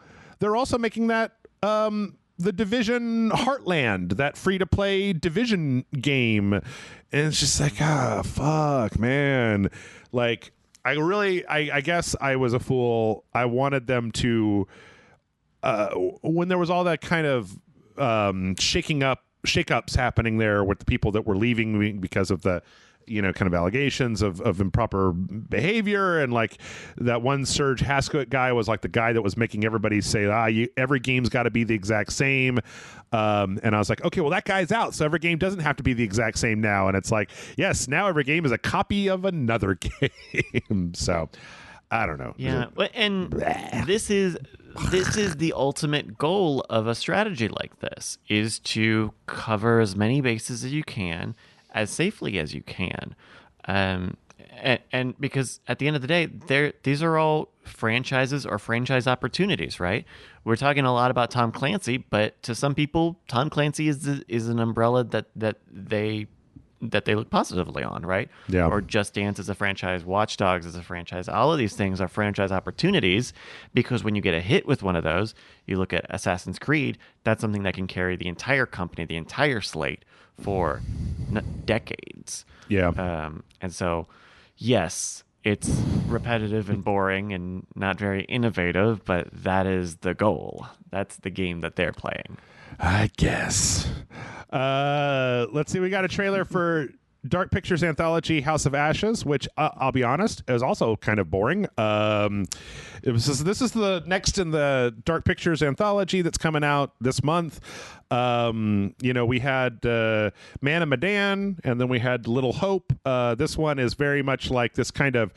making that the Division Heartland, that free to play Division game, and it's just like fuck, man. Like I guess I was a fool. I wanted them to when there was all that kind of shakeups happening there with the people that were leaving because of the kind of allegations of improper behavior, and like that one Serge Haskett guy was like the guy that was making everybody say every game's got to be the exact same, and I was like, okay, well that guy's out, so every game doesn't have to be the exact same now, and it's like, yes, now every game is a copy of another game. So I don't know. Yeah, and this is the ultimate goal of a strategy like this, is to cover as many bases as you can as safely as you can. And because at the end of the day, these are all franchises or franchise opportunities, right? We're talking a lot about Tom Clancy, but to some people, Tom Clancy is an umbrella that they look positively on, right? Yeah. Or Just Dance is a franchise, Watch Dogs is a franchise. All of these things are franchise opportunities, because when you get a hit with one of those, you look at Assassin's Creed, that's something that can carry the entire company, the entire slate for decades. Yeah. And so, yes, it's repetitive and boring and not very innovative, but that is the goal. That's the game that they're playing, I guess. Let's see. We got a trailer for Dark Pictures anthology House of Ashes, which I'll be honest is also kind of boring. This is the next in the Dark Pictures anthology that's coming out this month. We had Man of Medan, and then we had Little Hope. This one is very much like this kind of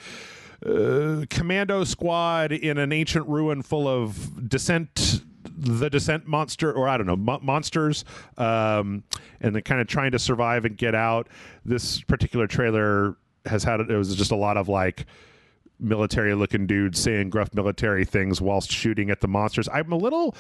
commando squad in an ancient ruin full of the descent monster, or I don't know, monsters, and they're kind of trying to survive and get out. This particular trailer it was just a lot of like military looking dudes saying gruff military things whilst shooting at the monsters. I'm a little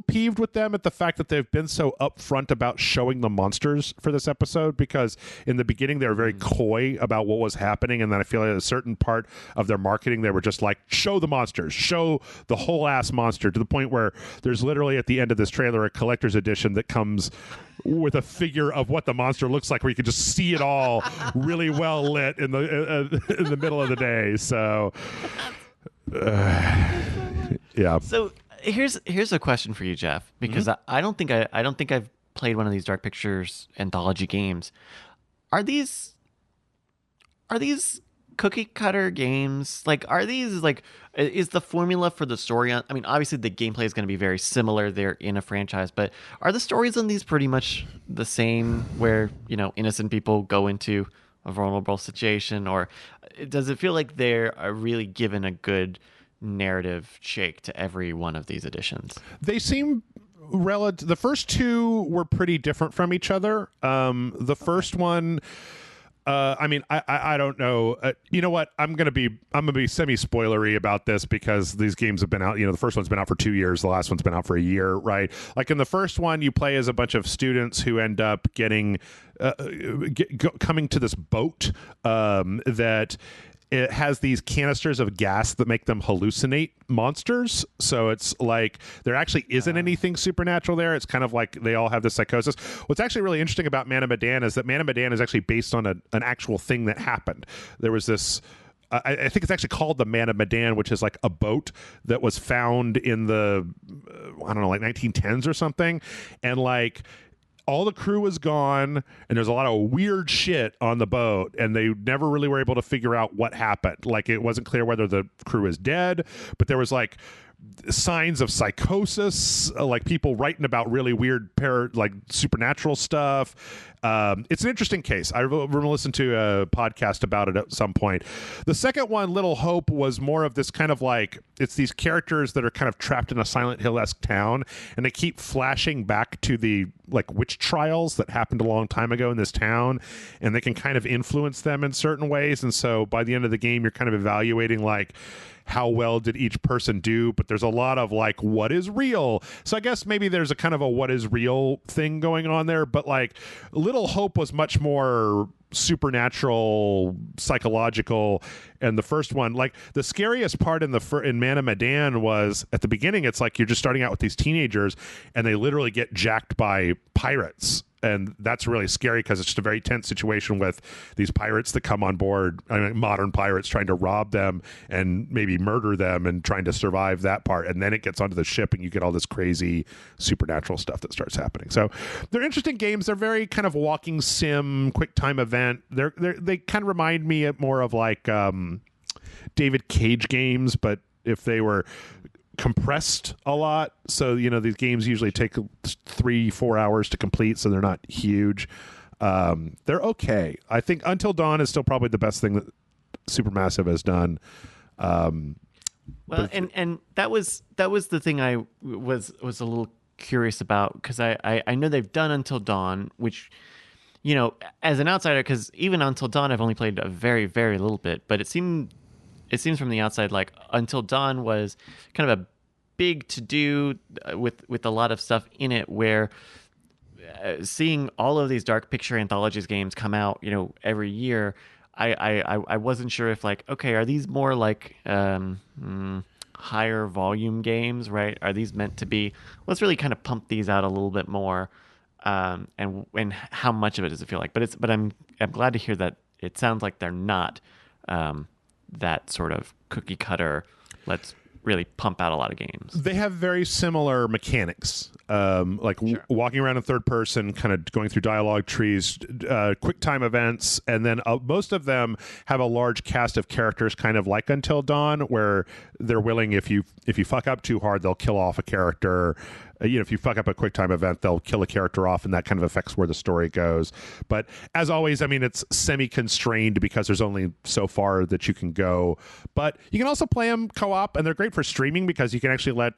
peeved with them at the fact that they've been so upfront about showing the monsters for this episode, because in the beginning they were very coy about what was happening, and then I feel like a certain part of their marketing they were just like, show the monsters, show the whole ass monster, to the point where there's literally at the end of this trailer a collector's edition that comes with a figure of what the monster looks like, where you can just see it all really well lit in the middle of the day. So, yeah. So here's a question for you, Jeff, because I don't think I've played one of these Dark Pictures anthology games. Are these cookie cutter games? Like, are these like, is the formula for the story I mean, obviously the gameplay is going to be very similar. They're in a franchise, but are the stories in these pretty much the same, where, innocent people go into a vulnerable situation, or does it feel like they're really given a good narrative shake to every one of these editions? They seem relative. The first two were pretty different from each other. The first one, I don't know. You know what? I'm gonna be semi-spoilery about this, because these games have been out. The first one's been out for 2 years. The last one's been out for a year, right? Like in the first one, you play as a bunch of students who end up getting coming to this boat that it has these canisters of gas that make them hallucinate monsters. So it's like there actually isn't anything supernatural there. It's kind of like they all have this psychosis. What's actually really interesting about Man of Medan is that Man of Medan is actually based on an actual thing that happened. There was this... I think it's actually called the Man of Medan, which is like a boat that was found in the, I don't know, like 1910s or something. And like... all the crew was gone, and there's a lot of weird shit on the boat, and they never really were able to figure out what happened. Like, it wasn't clear whether the crew is dead, but there was like signs of psychosis, like people writing about really weird supernatural stuff. It's an interesting case. I remember listening to a podcast about it at some point. The second one, Little Hope, was more of this kind of like, it's these characters that are kind of trapped in a Silent Hill-esque town, and they keep flashing back to the like witch trials that happened a long time ago in this town, and they can kind of influence them in certain ways. And so by the end of the game, you're kind of evaluating like, how well did each person do, but there's a lot of like, what is real? So I guess maybe there's a kind of a what is real thing going on there, but like Little Hope was much more supernatural, psychological, and the first one, like the scariest part in Man of Medan was at the beginning. It's like you're just starting out with these teenagers, and they literally get jacked by pirates. And that's really scary, because it's just a very tense situation with these pirates that come on board, modern pirates trying to rob them and maybe murder them and trying to survive that part. And then it gets onto the ship, and you get all this crazy supernatural stuff that starts happening. So they're interesting games. They're very kind of walking sim, quick time event. They kind of remind me more of like David Cage games, but if they were compressed a lot. So these games usually take 3-4 hours to complete, so they're not huge. They're okay. I think Until Dawn is still probably the best thing that Supermassive has done. Well, and that was the thing I was a little curious about, because I know they've done Until Dawn, which, as an outsider, because even Until Dawn I've only played a very, very little bit, but it seems from the outside like Until Dawn was kind of a big to-do with a lot of stuff in it, where seeing all of these Dark Picture anthologies games come out, every year, I wasn't sure if like, okay, are these more like higher volume games, right? Are these meant to be, let's really kind of pump these out a little bit more, and how much of it does it feel like? But I'm glad to hear that it sounds like they're not that sort of cookie cutter, let's really pump out a lot of games. They have very similar mechanics, walking around in third person, kind of going through dialogue trees, quick time events, and then most of them have a large cast of characters, kind of like Until Dawn, where they're willing, if you fuck up too hard, they'll kill off a character. If you fuck up a quick time event, they'll kill a character off, and that kind of affects where the story goes. But as always, I mean, it's semi-constrained because there's only so far that you can go. But you can also play them co-op, and they're great for streaming because you can actually let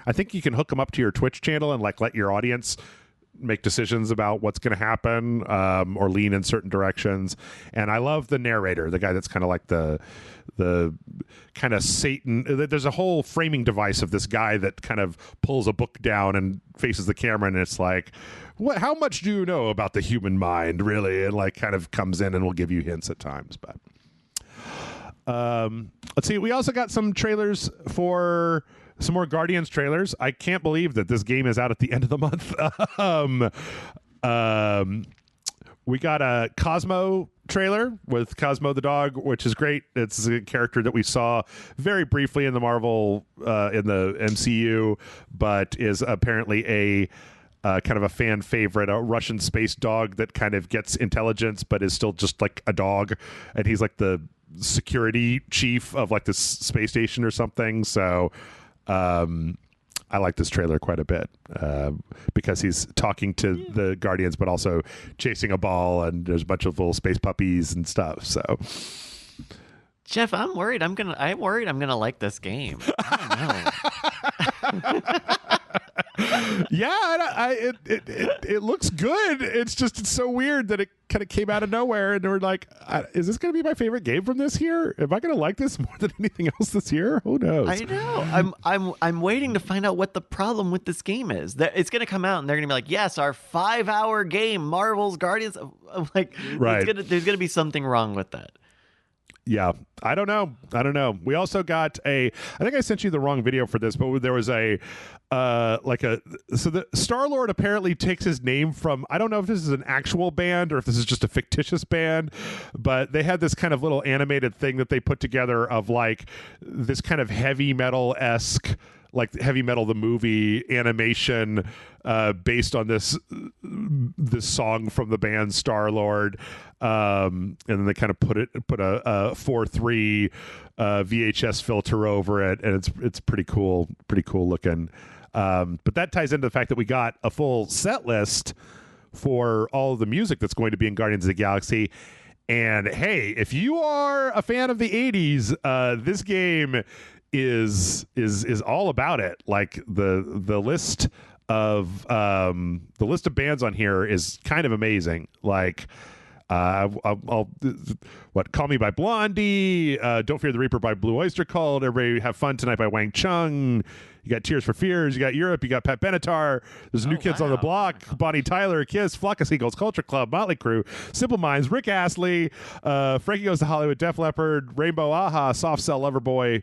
I think you can hook them up to your Twitch channel and let your audience make decisions about what's going to happen, or lean in certain directions. And I love the narrator, the guy that's kind of like the kind of Satan. There's a whole framing device of this guy that kind of pulls a book down and faces the camera, and it's like, what? How much do you know about the human mind, really? And kind of comes in and will give you hints at times. But let's see. We also got some trailers for some more Guardians trailers. I can't believe that this game is out at the end of the month. We got a Cosmo trailer with Cosmo the dog, which is great. It's a character that we saw very briefly in the Marvel, in the MCU, but is apparently a kind of a fan favorite, a Russian space dog that kind of gets intelligence, but is still just like a dog. And he's like the security chief of this space station or something. So, I like this trailer quite a bit, because he's talking to the Guardians, but also chasing a ball, and there's a bunch of little space puppies and stuff. So, Jeff, I'm worried I'm gonna like this game. I don't know. Yeah, it looks good. It's so weird that it kind of came out of nowhere, and we're like, is this going to be my favorite game from this year? Am I going to like this more than anything else this year? Who knows? I know. I'm waiting to find out what the problem with this game is. It's going to come out, and they're going to be like, yes, our 5-hour game, Marvel's Guardians. I'm like, right. There's going to be something wrong with that. Yeah, I don't know. We also got I think I sent you the wrong video for this, but there was so the Star-Lord apparently takes his name from, I don't know if this is an actual band or if this is just a fictitious band, but they had this kind of little animated thing that they put together of this kind of heavy metal-esque, like Heavy Metal the movie animation, based on this song from the band Star-Lord, and then they kind of put a 4:3 VHS filter over it, and it's pretty cool looking. But that ties into the fact that we got a full set list for all of the music that's going to be in Guardians of the Galaxy. And hey, if you are a fan of the 80s, this game is all about it. Like the list of bands on here is kind of amazing. Like I'll Call Me by Blondie, Don't Fear the Reaper by Blue Oyster Cult, Everybody Have Fun Tonight by Wang Chung. You got Tears for Fears, you got Europe, you got Pat Benatar, there's New Kids on the Block, Bonnie Tyler, Kiss, Flock of Seagulls, Culture Club, Motley Crue, Simple Minds, Rick Astley, Frankie Goes to Hollywood, Def Leppard, Rainbow, Aha, Soft Cell, Loverboy,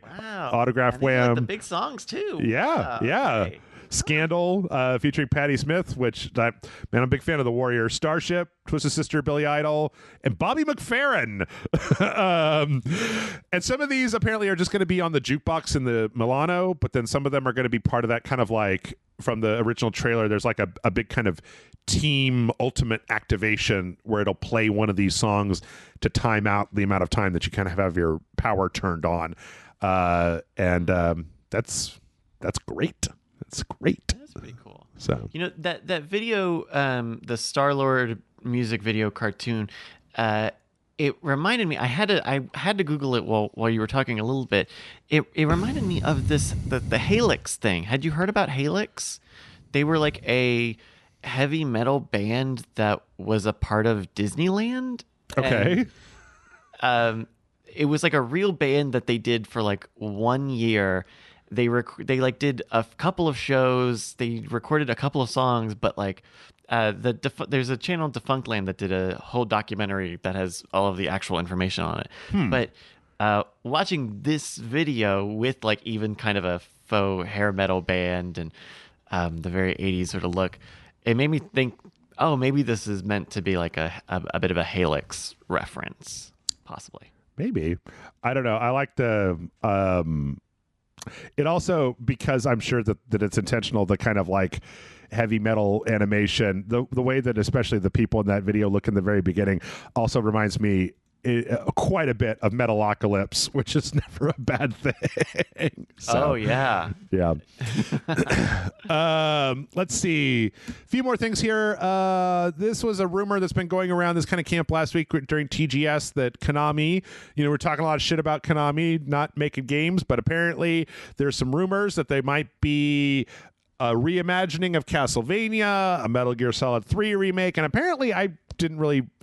Autograph Wham. The big songs too. Yeah. Okay. Scandal, featuring Patti Smith, which I'm a big fan of the Warrior. Starship, Twisted Sister, Billy Idol, and Bobby McFerrin. And some of these apparently are just going to be on the jukebox in the Milano, but then some of them are going to be part of that kind of from the original trailer. There's a big kind of team ultimate activation where it'll play one of these songs to time out the amount of time that you kind of have your power turned on. And that's great. It's great. That's pretty cool. So that video, the Star-Lord music video cartoon, it reminded me. I had to Google it while you were talking a little bit. It reminded me of the Halix thing. Had you heard about Halix? They were like a heavy metal band that was a part of Disneyland. Okay. And, it was like a real band that they did for 1 year. They did a couple of shows. They recorded a couple of songs, but there's a channel Defunctland that did a whole documentary that has all of the actual information on it. But watching this video with even kind of a faux hair metal band and the very 80s sort of look, it made me think, oh, maybe this is meant to be like a bit of a Halix reference, possibly. Maybe. I don't know. I like the It also, because I'm sure that it's intentional, the kind of like heavy metal animation, the way that especially the people in that video look in the very beginning also reminds me quite a bit of Metalocalypse, which is never a bad thing. So, oh yeah. yeah. Let's see. A few more things here. This was a rumor that's been going around this kind of camp last week during TGS that Konami, we're talking a lot of shit about Konami not making games, but apparently there's some rumors that they might be a reimagining of Castlevania, a Metal Gear Solid 3 remake, and apparently I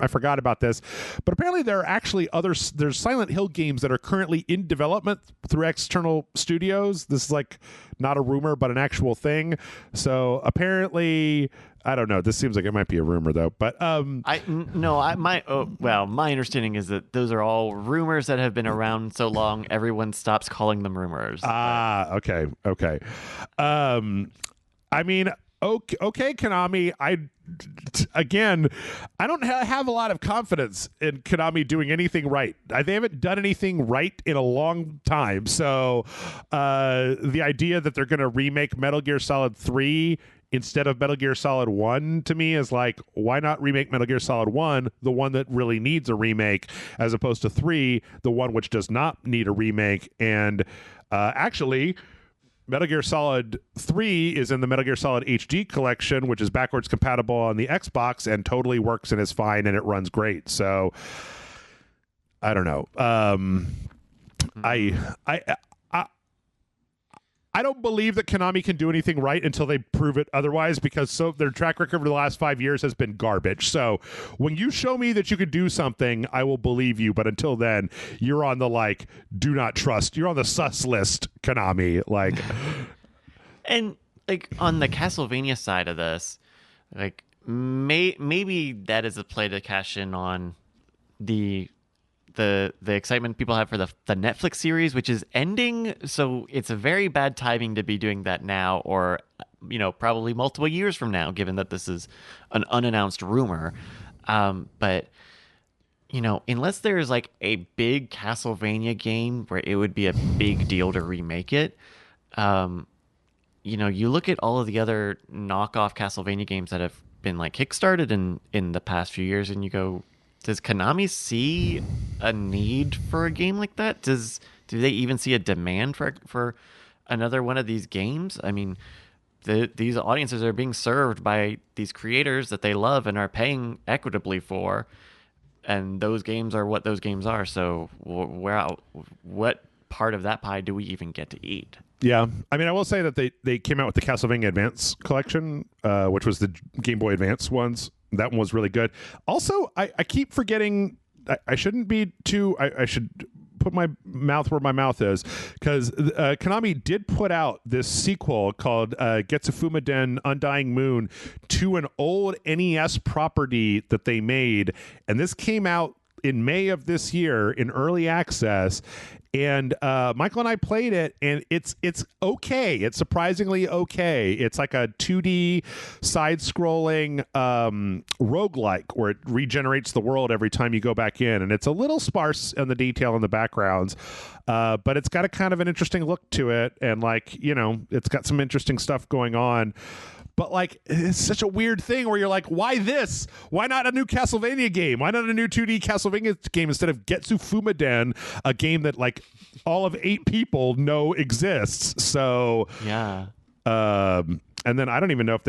forgot about this, but apparently there are actually there's Silent Hill games that are currently in development through external studios. This is like not a rumor, but an actual thing. So apparently, I don't know. This seems like it might be a rumor though, but my understanding is that those are all rumors that have been around so long everyone stops calling them rumors. Okay. I mean, okay, Konami. I don't have a lot of confidence in Konami doing anything right. They haven't done anything right in a long time. So the idea that they're going to remake Metal Gear Solid 3 instead of Metal Gear Solid 1 to me is like, why not remake Metal Gear Solid 1, the one that really needs a remake, as opposed to 3, the one which does not need a remake? And actually, Metal Gear Solid 3 is in the Metal Gear Solid HD collection, which is backwards compatible on the Xbox and totally works and is fine and it runs great. So I don't know. I don't believe that Konami can do anything right until they prove it otherwise, because their track record over the last 5 years has been garbage. So when you show me that you could do something, I will believe you. But until then, you're on the do not trust. You're on the sus list, Konami. And on the Castlevania side of this, maybe that is a play to cash in on the excitement people have for the Netflix series, which is ending. So it's a very bad timing to be doing that now, or probably multiple years from now, given that this is an unannounced rumor. But unless there's a big Castlevania game where it would be a big deal to remake it, you look at all of the other knockoff Castlevania games that have been kickstarted in the past few years, and you go, does Konami see a need for a game like that? Do they even see a demand for another one of these games? I mean, these audiences are being served by these creators that they love and are paying equitably for, and those games are what those games are. So what part of that pie do we even get to eat? Yeah. I mean, I will say that they came out with the Castlevania Advance collection, which was the Game Boy Advance ones. That one was really good. Also, I keep forgetting. I shouldn't be too. I should put my mouth where my mouth is, because Konami did put out this sequel called Getsufuma Den Undying Moon to an old NES property that they made, and this came out in May of this year in early access. And Michael and I played it, and it's okay. It's surprisingly okay. It's like a 2D side-scrolling roguelike where it regenerates the world every time you go back in. And it's a little sparse in the detail in the backgrounds, but it's got a kind of an interesting look to it. And it's got some interesting stuff going on. But it's such a weird thing where you're like, why this? Why not a new Castlevania game? Why not a new 2D Castlevania game instead of Getsu Fumaden, a game that all of 8 people know exists? So yeah. And then I don't even know if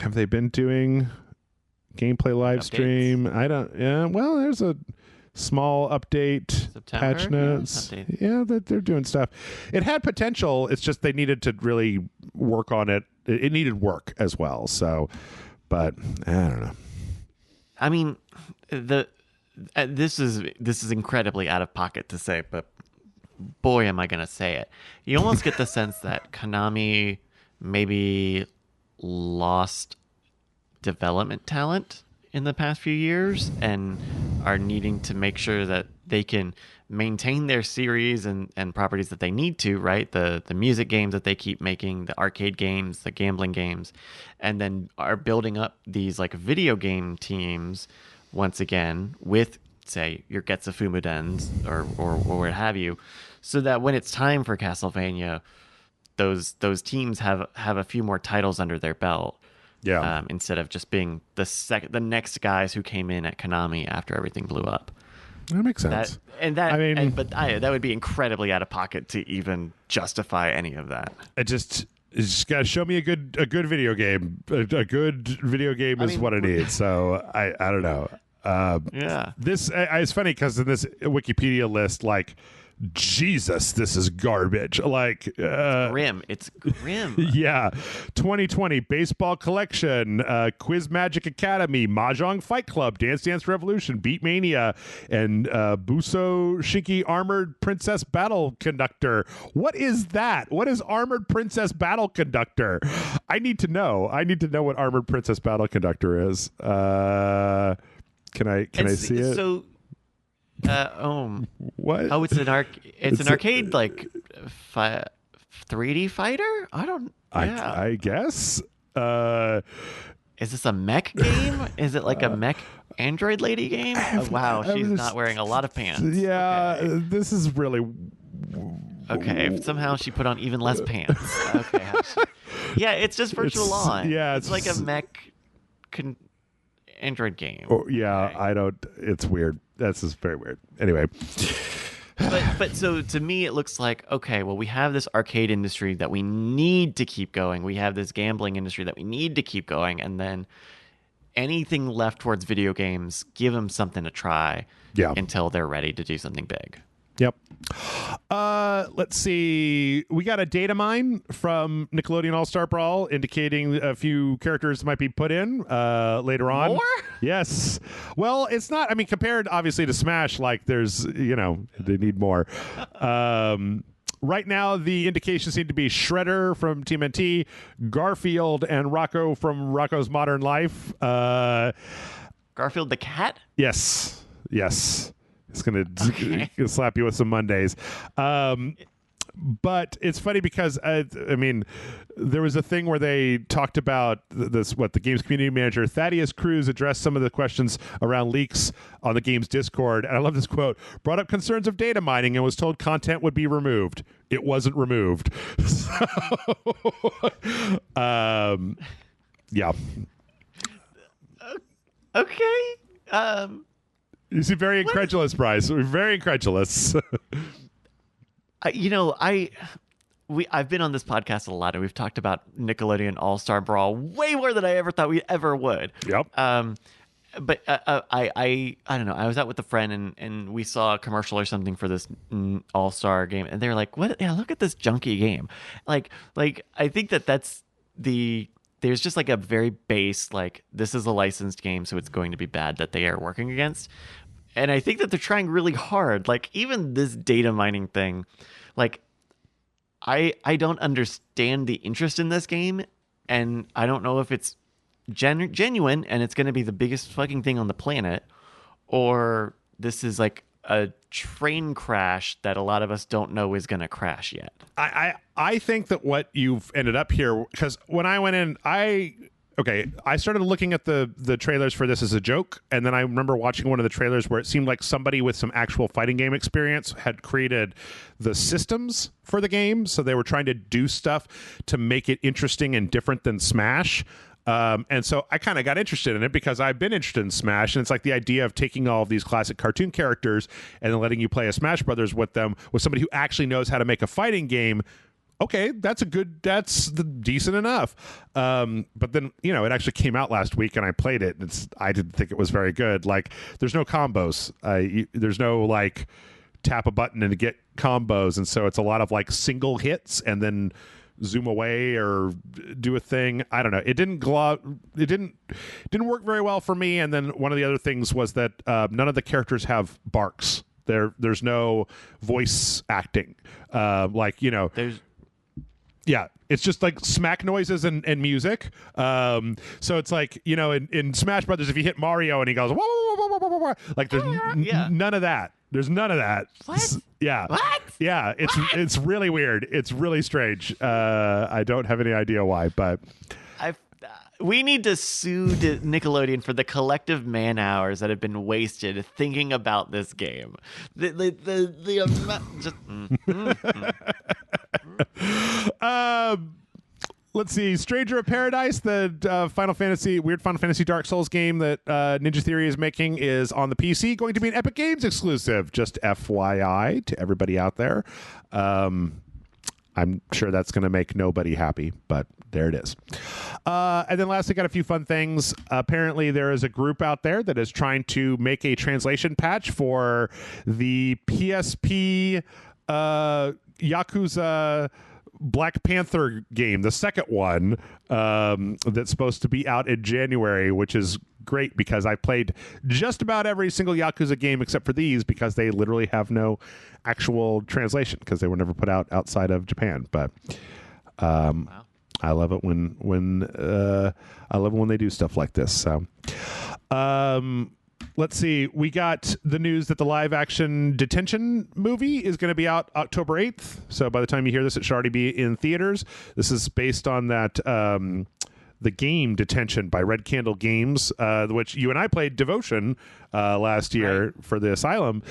have they been doing gameplay live stream? I don't. Yeah. Well, there's a small update, September, patch notes. Yeah, that they're doing stuff. It had potential. It's just they needed to really work on it. It needed work as well. So, but I don't know. I mean, this is incredibly out of pocket to say, but boy, am I going to say it. You almost get the sense that Konami maybe lost development talent in the past few years and are needing to make sure that they can maintain their series and properties that they need to, right? The music games that they keep making, the arcade games, the gambling games, and then are building up these video game teams once again with say, your Getsufumudens or what have you, so that when it's time for Castlevania, those teams have a few more titles under their belt. Yeah. Instead of just being the next guys who came in at Konami after everything blew up. That makes sense. That would be incredibly out of pocket to even justify any of that. It's just got to show me a good video game. A good video game is what I need. So I don't know. Yeah. This it's funny because in this Wikipedia list, like, Jesus, this is garbage. Like, It's grim. Yeah. 2020 Baseball Collection, Quiz Magic Academy, Mahjong Fight Club, Dance Dance Revolution, Beat Mania, and Buso Shiki Armored Princess Battle Conductor. What is that? What is Armored Princess Battle Conductor? I need to know. I need to know what Armored Princess Battle Conductor is. Can I see it? So, what? Oh, it's an arcade like 3D fighter. I guess. Is this a mech game? Is it like a mech android lady game? Oh, wow, she's not wearing a lot of pants. Yeah, okay. This is really. Okay, somehow she put on even less pants. Okay, yeah, it's just Virtual Lawn. Yeah, it's like a mech Android game. Oh, yeah, okay. I don't. It's weird. That's just very weird. Anyway. But so to me, it looks like, okay, well, we have this arcade industry that we need to keep going. We have this gambling industry that we need to keep going. And then anything left towards video games, give them something to try until they're ready to do something big. Yep. Let's see. We got a data mine from Nickelodeon All-Star Brawl indicating a few characters might be put in later on. More? Yes. Well, it's not. I mean, compared obviously to Smash, like there's, they need more. Right now, the indications seem to be Shredder from Team NT, Garfield, and Rocco from Rocco's Modern Life. Garfield the cat? Yes. It's going to slap you with some Mondays. But it's funny because, there was a thing where they talked about the game's community manager, Thaddeus Cruz, addressed some of the questions around leaks on the game's Discord. And I love this quote, brought up concerns of data mining and was told content would be removed. It wasn't removed. So, yeah. Okay. You seem very incredulous, Bryce. We're very incredulous. I've been on this podcast a lot, and we've talked about Nickelodeon All-Star Brawl way more than I ever thought we ever would. Yep. But I don't know. I was out with a friend, and we saw a commercial or something for this All-Star game, and they were like, "What? Yeah, look at this junky game." Like I think that's there's just like a very base, like, this is a licensed game, so it's going to be bad that they are working against. And I think that they're trying really hard. Like, even this data mining thing, like, I don't understand the interest in this game, and I don't know if it's genuine and it's going to be the biggest fucking thing on the planet, or this is like a train crash that a lot of us don't know is going to crash yet. I think that what you've ended up here, because when I went in, I started looking at the trailers for this as a joke, and then I remember watching one of the trailers where it seemed like somebody with some actual fighting game experience had created the systems for the game, so they were trying to do stuff to make it interesting and different than Smash. And so I kind of got interested in it because I've been interested in Smash, and it's like the idea of taking all of these classic cartoon characters and then letting you play a Smash Brothers with them, with somebody who actually knows how to make a fighting game. Okay, that's decent enough. But then, it actually came out last week and I played it, and I didn't think it was very good. Like, there's no combos. There's no, like, tap a button and get combos. And so it's a lot of, like, single hits and then zoom away or do a thing. I don't know. It didn't work very well for me. And then one of the other things was that none of the characters have barks. There's no voice acting. Yeah, it's just like smack noises and music. So it's like, in Smash Brothers, if you hit Mario and he goes, wah, wah, wah, wah, wah, wah, wah, like there's none of that. There's none of that. What? Yeah. What? Yeah, it's really weird. It's really strange. I don't have any idea why, but We need to sue Nickelodeon for the collective man hours that have been wasted thinking about this game. The amount. Let's see, Stranger of Paradise, the weird Final Fantasy Dark Souls game that Ninja Theory is making, is on the PC, going to be an Epic Games exclusive. Just FYI to everybody out there. I'm sure that's going to make nobody happy, but there it is. And then lastly, got a few fun things. Apparently, there is a group out there that is trying to make a translation patch for the PSP Yakuza Black Panther game, the second one, that's supposed to be out in January, which is great because I played just about every single Yakuza game except for these because they literally have no actual translation because they were never put out outside of Japan. But wow. I love it when they do stuff like this. So let's see. We got the news that the live action Detention movie is going to be out October 8th. So by the time you hear this, it should already be in theaters. This is based on that the game Detention by Red Candle Games, which you and I played Devotion last year for the Asylum.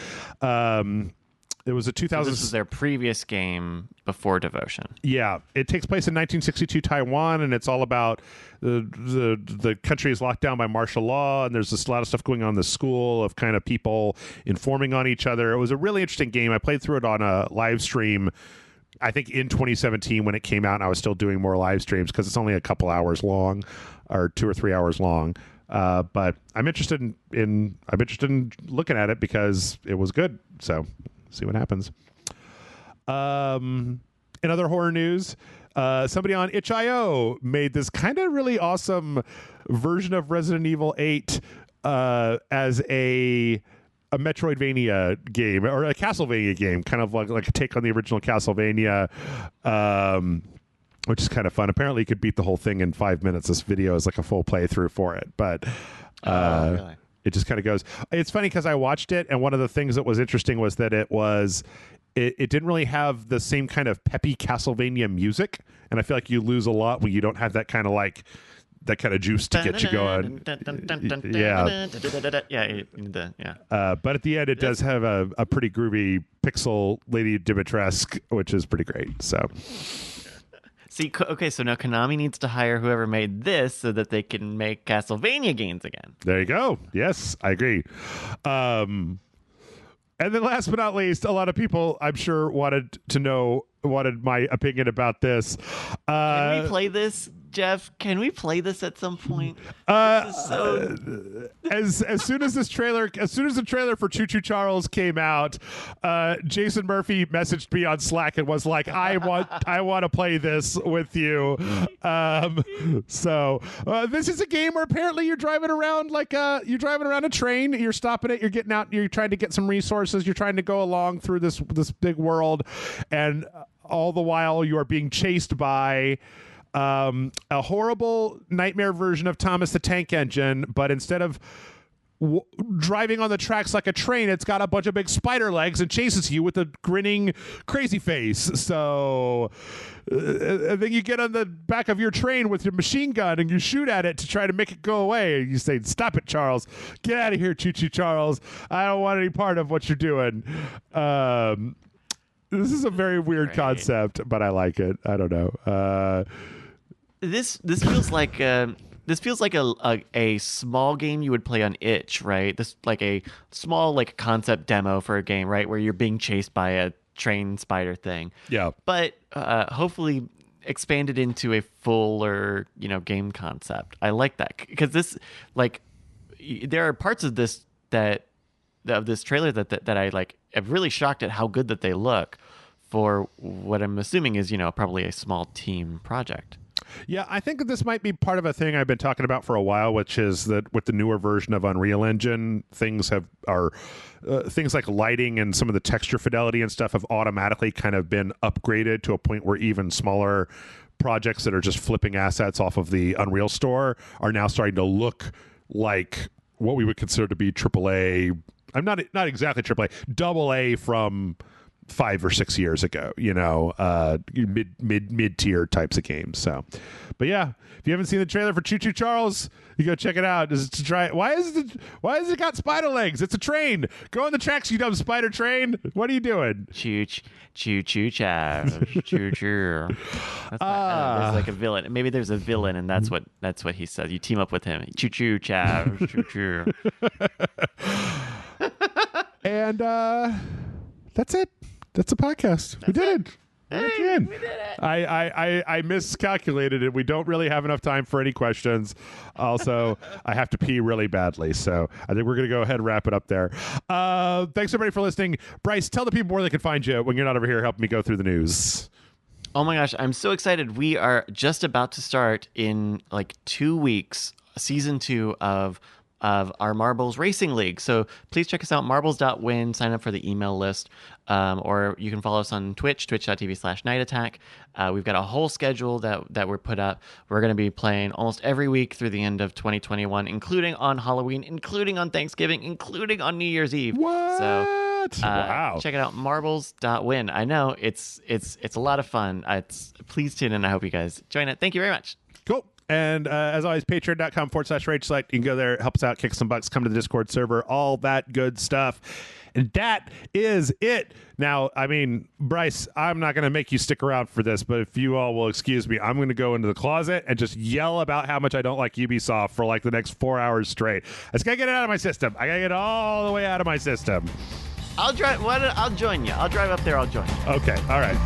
It was a 2000. So this is their previous game before Devotion. Yeah, it takes place in 1962 Taiwan, and it's all about the country is locked down by martial law, and there's a lot of stuff going on in the school of kind of people informing on each other. It was a really interesting game. I played through it on a live stream, I think in 2017 when it came out, and I was still doing more live streams because it's only a couple hours long, or 2 or 3 hours long. But I'm interested in looking at it because it was good. So see what happens. In other horror news, somebody on itch.io made this kind of really awesome version of Resident Evil 8 as a Metroidvania game or a Castlevania game, kind of like a take on the original Castlevania, which is kind of fun. Apparently you could beat the whole thing in 5 minutes. This video is like a full playthrough for it, but really? It just kind of goes. It's funny because I watched it, and one of the things that was interesting was that it didn't really have the same kind of peppy Castlevania music, and I feel like you lose a lot when you don't have that kind of juice to get you going. But at the end, it does have a pretty groovy pixel Lady Dimitrescu, which is pretty great. So. See, okay, so now Konami needs to hire whoever made this so that they can make Castlevania games again. There you go. Yes, I agree. And then last but not least, a lot of people, I'm sure, wanted my opinion about this. Can we play this, Jeff? Can we play this at some point? As soon as the trailer for Choo Choo Charles came out, Jason Murphy messaged me on Slack and was like, I want to play this with you. So this is a game where apparently you're driving around a train, you're stopping it, you're getting out, you're trying to get some resources, you're trying to go along through this big world, and all the while you are being chased by a horrible nightmare version of Thomas the Tank Engine, but instead of driving on the tracks like a train, it's got a bunch of big spider legs and chases you with a grinning crazy face. So then you get on the back of your train with your machine gun and you shoot at it to try to make it go away. You say, "Stop it, Charles. Get out of here, Choo Choo Charles. I don't want any part of what you're doing." This is a very weird concept, but I like it. I don't know. This feels like a small game you would play on itch, right? This like a small concept demo for a game, right, where you're being chased by a train spider thing. Yeah. But hopefully expanded into a fuller, game concept. I like that because this there are parts of this this trailer that I like. I'm really shocked at how good that they look for what I'm assuming is probably a small team project. Yeah, I think that this might be part of a thing I've been talking about for a while, which is that with the newer version of Unreal Engine, things like lighting and some of the texture fidelity and stuff have automatically kind of been upgraded to a point where even smaller projects that are just flipping assets off of the Unreal Store are now starting to look like what we would consider to be AAA. I'm not exactly AAA, AA 5 or 6 years ago, mid tier types of games. So, but yeah, if you haven't seen the trailer for Choo Choo Charles, you go check it out. Just to try. Why is it got spider legs? It's a train. Go on the tracks, you dumb spider train. What are you doing? Choo choo Charles. Choo choo. There's like a villain. Maybe there's a villain, and that's what he says. You team up with him. Choo choo Charles. Choo choo. And that's it. That's a podcast. We did it. Hey, we did it. I miscalculated it. We don't really have enough time for any questions. Also, I have to pee really badly, so I think we're going to go ahead and wrap it up there. Thanks everybody for listening. Bryce, tell the people where they can find you when you're not over here helping me go through the news. Oh my gosh, I'm so excited. We are just about to start in like 2 weeks, season 2 of our Marbles Racing League. So please check us out, marbles.win, sign up for the email list, or you can follow us on Twitch, twitch.tv/Night Attack. We've got a whole schedule that we're put up. We're going to be playing almost every week through the end of 2021, including on Halloween, including on Thanksgiving, including on New Year's Eve. What? So wow. Check it out, marbles.win. I know it's a lot of fun. Please tune in. I hope you guys join it. Thank you very much. Cool. And as always, patreon.com/Rage Select. You can go there, help us out, kick some bucks, come to the Discord server, all that good stuff. And that is it. Now, I mean, Bryce, I'm not going to make you stick around for this, but if you all will excuse me, I'm going to go into the closet and just yell about how much I don't like Ubisoft for like the next 4 hours straight. I just got to get it out of my system. I got to get it all the way out of my system. I'll join you. I'll drive up there. I'll join you. Okay. All right.